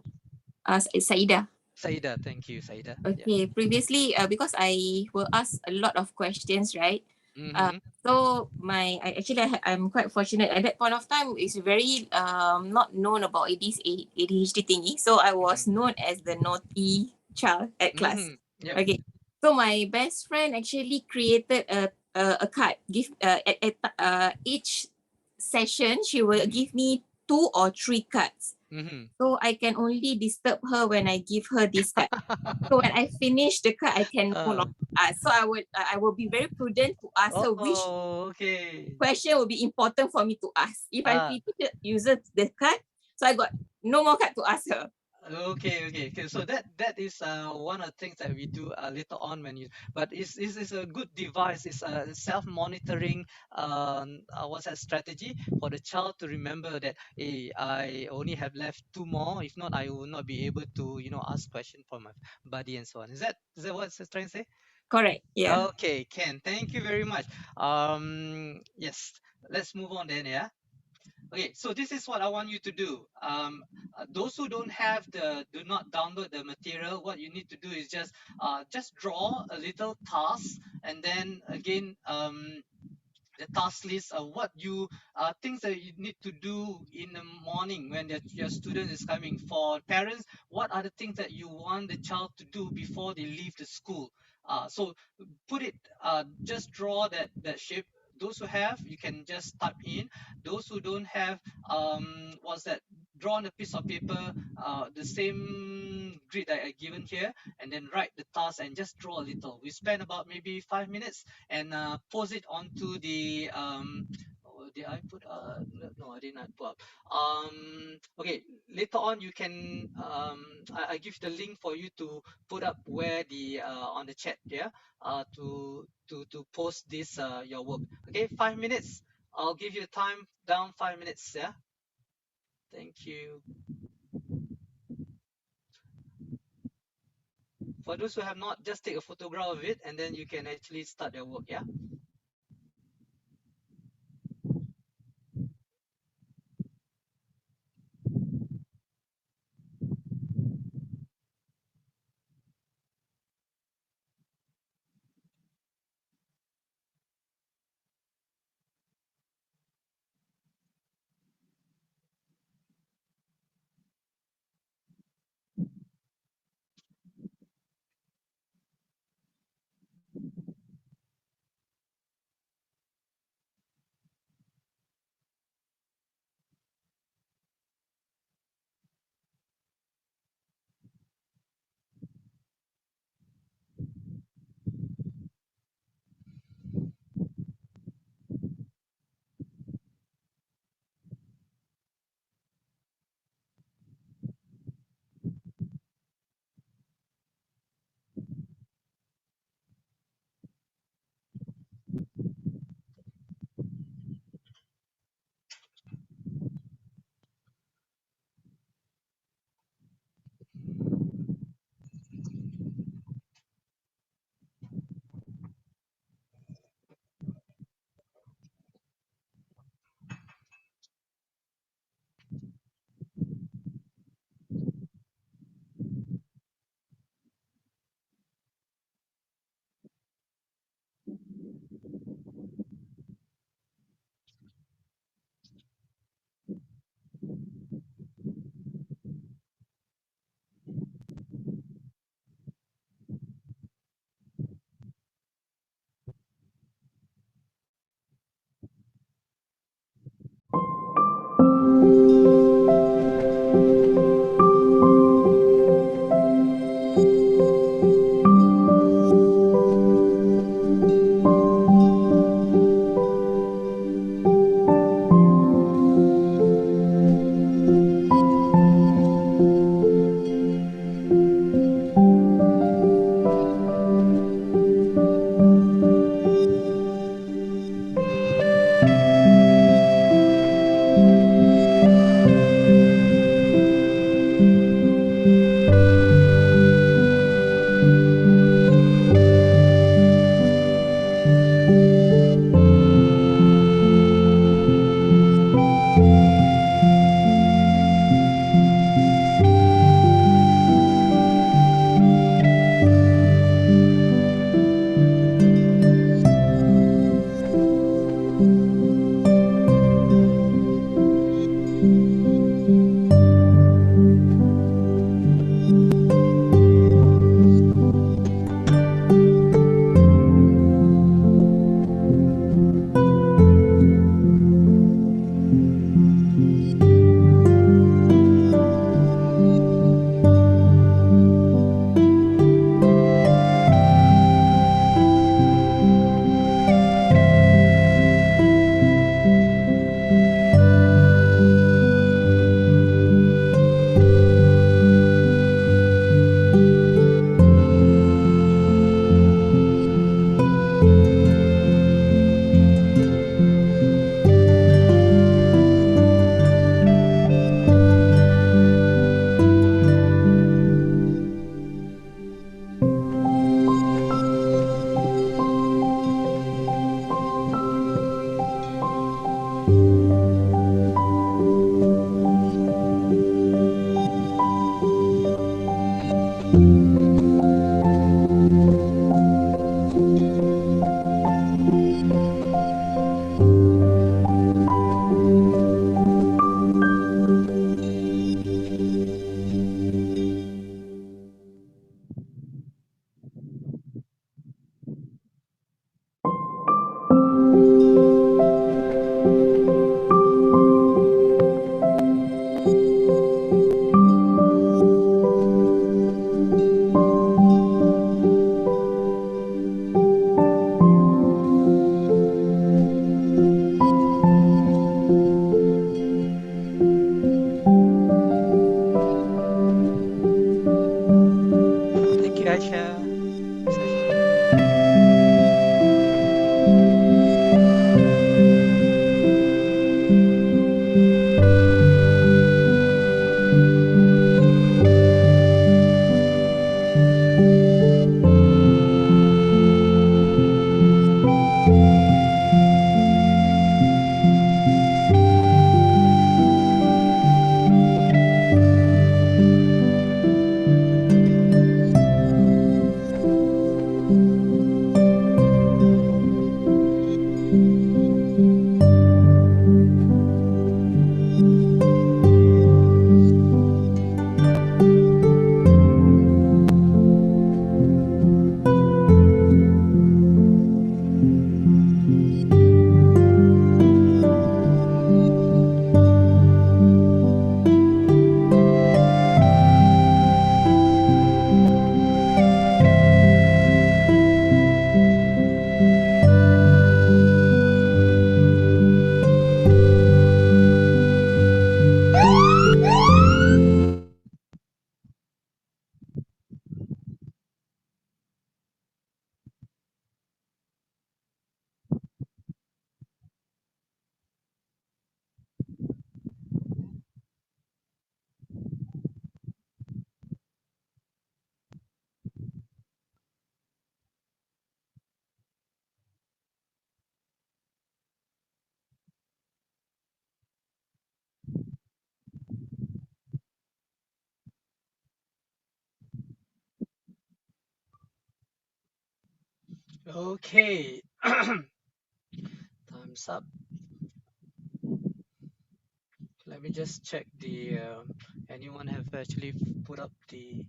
[SPEAKER 5] Saida.
[SPEAKER 4] Saida, thank you, Saida.
[SPEAKER 5] Okay, previously, because I will ask a lot of questions, right?
[SPEAKER 4] Mm-hmm.
[SPEAKER 5] So I'm quite fortunate. At that point of time, it's very not known about this ADHD thingy. So I was known as the naughty child at class.
[SPEAKER 4] Yep.
[SPEAKER 5] Okay. So my best friend actually created a card. Give at each session she will give me 2 or 3 cards. So I can only disturb her when I give her this card. So when I finish the card, I can no longer ask. So I will be very prudent to ask her which question will be important for me to ask. If I finish user the card, so I got no more card to ask her.
[SPEAKER 4] Okay. So that is one of the things that we do later on when you. But it's a good device. It's a self-monitoring. What's that strategy for the child to remember that, hey, I only have left 2 more. If not, I will not be able to ask question for my buddy and so on. Is that what it's trying to say?
[SPEAKER 5] Correct. Yeah.
[SPEAKER 4] Okay, Ken. Thank you very much. Yes. Let's move on then. Yeah. Okay, so this is what I want you to do. Those who do not download the material, what you need to do is just draw a little task, and then again, the task list of what you things that you need to do in the morning when your student is coming. For parents, what are the things that you want the child to do before they leave the school? So put it, just draw that shape. Those who have, you can just type in. Those who don't have, what's that? Draw on a piece of paper, the same grid that I given here, and then write the task and just draw a little. We spend about maybe 5 minutes and post it onto the did I put no, I did not put up. Okay, later on you can I give the link for you to put up where the on the chat, yeah, to post this your work. Okay, 5 minutes. I'll give you time down 5 minutes. Yeah. Thank you. For those who have not, just take a photograph of it and then you can actually start your work. Yeah. Okay. Time's up. Let me just check the anyone have actually put up the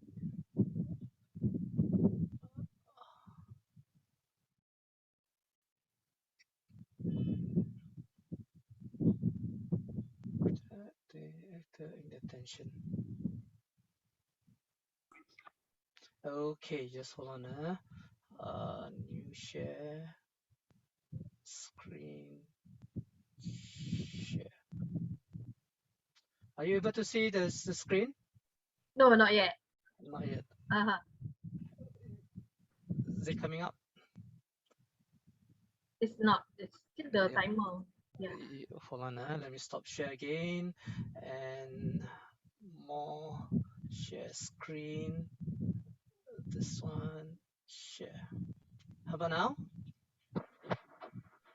[SPEAKER 4] actor inattention. Okay, just hold on. New share screen share. Are you able to see the screen?
[SPEAKER 3] No, not yet.
[SPEAKER 4] Not yet.
[SPEAKER 3] Uh-huh.
[SPEAKER 4] Is it coming up?
[SPEAKER 3] It's not. It's still the timer. Yeah.
[SPEAKER 4] Hold on. Let me stop share again and more share screen. This one share. How about now?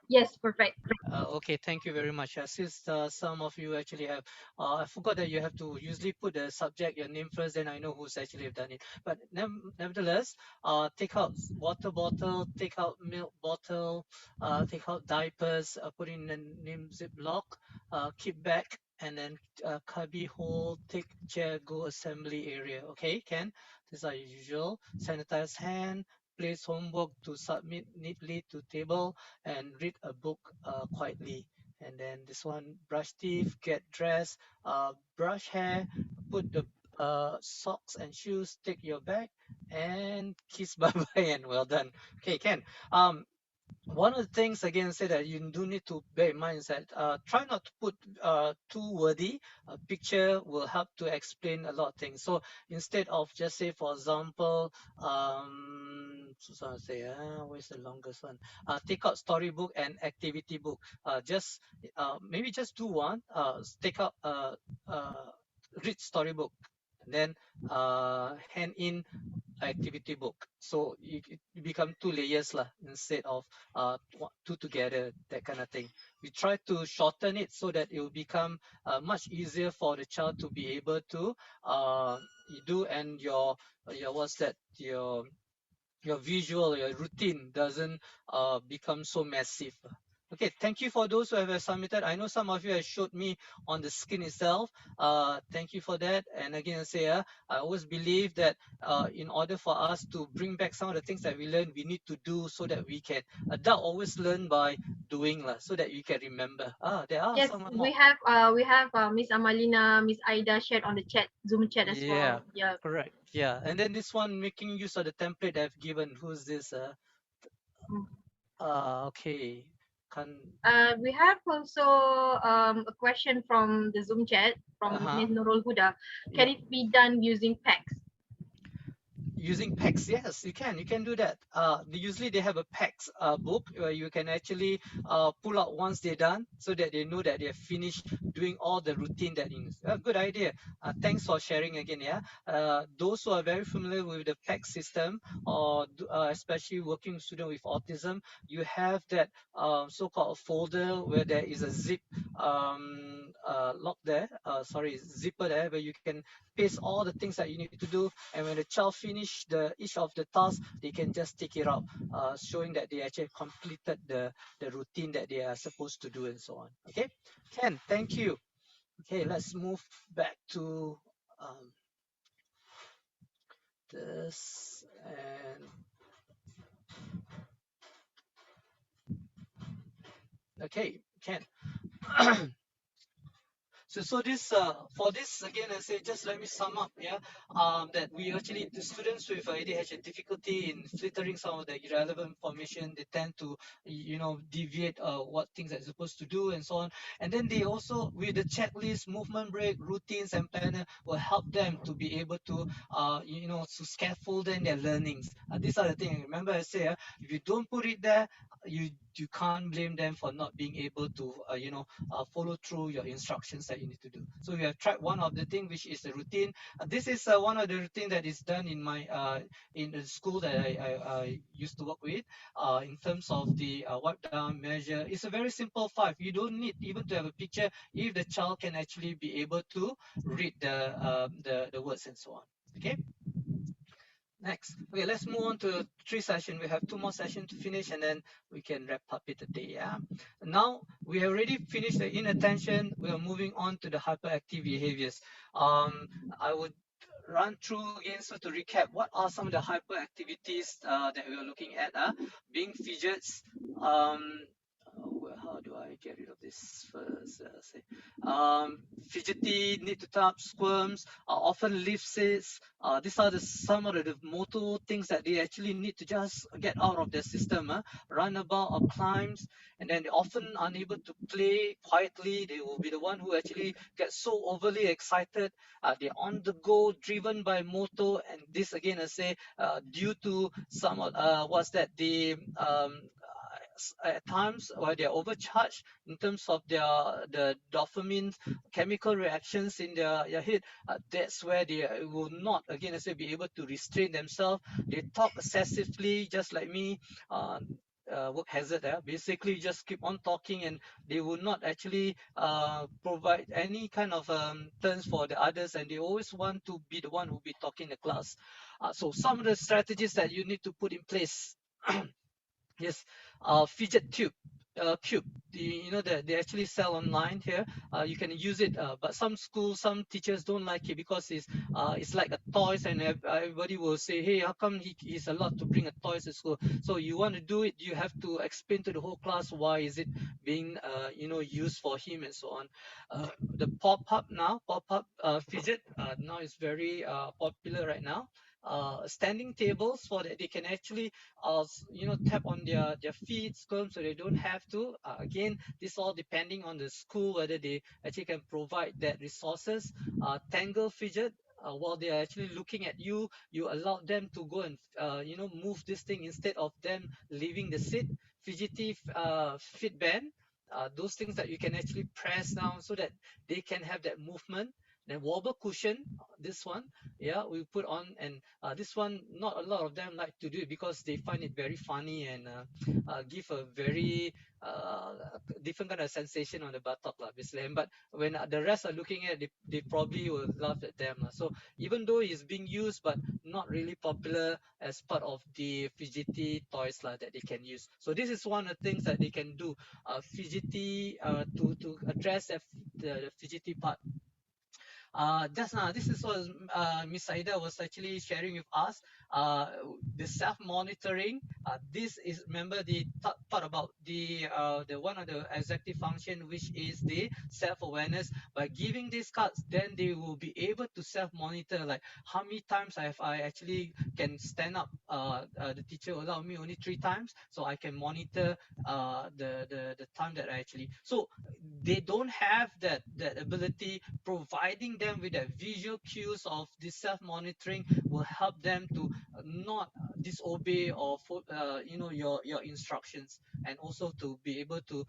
[SPEAKER 3] Yes, perfect.
[SPEAKER 4] Okay, thank you very much. Since some of you actually have, I forgot that you have to usually put the subject, your name first, then I know who's actually have done it. But nevertheless, take out water bottle, take out milk bottle, take out diapers, put in the name ziploc, keep back, and then cubby hole, take chair, go assembly area. Okay, Ken? These are usual. Sanitize hand, place homework to submit neatly to table, and read a book quietly. And then this one, brush teeth, get dressed, brush hair, put the socks and shoes, take your bag, and kiss bye bye, and well done. Okay, Ken. One of the things again say that you do need to bear in mind is that try not to put too wordy. A picture will help to explain a lot of things. So instead of just say, for example, so I say, where's the longest one? Take out storybook and activity book. Just maybe just do one. Take out read storybook, and then hand in activity book. So it become 2 layers lah, instead of two together, that kind of thing. We try to shorten it so that it will become much easier for the child to be able to do, and your what's that, your visual, your routine doesn't become so massive. Okay, thank you for those who have submitted. I know some of you have showed me on the screen itself. Thank you for that. And again, I say, I always believe that in order for us to bring back some of the things that we learned, we need to do so that we can. Adult always learn by doing, so that you can remember. There are
[SPEAKER 3] Yes,
[SPEAKER 4] some
[SPEAKER 3] we
[SPEAKER 4] more.
[SPEAKER 3] have Miss Amalina, Miss Aida shared on the chat, Zoom chat as
[SPEAKER 4] Yeah,
[SPEAKER 3] well. Yeah.
[SPEAKER 4] correct. Yeah, and then this one, making use of the template I've given. Who's this? Okay.
[SPEAKER 3] We have also a question from the Zoom chat from Ms. Nurul Huda. Can it be done using PACS?
[SPEAKER 4] Using PACS, yes, you can do that. Usually they have a PACS book where you can actually pull out once they're done, so that they know that they're finished doing all the routine that is. Good idea. Thanks for sharing again. Yeah, those who are very familiar with the PACS system, or especially working student with autism, you have that so-called folder where there is a zip lock there, zipper there, where you can paste all the things that you need to do, and when the child finish each of the tasks, they can just take it out, showing that they actually completed the routine that they are supposed to do, and so on. Okay, Ken, thank you. Okay, let's move back to this, and okay, Ken. So this for this again, I say, just let me sum up. Yeah, that we actually, the students with ADHD difficulty in filtering some of the irrelevant information, they tend to deviate what things they're supposed to do, and so on. And then they also, with the checklist, movement break, routines, and planner, will help them to be able to to scaffold in their learnings. These are the things. Remember, I say, if you don't put it there, you can't blame them for not being able to follow through your instructions that you need to do. So we have tried one of the thing, which is the routine. This is one of the routine that is done in my in the school that I used to work with. In terms of the wipe down measure, it's a very simple 5. You don't need even to have a picture if the child can actually be able to read the words and so on. Okay. Next. Okay, let's move on to 3 sessions. We have 2 more sessions to finish, and then we can wrap up it today. Yeah. Now we have already finished the inattention. We are moving on to the hyperactive behaviors. I would run through again, so to recap, what are some of the hyperactivities that we are looking at? Being fidgets. How do I get rid of this first? Fidgety, need to tap, squirms, often lift sits. These are some of the motor things that they actually need to just get out of their system. Run about or climbs, and then they're often unable to play quietly. They will be the one who actually gets so overly excited. They're on the go, driven by motor, and this again, I say, due to some what's that the at times where they're overcharged in terms of the dopamine chemical reactions in their head. That's where they will not, again, I say, be able to restrain themselves. They talk excessively, just like me. Work hazard. Basically, just keep on talking, and they will not actually provide any kind of turns for the others, and they always want to be the one who be talking in the class. So some of the strategies that you need to put in place. Yes, fidget cube. You know that they actually sell online here. You can use it, but some schools, some teachers don't like it because it's like a toys, and everybody will say, hey, how come he's allowed to bring a toys to school? So you want to do it, you have to explain to the whole class why is it being used for him and so on. The pop-up fidget now is very popular right now. Standing tables for that they can actually tap on their feet, squirm, so they don't have to. Again, this all depending on the school whether they actually can provide that resources. Tangle fidget. While they are actually looking at you, you allow them to go and move this thing instead of them leaving the seat. Fidgety fit band. Those things that you can actually press down so that they can have that movement. Then wobble cushion, this one, yeah, we put on, and this one, not a lot of them like to do it because they find it very funny and give a very different kind of sensation on the buttock, obviously. But when the rest are looking at it, they probably will laugh at them. So even though it's being used, but not really popular as part of the fidgety toys that they can use. So this is one of the things that they can do, fidgety to address the fidgety part. This is what Miss Aida was actually sharing with us. The self-monitoring. This is, remember, the part about the one of the executive function, which is the self-awareness. By giving these cards, then they will be able to self-monitor, like how many times I actually can stand up. The teacher allow me only 3 times, so I can monitor the time that I actually. So they don't have that ability. Providing them with that visual cues of this self-monitoring will help them to not disobey or your instructions, and also to be able to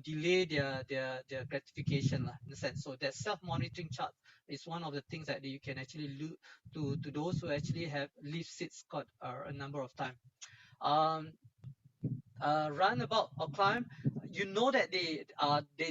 [SPEAKER 4] delay their gratification in a sense. So that self-monitoring chart is one of the things that you can actually look to those who actually have leave seats caught a number of times. Run about or climb, you know that they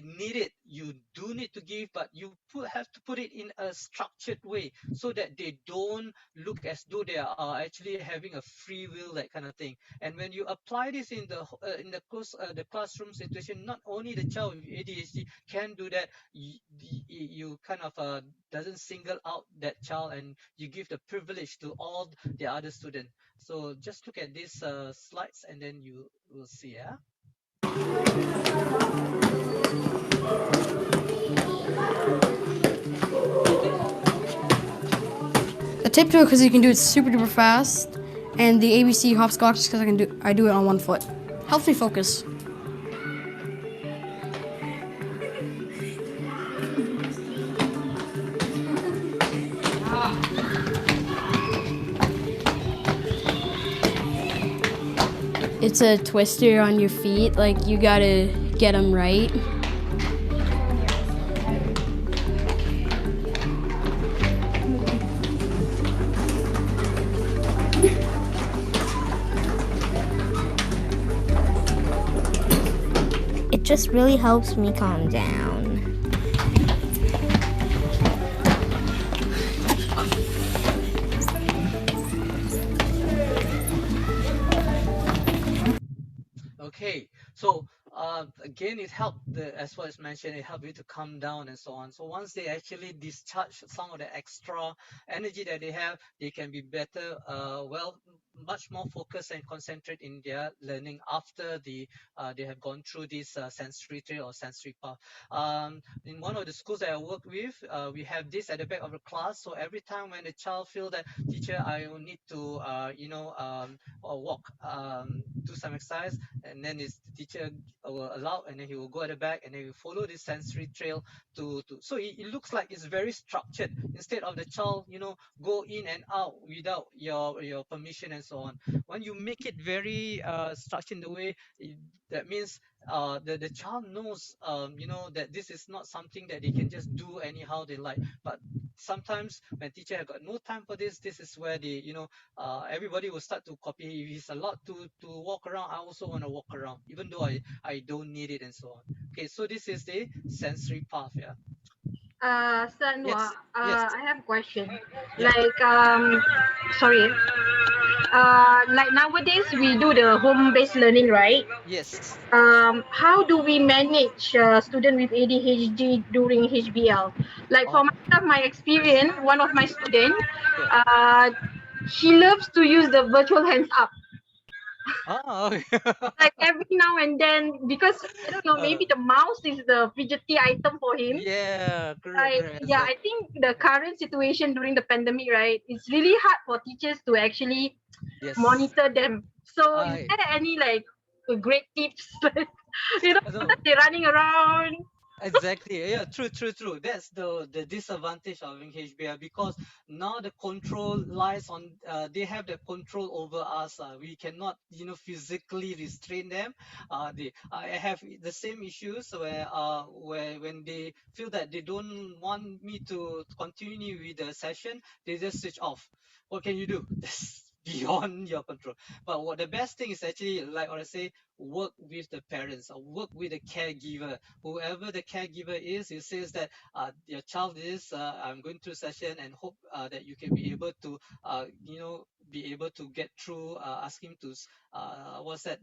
[SPEAKER 4] need it. You do need to give, but you have to put it in a structured way so that they don't look as though they are actually having a free will, that kind of thing. And when you apply this in the classroom situation, not only the child with ADHD can do that, you kind of doesn't single out that child, and you give the privilege to all the other students. So just look at these slides, and then you will see. Yeah.
[SPEAKER 8] The tiptoe because you can do it super duper fast, and the ABC hopscotch because I do it on 1 foot. Helps me focus. It's a twister on your feet, like you gotta get them right.
[SPEAKER 21] It just really helps me calm down.
[SPEAKER 4] So again, it helped as what is mentioned, it helped you to calm down and so on. So once they actually discharge some of the extra energy that they have, they can be better, much more focused and concentrate in their learning after they have gone through this sensory tree or sensory path. In one of the schools that I work with, we have this at the back of the class. So every time when the child feel that teacher, I will need to or walk, do some exercise, and then his teacher will allow, and then he will go at the back, and then he will follow this sensory trail to so it looks like it's very structured instead of the child go in and out without your permission and so on. When you make it very structured in the way, that means the child knows that this is not something that they can just do anyhow they like. But sometimes when teacher have got no time for this is where they everybody will start to copy. If he's allowed to walk around, I also want to walk around even though I don't need it and so on. Okay, so this is the sensory path. Yeah.
[SPEAKER 3] Sir Anuwar,
[SPEAKER 4] Yes.
[SPEAKER 3] I have a question.
[SPEAKER 4] Yeah.
[SPEAKER 3] Sorry. Like nowadays we do the home-based learning, right?
[SPEAKER 4] Yes.
[SPEAKER 3] How do we manage student with ADHD during HBL? Like for myself, my experience, one of my students, she loves to use the virtual hands up.
[SPEAKER 4] Oh.
[SPEAKER 3] Like every now and then, because I don't know, maybe the mouse is the fidgety item for him.
[SPEAKER 4] Yeah, correct.
[SPEAKER 3] Yeah, I think the current situation during the pandemic, right, it's really hard for teachers to actually monitor them. So is there any like great tips? Sometimes they're running around.
[SPEAKER 4] Exactly. Yeah, true. That's the disadvantage of having HBR, because now the control lies on they have the control over us. We cannot physically restrain them. I have the same issues where when they feel that they don't want me to continue with the session, they just switch off. What can you do? That's beyond your control. But what the best thing is actually, like what I say, work with the parents or work with the caregiver, whoever the caregiver is. It says that your child is I'm going through session, and hope that you can be able to be able to get through, ask him to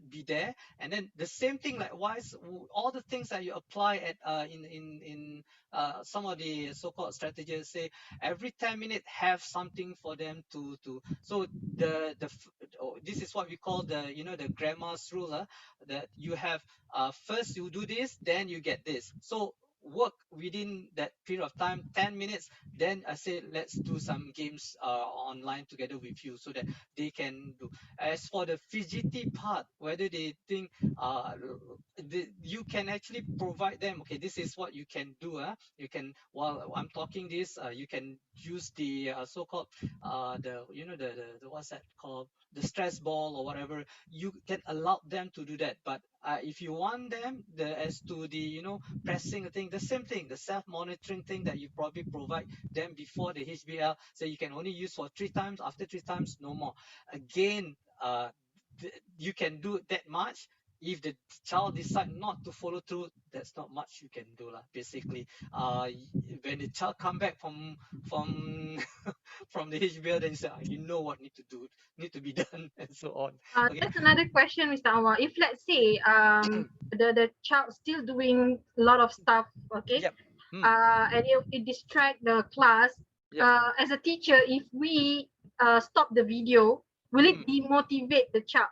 [SPEAKER 4] be there. And then the same thing likewise, all the things that you apply at in some of the so-called strategies say every 10 minutes have something for them to so this is what we call the grandma's rule, that you have first you do this, then you get this. So work within that period of time, 10 minutes, then I say let's do some games online together with you so that they can do. As for the fidgety part, whether they think you can actually provide them, okay, this is what you can do. You can, while I'm talking this, you can use the so-called the what's that called, the stress ball or whatever. You can allow them to do that. But if you want them as to the pressing thing, the same thing, the self-monitoring thing that you probably provide them before the HBL, so you can only use for 3 times, after 3 times no more. Again, you can do that much. If the child decide not to follow through, that's not much you can do basically. When the child come back from from the HBL, then you say, you know what need to be done and so on. Okay.
[SPEAKER 3] That's another question, Mr. Anwar. If let's say the child still doing a lot of stuff, okay, and it distract the class, as a teacher, if we stop the video, will it demotivate the child?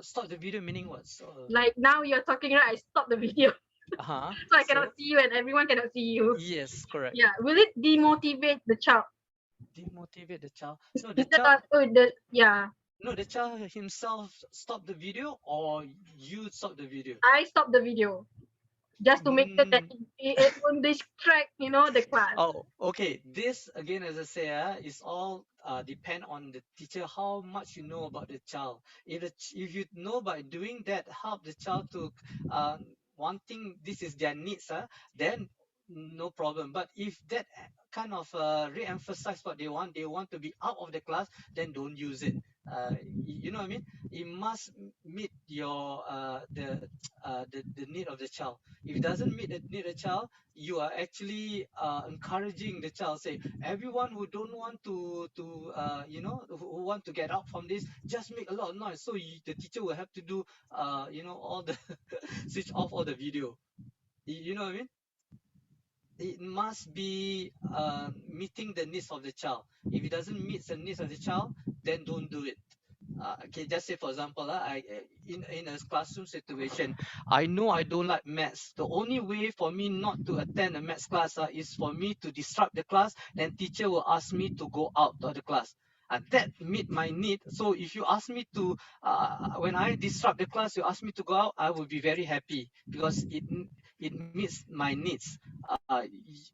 [SPEAKER 4] Stop the video meaning what?
[SPEAKER 3] Like now you're talking, right? I stop the video. So I cannot see you and everyone cannot see you.
[SPEAKER 4] Yes, correct.
[SPEAKER 3] Yeah, will it demotivate the child?
[SPEAKER 4] Demotivate the child? No,
[SPEAKER 3] No,
[SPEAKER 4] the child himself stop the video, or you stop the video?
[SPEAKER 3] I stop the video just to make sure that it won't distract, the class.
[SPEAKER 4] Oh, okay. This again, as I say, is all depend on the teacher, how much you know about the child. If you know by doing that, help the child to wanting, this is their needs, then no problem. But if that kind of re-emphasize what they want to be out of the class, then don't use it. You know what I mean? It must meet your the need of the child. If it doesn't meet the need of the child, you are actually encouraging the child. Say everyone who don't want to you know, who want to get out from this, just make a lot of noise. So the teacher will have to do you know, all the switch off all the video. You know what I mean? It must be meeting the needs of the child. If it doesn't meet the needs of the child, then don't do it. Okay, just say for example, in a classroom situation, I know I don't like maths. The only way for me not to attend a maths class is for me to disrupt the class, and teacher will ask me to go out of the class. That meet my need. So if you ask me to, when I disrupt the class, you ask me to go out, I will be very happy because it meets my needs.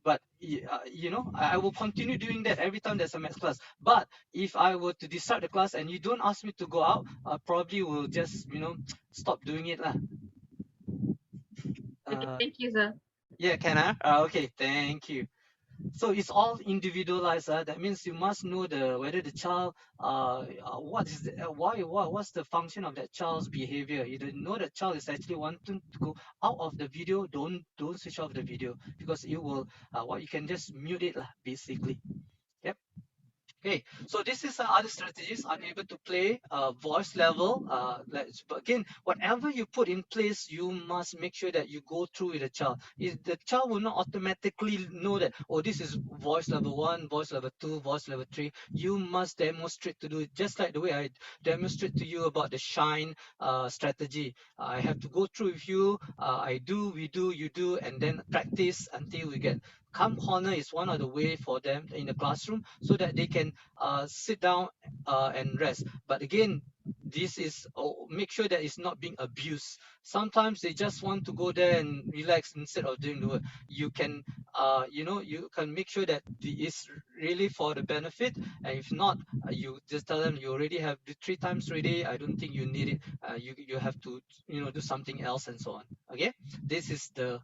[SPEAKER 4] But you know, I will continue doing that every time there's a maths class. But if I were to disrupt the class and you don't ask me to go out, I probably will just, you know, stop doing it lah.
[SPEAKER 3] Okay, thank you, sir.
[SPEAKER 4] Yeah, can I? Okay, thank you. So it's all individualized. That means you must know whether the child what is the, what's the function of that child's behavior. You don't know that child is actually wanting to go out of the video. Don't switch off the video because it will what you can just mute it lah, basically. Yep. Okay, so this is other strategies. I'm able to play voice level. But again, whatever you put in place, you must make sure that you go through with the child. The child will not automatically know that, oh, this is voice level 1, voice level 2, voice level 3. You must demonstrate to do it, just like the way I demonstrate to you about the shine strategy. I have to go through with you. I do, we do, you do, and then practice until we get. Calm corner is one of the way for them in the classroom so that they can sit down and rest. But again, this is make sure that it's not being abused. Sometimes they just want to go there and relax instead of doing the work. You can you know, you can make sure that it is really for the benefit, and if not, you just tell them you already have the 3 times ready. I don't think you need it. You have to, you know, do something else and so on. Okay, this is the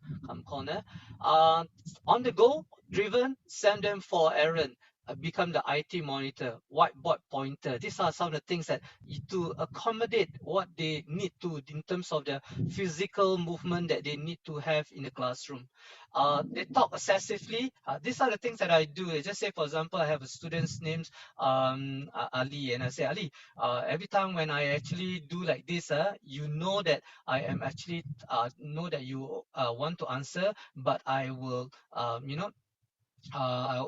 [SPEAKER 4] corner. On the go driven, send them for errand. Become the IT monitor, whiteboard pointer. These are some of the things that to accommodate what they need to in terms of the physical movement that they need to have in the classroom. They talk excessively. These are the things that I do. I just say, for example, I have a student's name's Ali, and I say, Ali, every time when I actually do like this, you know that I am actually know that you want to answer, but I will, you know,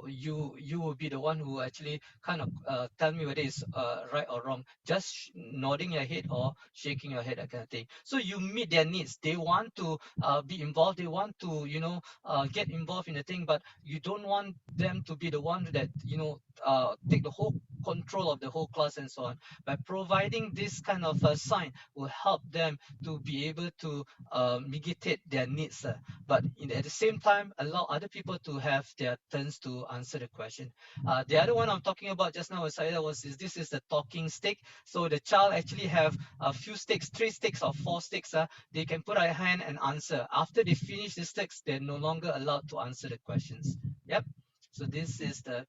[SPEAKER 4] you will be the one who actually kind of tell me whether it's right or wrong, just nodding your head or shaking your head, that kind of thing. So you meet their needs. They want to be involved, they want to, you know, get involved in the thing, but you don't want them to be the one that, you know, take the whole control of the whole class and so on. By providing this kind of a sign will help them to be able to mitigate their needs, but at the same time allow other people to have their turns to answer the question. The other one I'm talking about just now, this is the talking stick. So the child actually have a few sticks, 3 sticks or 4 sticks. They can put a hand and answer. After they finish the sticks, they're no longer allowed to answer the questions. Yep. So this is the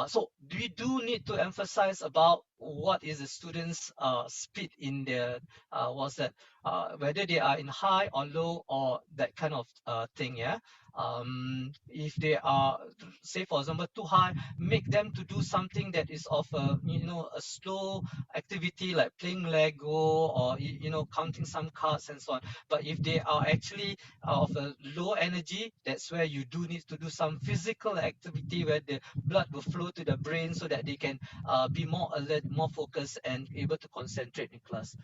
[SPEAKER 4] so we do need to emphasize about what is the students' speed in their what's that, whether they are in high or low or that kind of thing. Yeah. If they are, say for example, too high, make them to do something that is of a, you know, a slow activity like playing Lego or, you know, counting some cards and so on. But if they are actually of a low energy, that's where you do need to do some physical activity where the blood will flow to the brain so that they can be more alert, more focused, and able to concentrate in class.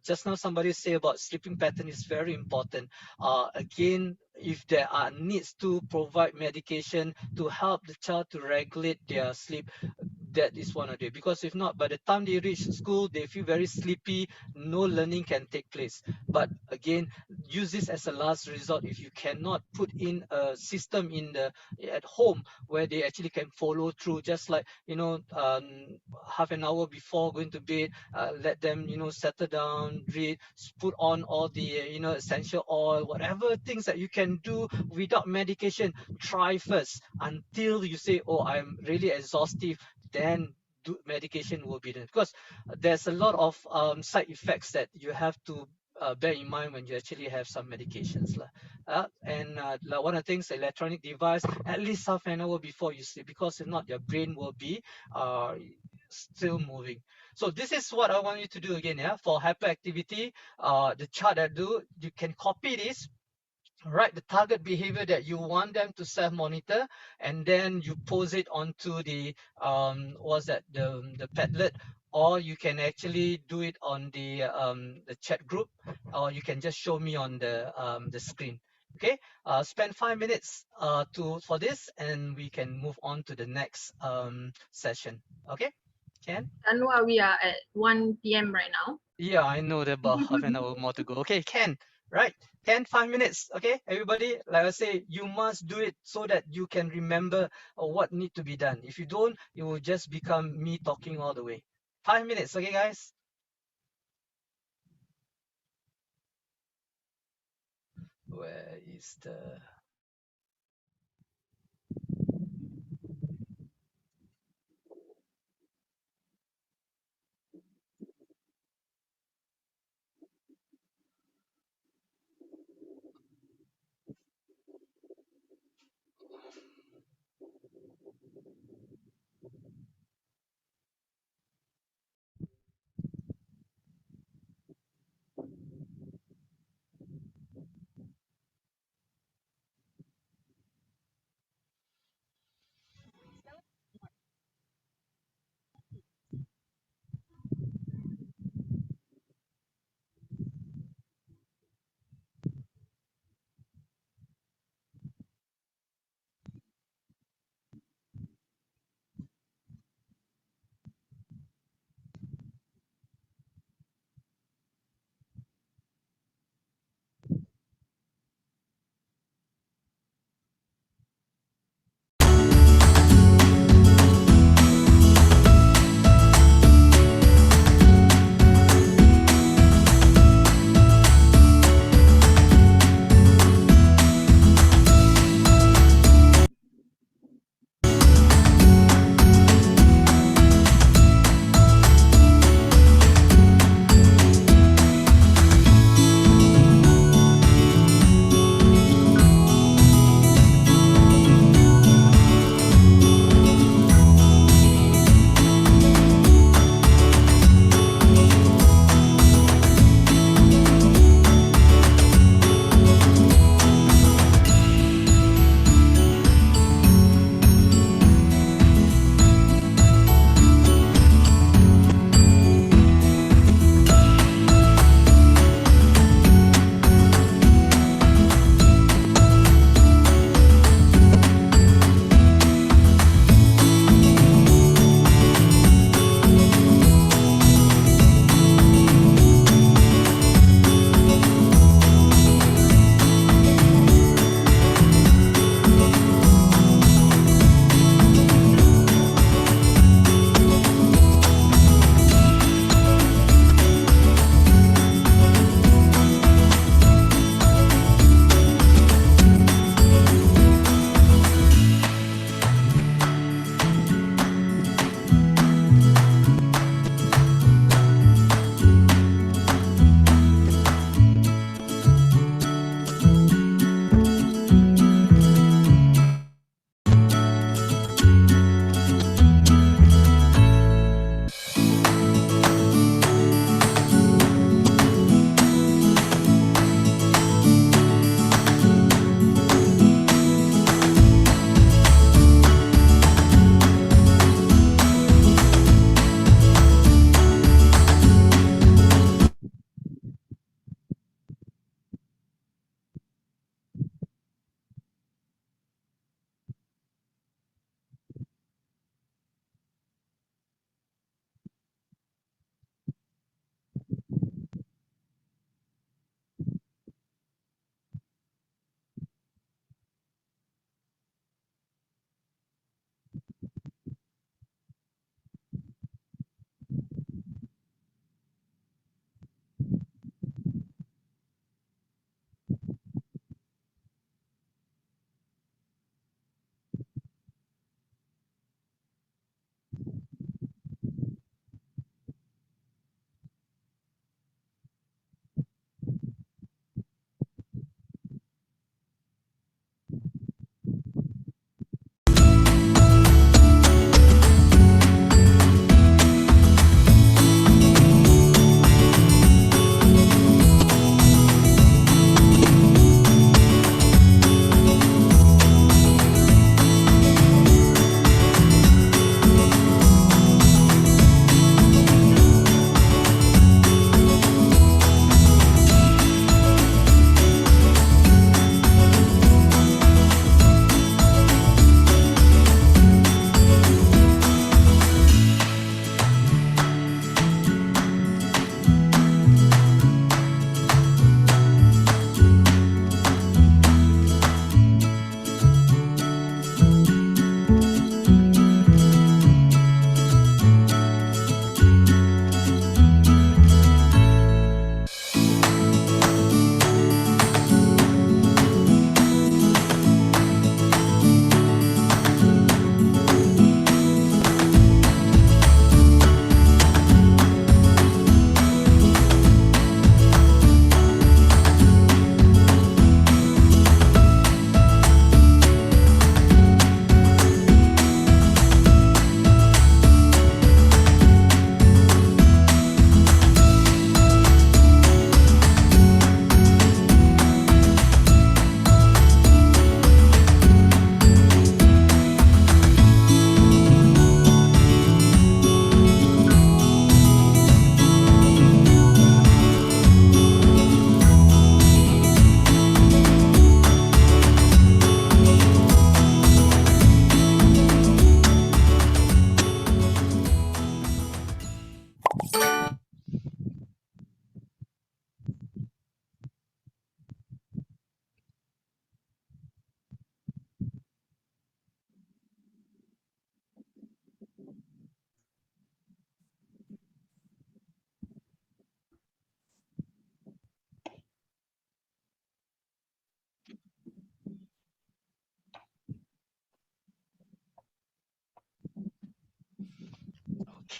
[SPEAKER 4] Just now somebody say about sleeping pattern is very important. Again, if there are needs to provide medication to help the child to regulate their sleep, that is one of it. Because if not, by the time they reach school, they feel very sleepy, no learning can take place. But again, use this as a last resort. If you cannot put in a system in the at home where they actually can follow through, just like, you know, half an hour before going to bed, let them, you know, settle down, read, put on all the, you know, essential oil, whatever things that you can do without medication. Try first until you say, oh, I'm really exhaustive, then medication will be done, because there's a lot of side effects that you have to bear in mind when you actually have some medications lah. Like one of the things, electronic device at least half an hour before you sleep, because if not your brain will be uh, still moving. So this is what I want you to do again, yeah. For hyperactivity, the chart I do, you can copy this, right, the target behavior that you want them to self monitor, and then you pose it onto the what's that, the Padlet, or you can actually do it on the chat group, or you can just show me on the screen. Okay, spend 5 minutes to for this, and we can move on to the next session. Okay, Ken?
[SPEAKER 3] Anuwar, we are at 1 p.m. right now.
[SPEAKER 4] Yeah, I know there about half an hour more to go. Okay, Ken, right? Ken, 5 minutes. Okay, everybody, like I say, you must do it so that you can remember what need to be done. If you don't, it will just become me talking all the way. 5 minutes, okay, guys? Where is the...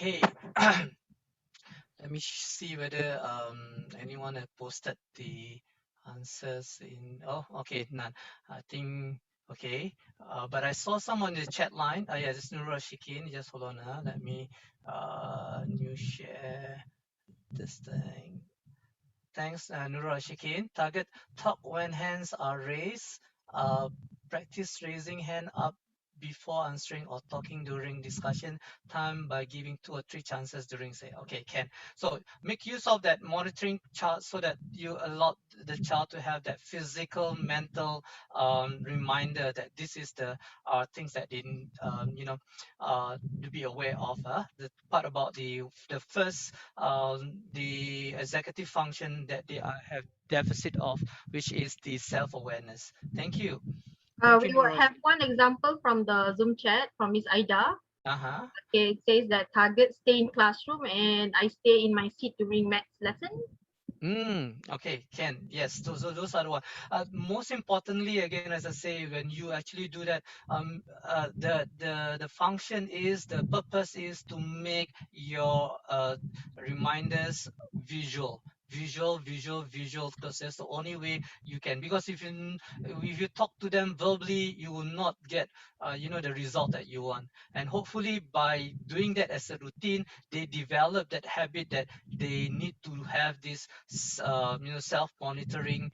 [SPEAKER 4] Okay. Let me see whether anyone had posted the answers in. Oh, okay, none. I think okay. But I saw some on the chat line. Yeah, this is Nurul Shikin. Just hold on. Let me new share this thing. Thanks, Nurul Shikin. Target talk when hands are raised. Practice raising hand up before answering or talking during discussion time by giving 2 or 3 chances during say. Okay, can. So make use of that monitoring chart so that you allow the child to have that physical, mental reminder that this is the things that they to be aware of. The part about the first the executive function that they have deficit of, which is the self-awareness. Thank you. Thank you,
[SPEAKER 3] We will
[SPEAKER 4] Nurul.
[SPEAKER 3] have one example from the Zoom chat from Miss Aida.
[SPEAKER 4] Uh-huh.
[SPEAKER 3] Okay, it says that target stay in classroom and I stay in my seat during maths lesson.
[SPEAKER 4] Okay, can. Yes, those are the one. Most importantly, again, as I say, when you actually do that, the function is, the purpose is to make your reminders visual. Visual, because that's the only way you can. Because if you talk to them verbally, you will not get the result that you want. And hopefully, by doing that as a routine, they develop that habit that they need to have this self-monitoring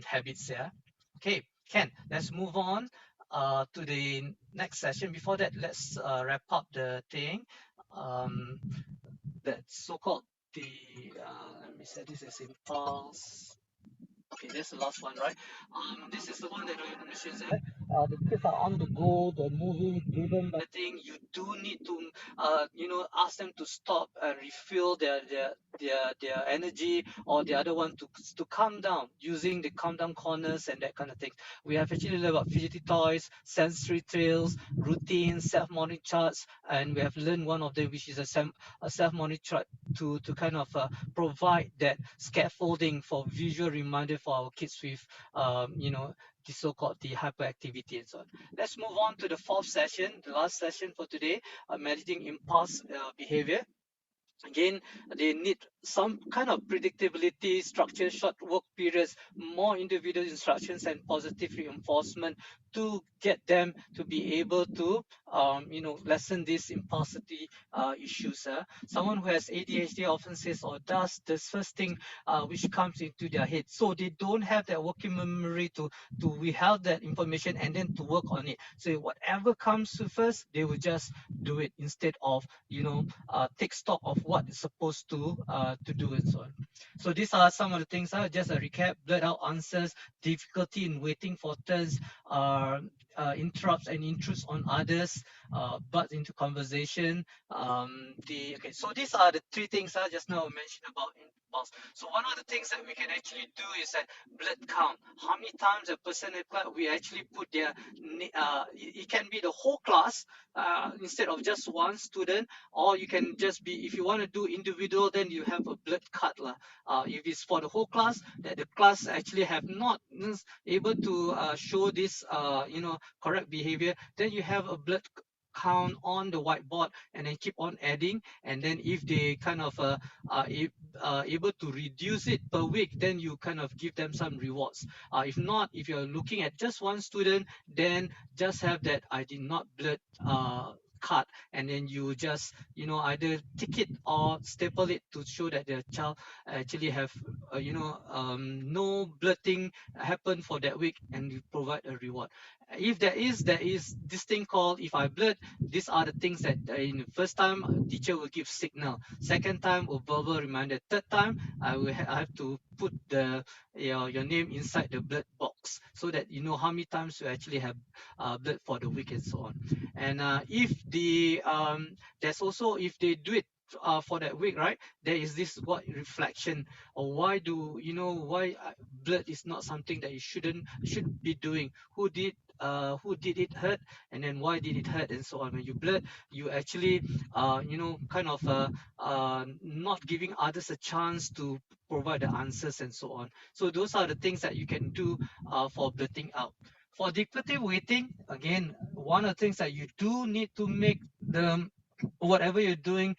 [SPEAKER 4] habits. Yeah. Okay, Ken, let's move on to the next session. Before that, let's wrap up the thing. That so-called the let me say this as impulse. Okay, that's the last one, right? This is the one that I mentioned. The kids are on the go, they're moving, driven by thing. You do need to, ask them to stop and refill their energy, or the other one to calm down using the calm down corners and that kind of thing. We have actually learned about fidgety toys, sensory trails, routines, self-monitoring charts, and we have learned one of them, which is a self-monitoring chart to kind of provide that scaffolding for visual reminder for our kids with the so-called the hyperactivity and so on. Let's move on to the fourth session, the last session for today, managing impulse behavior. Again, they need some kind of predictability, structure, short work periods, more individual instructions, and positive reinforcement to get them to be able to, lessen these impulsivity issues. Someone who has ADHD often says or does this first thing which comes into their head. So they don't have that working memory to withhold that information and then to work on it. So whatever comes to first, they will just do it instead of take stock of what is supposed to do and so on. So these are some of the things. Just a recap: blurt out answers, difficulty in waiting for turns, interrupts and intrudes on others, butts into conversation. So these are the 3 things I just now mentioned about impulse. So one of the things that we can actually do is that blood count. How many times a person in class we actually put their it can be the whole class instead of just one student, or you can just be, if you want to do individual, then you have a blood cut lah. If it's for the whole class, that the class actually have not able to show this correct behavior, then you have a blood count on the whiteboard and then keep on adding, and then if they kind of able to reduce it per week, then you kind of give them some rewards. If not, if you're looking at just one student, then just have that I did not blood card, and then you just either tick it or staple it to show that the child actually have no blurting happen for that week, and you provide a reward. If there is this thing called, if I blurt, these are the things that in the first time teacher will give signal, second time will verbal reminder, third time I have to put your name inside the blurt box so that you know how many times you actually have blurt for the week and so on. And if there's also, if they do it for that week, right, there is this what reflection, or why blood is not something that you should be doing, who did it hurt, and then why did it hurt, and so on. When you blood, you actually not giving others a chance to provide the answers and so on. So those are the things that you can do for blurting out. For declarative waiting, again, one of the things that you do need to make the whatever you're doing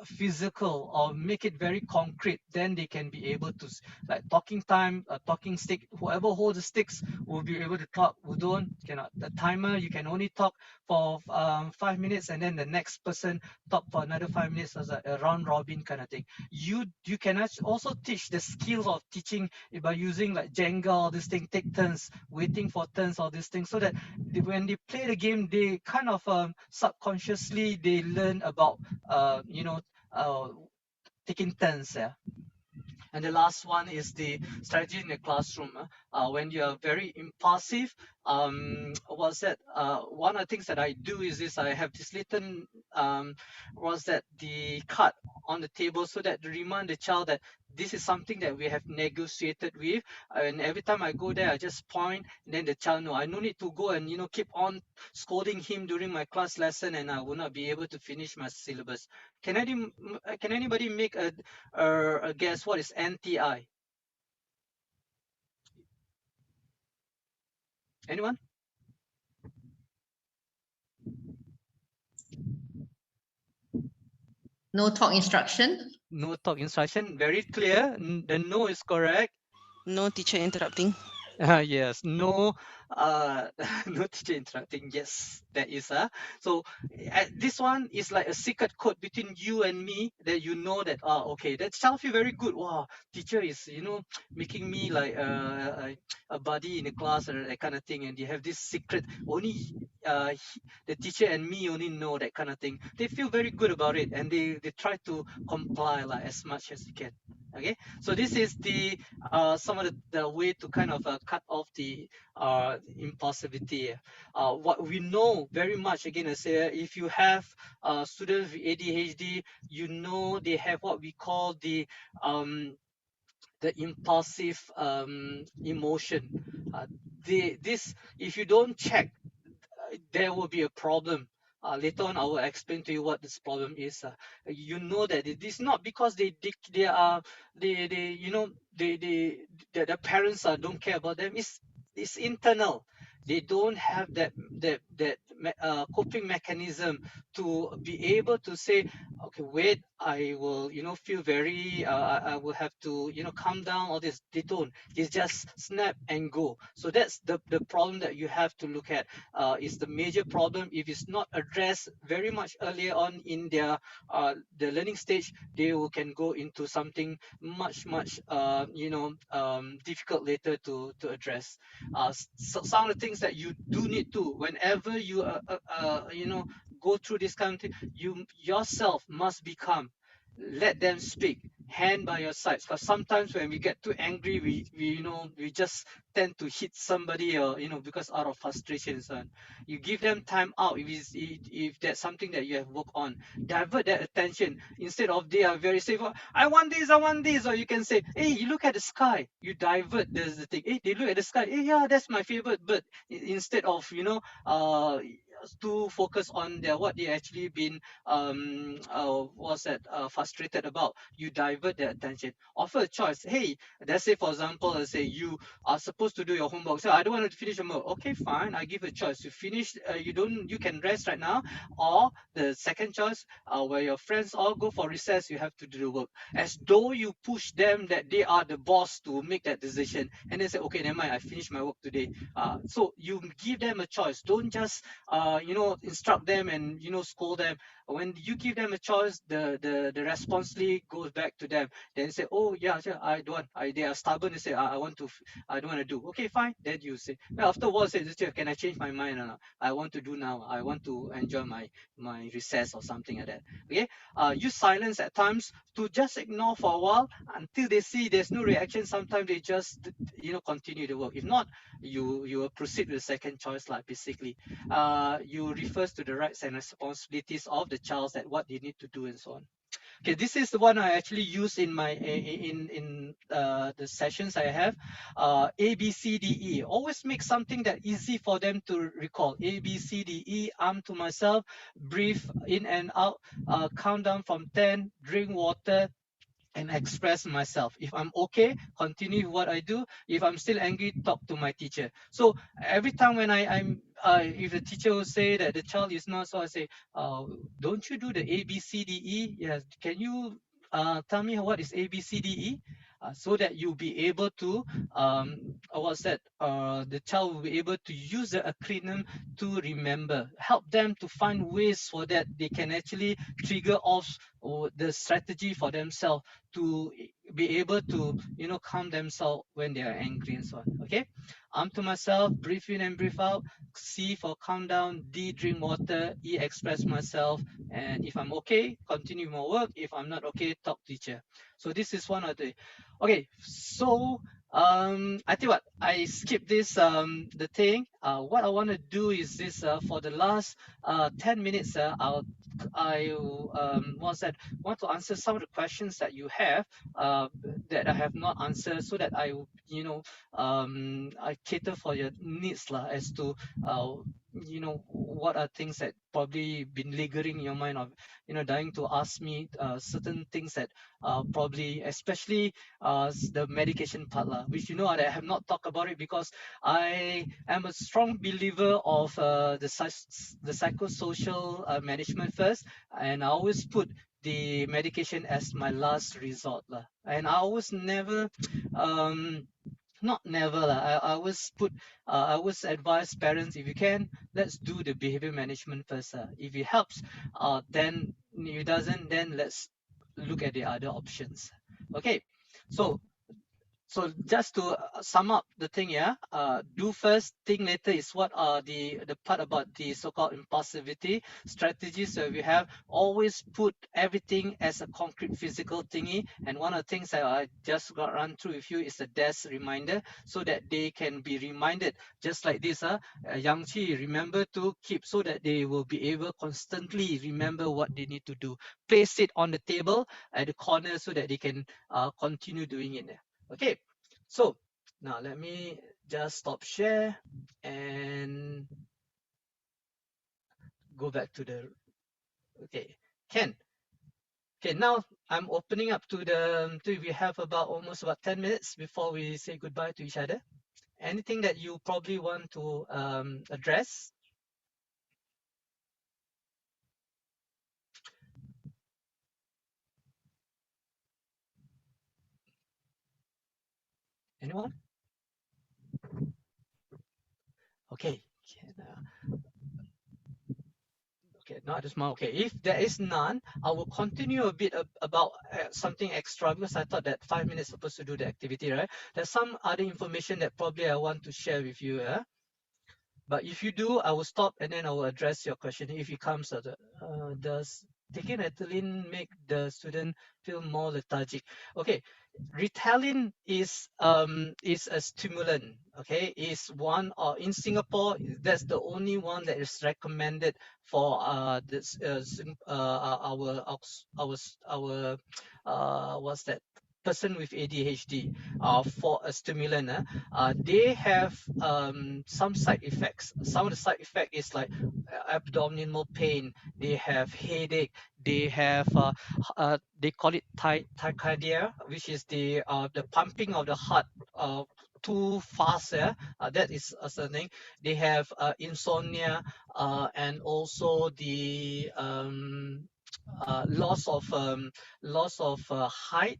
[SPEAKER 4] physical, or make it very concrete, then they can be able to like talking time, talking stick, whoever holds the sticks will be able to talk, who don't cannot. The timer, you can only talk for 5 minutes, and then the next person talk for another 5 minutes, as a round robin kind of thing. You can also teach the skills of teaching by using like Jenga, all this thing, take turns, waiting for turns, all these things, so that when they play the game, they kind of subconsciously they learn about uh, taking turns. Yeah. And the last one is the strategy in the classroom. When you are very impulsive, was that one of the things that I do is this: I have this little was that the card on the table, so that to remind the child that this is something that we have negotiated with, and every time I go there, I just point, and then the child know I no need to go and keep on scolding him during my class lesson, and I will not be able to finish my syllabus. Can anybody make a guess what is NTI? Anyone?
[SPEAKER 7] No talk instruction.
[SPEAKER 4] No talk instruction. Very clear. The no is correct.
[SPEAKER 14] No teacher interrupting.
[SPEAKER 4] Yes. No. No teacher interrupting. Yes, that is so this one is like a secret code between you and me, that that okay, that child feel very good. Wow, teacher is making me like a buddy in the class, or that kind of thing, and they have this secret only the teacher and me only know, that kind of thing. They feel very good about it, and they try to comply like as much as they can. Okay, so this is the some of the way to kind of cut off the impulsivity. What we know very much, again I say, if you have students with ADHD, they have what we call the impulsive emotion. This, if you don't check, there will be a problem. Later on, I will explain to you what this problem is. That it is not because they are the parents don't care about them. It's internal. They don't have that coping mechanism to be able to say, okay, wait, I will feel very I will have to calm down. All this, they don't. It's just snap and go. So that's the problem that you have to look at. Is the major problem. If it's not addressed very much earlier on in their the learning stage, they can go into something much difficult later to address. So some of the things that you do need to, whenever you go through this kind of thing, you yourself must become, let them speak, hand by your side, because sometimes when we get too angry, we just tend to hit somebody, or because out of frustration. So you give them time out. If that's something that you have worked on, divert that attention. Instead of they are very safe, I want this, or you can say, hey, you look at the sky. You divert the thing. Hey, they look at the sky. Hey, yeah, that's my favorite bird. Instead of to focus on what they actually been frustrated about, you divert their attention. Offer a choice. Hey, let's say for example, let's say you are supposed to do your homework. So I don't want to finish your homework. Okay, fine. I give a choice. You finish. You can rest right now. Or the second choice, where your friends all go for recess, you have to do the work. As though you push them that they are the boss to make that decision, and then say, okay, never mind. I finished my work today. So you give them a choice. Don't just instruct them and scold them. When you give them a choice, the responsibility goes back to them. Then say, oh yeah, sure, I don't want. They are stubborn. They say, I don't want to do. Okay, fine. Then you say, well, afterwards, say, can I change my mind or not? I want to do now. I want to enjoy my recess or something like that. Okay. Use silence at times to just ignore for a while until they see there's no reaction. Sometimes they just continue the work. If not, you will proceed with the second choice, like basically you refers to the rights and responsibilities of the child, that what they need to do and so on. Okay, this is the one I actually use in my the sessions I have. A, B, C, D, E. Always make something that easy for them to recall. A, B, C, D, E. Arm to myself. Breathe in and out. Count down from 10. Drink water. And express myself. If I'm okay, continue what I do. If I'm still angry, talk to my teacher. So every time when if the teacher will say that the child is not, so I say, don't you do the A B C D E? Yes, can you tell me what is A B C D E? So that you'll be able to what's that? The child will be able to use the acronym to remember. Help them to find ways so that they can actually trigger off the strategy for themselves to be able to calm themselves when they are angry and so on. Okay, to myself, breathe in and breathe out. C for calm down. D, drink water. E, express myself. And if I'm okay, continue my work. If I'm not okay, talk teacher. So this is one of the. Okay, so I tell you what, I skip this the thing. What I want to do is this for the last 10 minutes. I what's that? Want to answer some of the questions that you have that I have not answered, so that I cater for your needs lah, as to what are things that probably been lingering in your mind, of dying to ask me certain things that probably, especially the medication part lah, which that I have not talked about it, because I am a strong believer of the psychosocial management first, and I always put the medication as my last resort lah. And I always never not never lah. I always put I always advise parents, if you can, let's do the behavior management first. If it helps, then if it doesn't, then let's look at the other options. Okay, so just to sum up the thing, yeah, do first, think later is what are the part about the so-called impulsivity strategies that we have. Always put everything as a concrete physical thingy. And one of the things that I just got run through with you is the desk reminder, so that they can be reminded, just like this, Yang Chi, remember to keep, so that they will be able constantly remember what they need to do. Place it on the table at the corner so that they can continue doing it there. Okay, so now let me just stop share and go back to the. Okay, Ken. Okay, now I'm opening up to the. We have almost about 10 minutes before we say goodbye to each other. Anything that you probably want to address? Anyone? Okay. Okay, not as much. Okay, if there is none, I will continue a bit about something extra, because I thought that 5 minutes supposed to do the activity, right? There's some other information that probably I want to share with you. But if you do, I will stop and then I will address your question if it comes. Does taking Ritalin make the student feel more lethargic? Okay, Ritalin is a stimulant. Okay, is one in Singapore. That's the only one that is recommended for this our what's that, person with ADHD for a stimulant. They have some side effects. Some of the side effect is like abdominal pain. They have headache. They have they call it tachycardia, which is the pumping of the heart too fast. That is something. They have insomnia and also the loss of height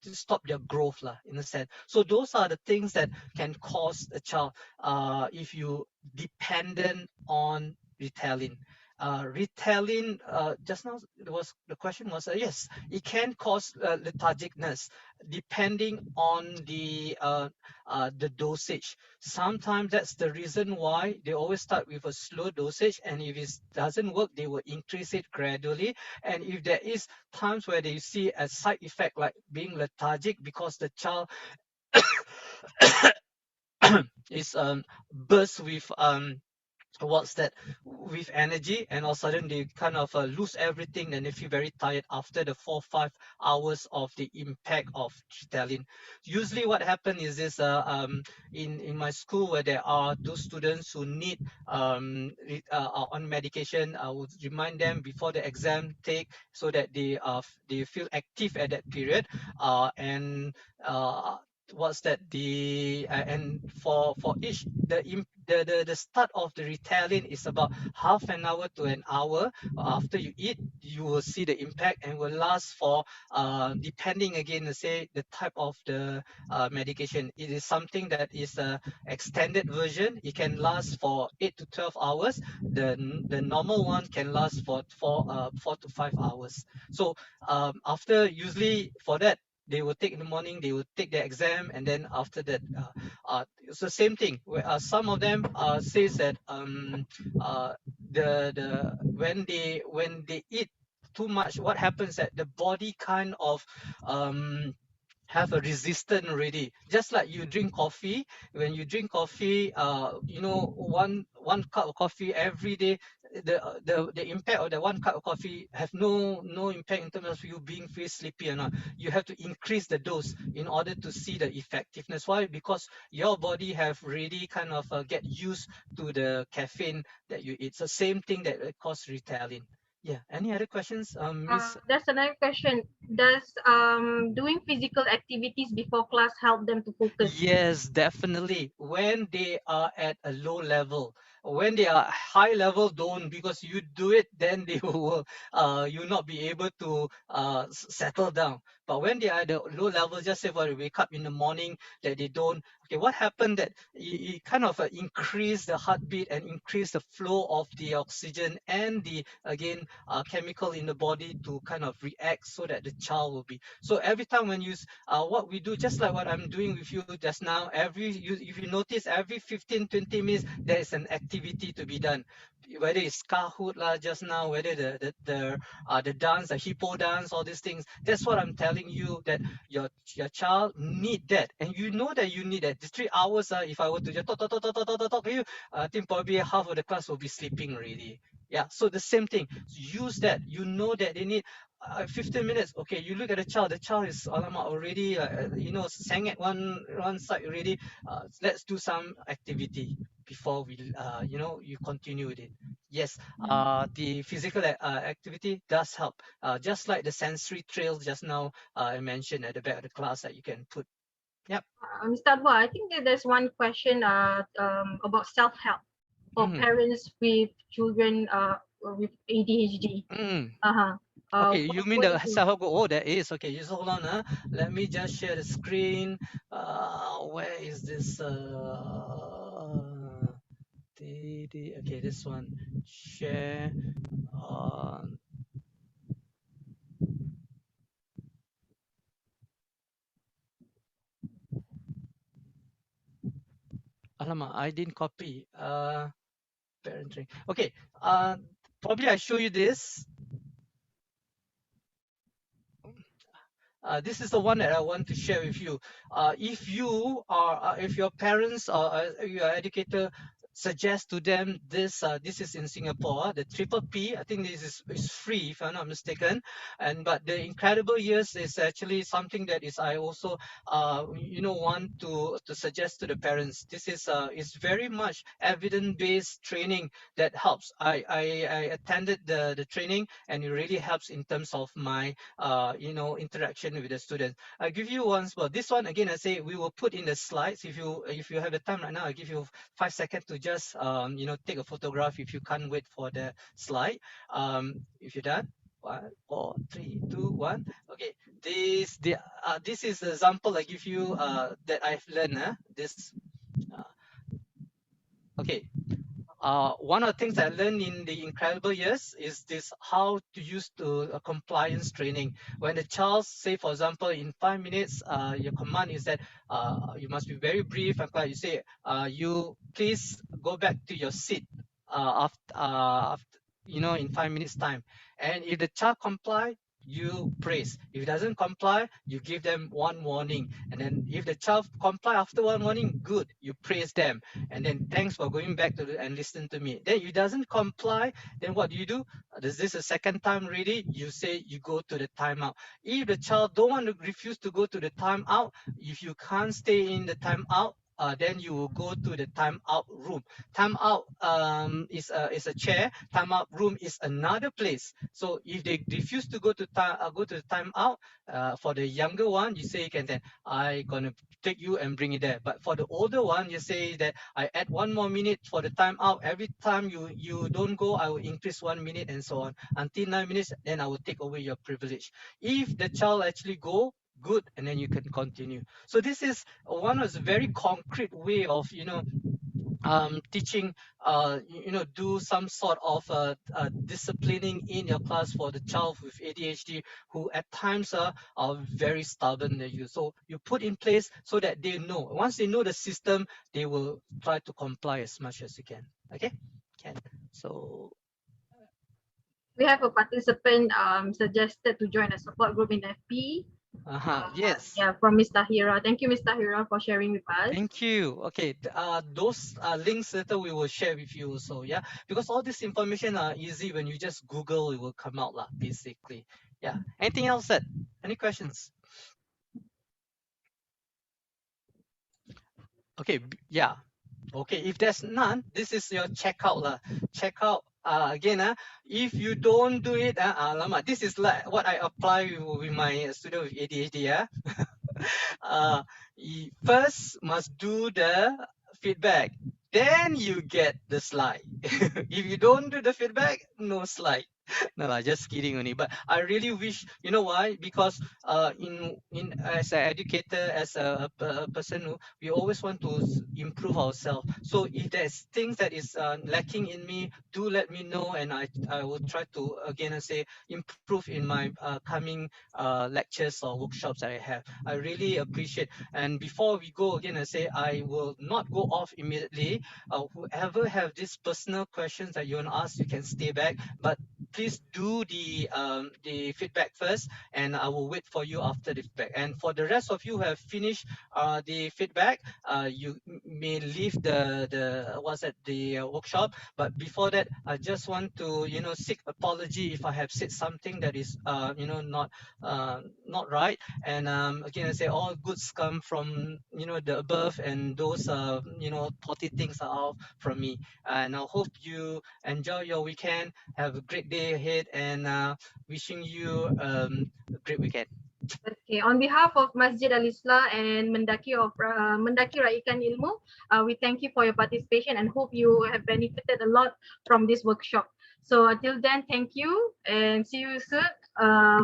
[SPEAKER 4] to stop their growth lah, in a sense. So those are the things that can cause a child if you dependent on Ritalin. Ritalin, just now the question was yes, it can cause lethargicness depending on the dosage. Sometimes that's the reason why they always start with a slow dosage, and if it doesn't work, they will increase it gradually. And if there is times where they see a side effect like being lethargic because the child is burst with what's that, with energy, and all of a sudden they kind of lose everything, and they feel very tired after the 4-5 hours of the impact of Ritalin. Usually what happens is this, in my school, where there are those students who need on medication, I would remind them before the exam take, so that they feel active at that period, and what's that, the and for each the start of the Ritalin is about half an hour to an hour after you eat. You will see the impact and will last for depending again, say the type of the medication. It is something that is a extended version. It can last for 8 to 12 hours. The normal one can last for 4 to 5 hours. So after, usually for that, they will take in the morning, they will take the exam, and then after that, it's the same thing. Some of them says that the when they eat too much, what happens that the body kind of have a resistance already. Just like you drink coffee, when you drink coffee, one cup of coffee every day, the impact of the one cup of coffee have no impact in terms of you being feel sleepy or not. You have to increase the dose in order to see the effectiveness. Why? Because your body have really kind of get used to the caffeine that you eat. So same thing that cause Ritalin. Yeah. Any other questions, Miss?
[SPEAKER 3] That's another question. Does doing physical activities before class help them to focus?
[SPEAKER 4] Yes, definitely. When they are at a low level, when they are high level, don't, because you do it, then they will you not be able to settle down. But when they are at the low level, just say for they wake up in the morning, that they don't. Okay, what happened that it kind of increase the heartbeat and increase the flow of the oxygen and the again chemical in the body to kind of react so that the child will be. So every time when you what we do, just like what I'm doing with you just now, if you notice, every 15-20 minutes there is an activity to be done, whether it's Kahoot lah just now, whether the dance, the hippo dance, all these things. That's what I'm telling you, that your child need that, and you know that you need that. The 3 hours, if I were to just talk to you, I think probably half of the class will be sleeping already. Yeah, so the same thing. Use that. You know that they need 15 minutes. Okay, you look at the child is alamak already, sang at one side already. Let's do some activity before we, you continue with it. Yes, the physical activity does help. Just like the sensory trails just now, I mentioned at the back of the class that you can put. Yep.
[SPEAKER 3] Mr. Anuwar, I think that there's one question about self-help for parents with children with ADHD.
[SPEAKER 4] Okay, you mean the self-help group? Oh, there is. Okay, just hold on. Let me just share the screen. Where is this? Okay, this one. Share. Alamak, I didn't copy. Parenting. Okay. Probably I show you this. This is the one that I want to share with you. If your parents or your educator suggest to them this, this is in Singapore, the triple P. I think this is free if I'm not mistaken. But the Incredible Years is actually something that is I also want to suggest to the parents. This is very much evidence-based training that helps. I attended the training, and it really helps in terms of my interaction with the students. I'll give you one spot. This one again, I say we will put in the slides. If you have the time right now, I'll give you 5 seconds to just take a photograph if you can't wait for the slide. If you're done. 1, 4, 3, 2, 1. Okay. This is the example I give you that I've learned. Okay. One of the things I learned in the Incredible Years is this: how to use a compliance training. When the child say, for example, in 5 minutes, your command is that you must be very brief and clear. You say, you please go back to your seat after in 5 minutes time. And if the child comply, you praise. If it doesn't comply, you give them one warning. And then if the child comply after one warning, good, you praise them. And then thanks for going back to and listen to me. Then if it doesn't comply, then what do? Is this a second time ready? You say you go to the timeout. If the child don't want to refuse to go to the timeout, if you can't stay in the timeout, then you will go to the timeout room. Timeout is a chair. Timeout room is another place. So if they refuse to go to the timeout, for the younger one, you say you can say, I gonna take you and bring it there. But for the older one, you say that I add 1 more minute for the timeout. Every time you don't go, I will increase 1 minute and so on until 9 minutes. Then I will take away your privilege. If the child actually go, good, and then you can continue. So this is one of the very concrete way of teaching, do some sort of disciplining in your class for the child with ADHD who at times are very stubborn than you. So you put in place so that they know. Once they know the system, they will try to comply as much as you can. Okay, can. So
[SPEAKER 3] we have a participant suggested to join a support group in FP.
[SPEAKER 4] Yes.
[SPEAKER 3] Yeah, from Ms. Tahira. Thank you, Ms. Tahira, for sharing with us.
[SPEAKER 4] Thank you. Okay, those links later we will share with you also, yeah, because all this information are easy. When you just Google, it will come out lah, basically. Yeah. Anything else, Seth? Any questions? Okay, yeah. Okay, if there's none, this is your checkout lah. Checkout again, if you don't do it, alamak, this is like what I apply with my student with ADHD, yeah. First must do the feedback, then you get the slide. If you don't do the feedback, no slide. No, just kidding only. But I really wish, you know why? Because in as an educator, as a person who we always want to improve ourselves. So if there's things that is lacking in me, do let me know, and I will try to again say improve in my coming lectures or workshops that I have. I really appreciate. And before we go again, I say I will not go off immediately. Whoever have these personal questions that you want to ask, you can stay back. But please do the feedback first, and I will wait for you after the feedback. And for the rest of you who have finished the feedback, you may leave the workshop. But before that, I just want to seek apology if I have said something that is not right. And again, I say all goods come from the above, and those potty things are all from me. And I hope you enjoy your weekend. Have a great day ahead, and wishing you a great weekend.
[SPEAKER 3] Okay, on behalf of Masjid Al-Islah and MENDAKI of MENDAKI Raikan Ilmu, we thank you for your participation and hope you have benefited a lot from this workshop. So until then, thank you and see you soon.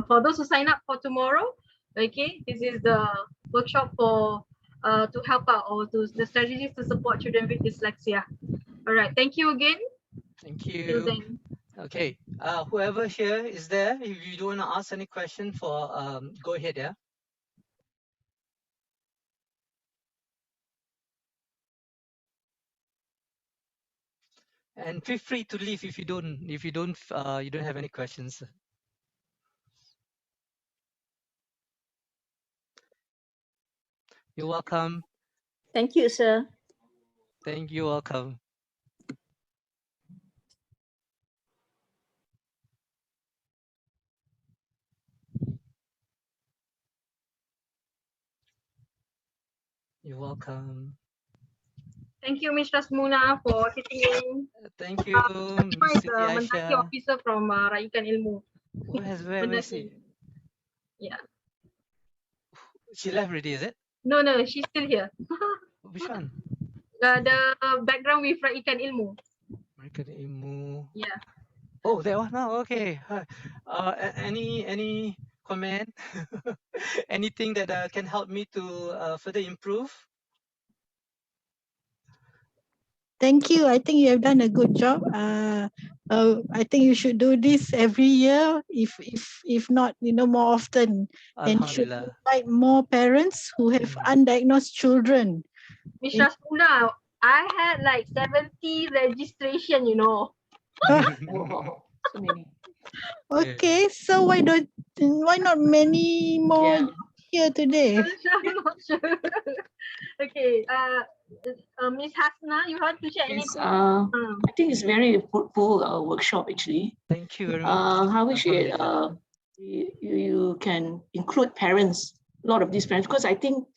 [SPEAKER 3] For those who sign up for tomorrow, okay, this is the workshop for to help out or to the strategies to support children with dyslexia. All right, thank you again.
[SPEAKER 4] Thank you. Okay, whoever here is there, if you don't want to ask any question for go ahead, yeah. And feel free to leave if you don't have any questions. You're welcome.
[SPEAKER 2] Thank you, sir.
[SPEAKER 4] Thank you, welcome. You're welcome.
[SPEAKER 3] Thank you, Ms. Rasmuna, for sitting in.
[SPEAKER 4] Thank you, Ms.
[SPEAKER 3] MENDAKI officer from Raikan Ilmu.
[SPEAKER 4] Where is she?
[SPEAKER 3] Yeah.
[SPEAKER 4] She left already, is it?
[SPEAKER 3] No, she's still here.
[SPEAKER 4] Which one?
[SPEAKER 3] The background with Raikan Ilmu.
[SPEAKER 4] Raikan Ilmu.
[SPEAKER 3] Yeah.
[SPEAKER 4] Oh, that one now. Okay. Any comment? Anything that can help me to further improve?
[SPEAKER 9] Thank you. I think you have done a good job. I think you should do this every year, if not, more often. And should invite more parents who have undiagnosed children.
[SPEAKER 3] Ms. Rasmuna, I had like 70 registration,
[SPEAKER 6] So many.
[SPEAKER 9] Okay, so why not many more here today?
[SPEAKER 3] I'm not sure. Okay, Ms. Hasna, you want to share anything?
[SPEAKER 6] I think it's very fruitful workshop actually.
[SPEAKER 4] Thank you very much.
[SPEAKER 6] How wish you can include parents, a lot of these parents, because I think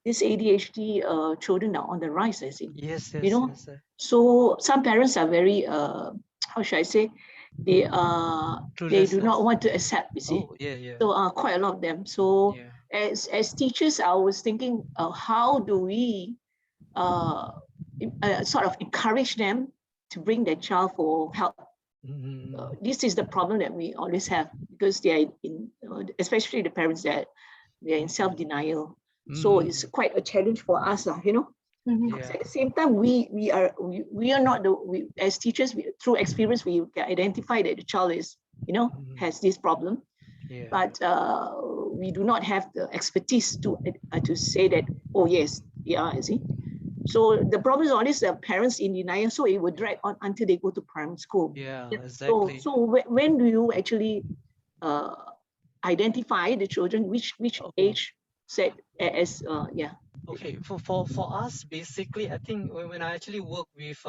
[SPEAKER 6] these ADHD children are on the rise, I think.
[SPEAKER 4] Yes,
[SPEAKER 6] You know,
[SPEAKER 4] yes, sir.
[SPEAKER 6] so some parents are very, how should I say, they do not want to accept, you see.
[SPEAKER 4] Oh, yeah.
[SPEAKER 6] So quite a lot of them. So as teachers, I was thinking, how do we sort of encourage them to bring their child for help? This is the problem that we always have, because they are in, especially the parents, that they are in self-denial. So it's quite a challenge for us, you know. At the same time, we are not as teachers, through experience we can identify that the child is, you know, has this problem, but we do not have the expertise to say that, oh yes, yeah, you see. So the problem is always the parents in denial, so it will drag on until they go to primary school.
[SPEAKER 4] Yeah, exactly.
[SPEAKER 6] So when do you actually identify the children, which age set as
[SPEAKER 4] Okay, for us, basically, I think when I actually work with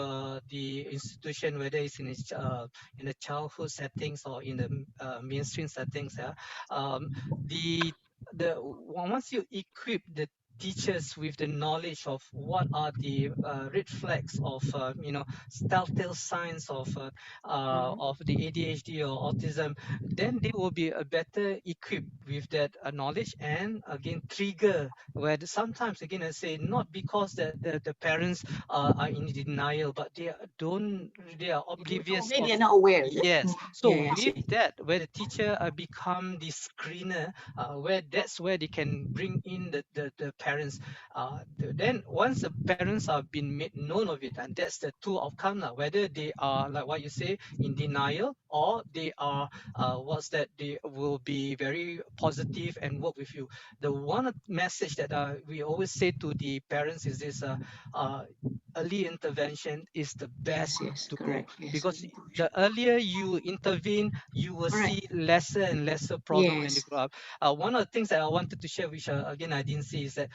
[SPEAKER 4] the institution, whether it's in the childhood settings or in the mainstream settings, once you equip the teachers with the knowledge of what are the red flags of telltale signs of the ADHD or autism, then they will be better equipped with that knowledge, and again trigger where sometimes, again I say, not because the parents are in denial, but they are oblivious.
[SPEAKER 6] Maybe they're not aware.
[SPEAKER 4] Yes. So
[SPEAKER 6] I see.
[SPEAKER 4] with that, where the teacher become the screener, where that's where they can bring in the parents. Then once the parents have been made known of it, and that's the two outcome now, whether they are, like what you say, in denial, or they are they will be very positive and work with you. The one message that we always say to the parents is this: early intervention is the best to go, because the earlier you intervene, you will see lesser and lesser problem when they grow up. One of the things that I wanted to share, which again I didn't see, is that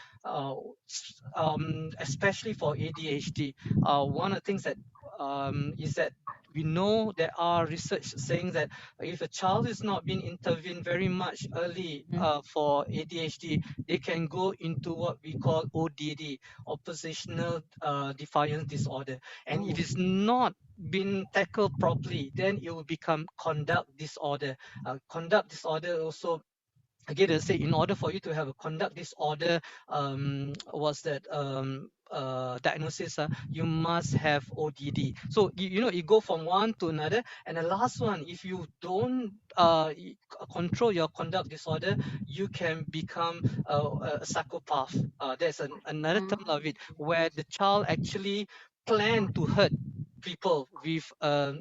[SPEAKER 4] especially for ADHD, one of the things that is that we know there are research saying that if a child is not being intervened very much early for ADHD, they can go into what we call ODD, oppositional defiance disorder. And if it's not been tackled properly, then it will become conduct disorder. Conduct disorder also, again, I say, in order for you to have a conduct disorder, diagnosis, you must have ODD. So you go from one to another, and the last one, if you don't control your conduct disorder, you can become a psychopath. There's another term of it, where the child actually plan to hurt people with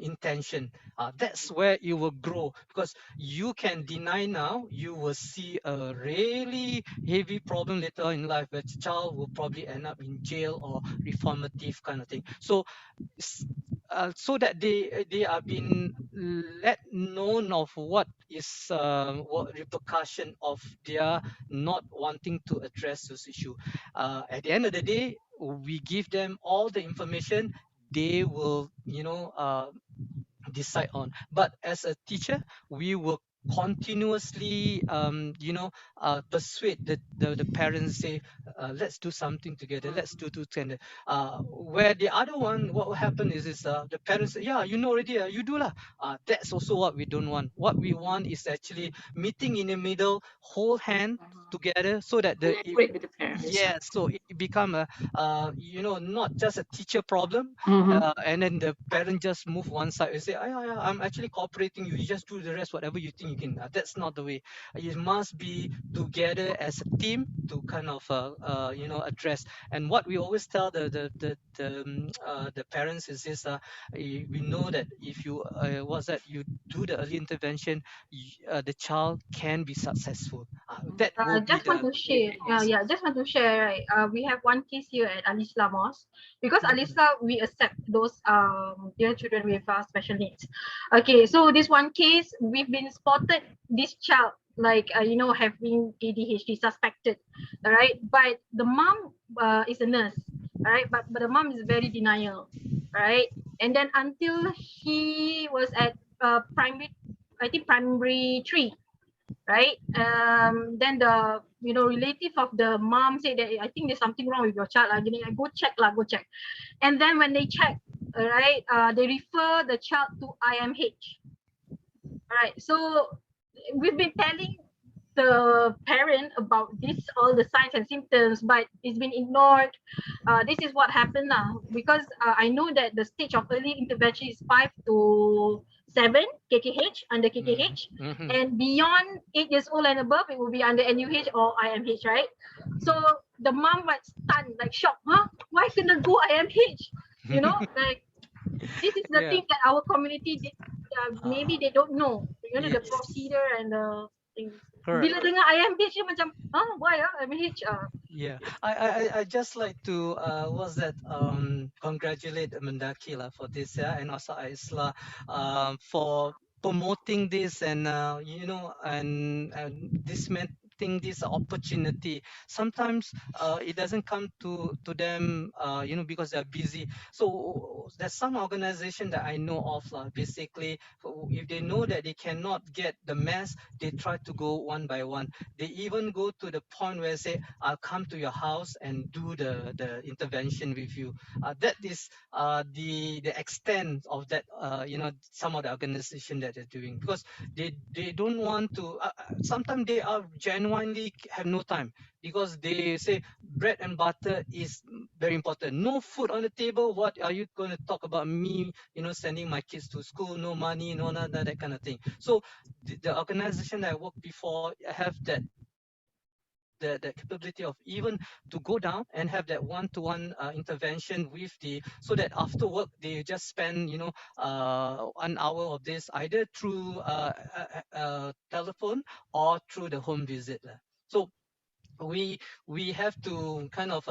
[SPEAKER 4] intention. That's where it will grow, because you can deny now, you will see a really heavy problem later on in life, where the child will probably end up in jail or reformative kind of thing. So so that they are being let known of what is what repercussion of their not wanting to address this issue. At the end of the day, we give them all the information, they will decide on. But as a teacher, we will continuously persuade the parents, say, let's do something together, let's do together. Where the other one, what will happen is the parents say, yeah, already, you do lah. That's also what we don't want. What we want is actually meeting in the middle, hold hand together, so that
[SPEAKER 6] collaborate with the parents.
[SPEAKER 4] Yes, so it become a not just a teacher problem, and then the parent just move one side and say, I'm actually cooperating, you just do the rest, whatever you think you can. That's not the way. It must be together as a team to kind of address. And what we always tell the parents is this: we know that if you you do the early intervention, the child can be successful. That will be
[SPEAKER 3] Just want to share. Just want to share. Right, we have one case here at Alisla Mosque, because Alisla, we accept those dear children with special needs. Okay, so this one case, we've been spotted this child having ADHD suspected. All right, but the mom is a nurse. All right, but the mom is very denial. Right, and then until he was at primary 3. right? Then the relative of the mom said that I think there's something wrong with your child. Go check lah, go check. And then when they check, right, they refer the child to IMH. Right. So we've been telling the parent about all the signs and symptoms, but it's been ignored. This is what happened now, because I know that the stage of early intervention is 5 to 7 KKH, under KKH, and beyond 8 years old and above, it will be under NUH or IMH, right? So the mom was stunned, like shocked. Huh? Why couldn't go IMH? Like this is the thing that our community did, maybe they don't know. The procedure and the things. Bila dengar IMH dia macam, why IMH?
[SPEAKER 4] Yeah, I just like to congratulate MENDAKI lah for this, and also Aisla for promoting this and and dismantling this opportunity. Sometimes it doesn't come to them because they're busy. So there's some organization that I know of, basically if they know that they cannot get the mass, they try to go one by one. They even go to the point where say, I'll come to your house and do the intervention with you. That is the extent of that, some of the organization that they're doing, because they don't want to, sometimes they are genuinely have no time, because they say bread and butter is very important. No food on the table, what are you going to talk about me, sending my kids to school, no money, no none, that kind of thing. So the organization that I worked before have that the capability of even to go down and have that one-to-one intervention with so that after work they just spend 1 hour of this either through telephone or through the home visit. So we have to kind of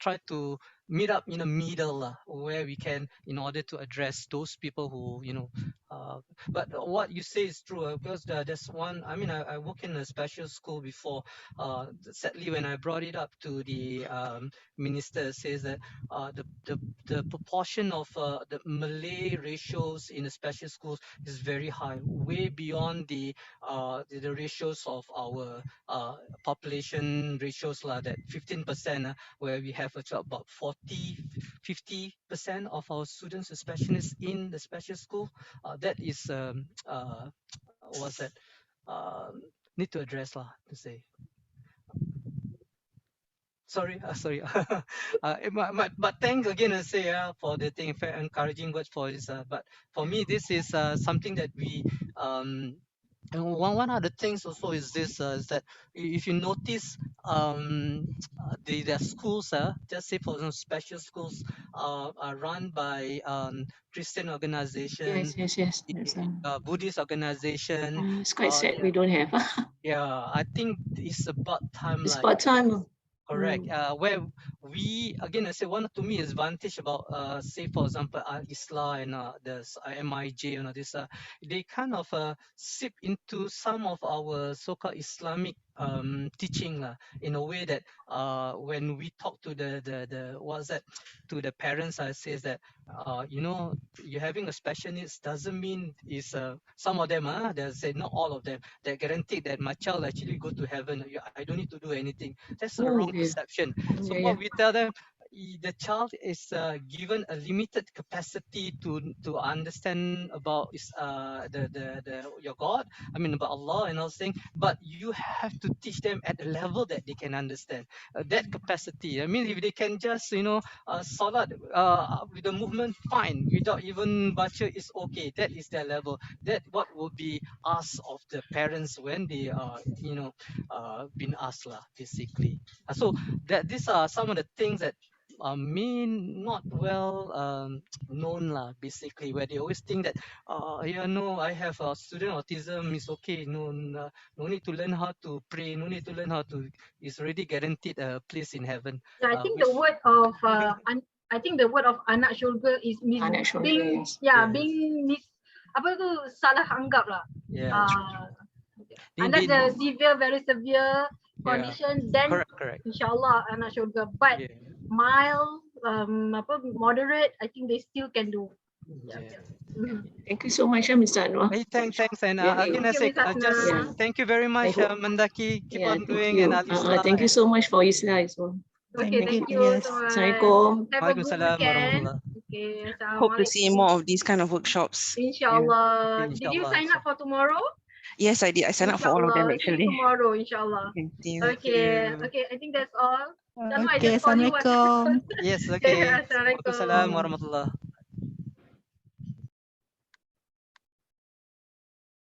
[SPEAKER 4] try to meet up in the middle, where we can, in order to address those people who but what you say is true, because there's one, I work in a special school before. Sadly, when I brought it up to the minister, says that the proportion of the Malay ratios in the special schools is very high, way beyond the ratios of our population ratios, that 15%, where we have about 50% of our students, specialists in the special school. That is what's that need to address, to say. Sorry. But thanks again, I say, for the thing, encouraging words for this. But for me, this is something that we and one of the things also is this, is that if you notice, the schools, just say for example, special schools are run by Christian organization,
[SPEAKER 6] Yes.
[SPEAKER 4] Buddhist organization.
[SPEAKER 6] It's quite sad we don't have.
[SPEAKER 4] Yeah, I think it's about time.
[SPEAKER 6] It's about time.
[SPEAKER 4] Correct. Where we, again, I say one to me is advantage about say for example Isla and the MIJ and this, they kind of sip into some of our so-called Islamic teaching, in a way that when we talk to the what's that, to the parents, I says that you're having a special needs doesn't mean is some of them, they say not all of them, they're guaranteed that my child actually go to heaven. I don't need to do anything. That's a wrong perception. So what we tell them, the child is given a limited capacity to understand about your God, about Allah and all things, but you have to teach them at a level that they can understand that capacity. If they can just salat with the movement, fine, without even bacha is okay, that is their level. That what will be asked of the parents when they are been asked, basically. So that these are some of the things that may not well known, basically, where they always think that I have a student autism, is okay, no need to learn how to pray, no need to learn how to, is already guaranteed a place in heaven.
[SPEAKER 3] I think the word of I think the word of anak syurga is being apa tu, salah anggap lah. Unless the severe, very severe condition, then
[SPEAKER 4] correct.
[SPEAKER 3] Inshallah anak syurga. But mild, moderate, I think they still can do.
[SPEAKER 6] Thank you so much, Mr. Anwar.
[SPEAKER 4] Hey, thanks. And
[SPEAKER 6] Yeah,
[SPEAKER 4] again, I
[SPEAKER 3] Thank you,
[SPEAKER 4] say,
[SPEAKER 3] Miss Asna.
[SPEAKER 4] thank you very much, Mendaki. Keep on
[SPEAKER 6] thank
[SPEAKER 4] doing,
[SPEAKER 6] you.
[SPEAKER 4] and Al-Islah.
[SPEAKER 6] Thank you so much for Isla as well.
[SPEAKER 3] Okay, thank you so much.
[SPEAKER 6] Assalamualaikum.
[SPEAKER 3] Have a good
[SPEAKER 4] Waalaikumsalam
[SPEAKER 3] weekend.
[SPEAKER 4] warahmatullah.
[SPEAKER 3] Okay,
[SPEAKER 14] Hope to see more
[SPEAKER 3] Assalamualaikum.
[SPEAKER 14] of these kind of workshops.
[SPEAKER 3] Inshallah. Did you
[SPEAKER 4] Inshallah.
[SPEAKER 3] sign up for tomorrow?
[SPEAKER 14] Yes, I did. I signed up for all of them
[SPEAKER 3] Inshallah. See you
[SPEAKER 14] actually.
[SPEAKER 3] tomorrow, inshallah.
[SPEAKER 14] Thank you.
[SPEAKER 3] Okay, I think that's all. That's why I
[SPEAKER 9] Okay,
[SPEAKER 3] just call you.
[SPEAKER 9] Assalamualaikum.
[SPEAKER 4] Yes,
[SPEAKER 3] Okay,
[SPEAKER 4] okay.
[SPEAKER 3] Assalamualaikum.
[SPEAKER 4] Waalaikumsalam warahmatullah.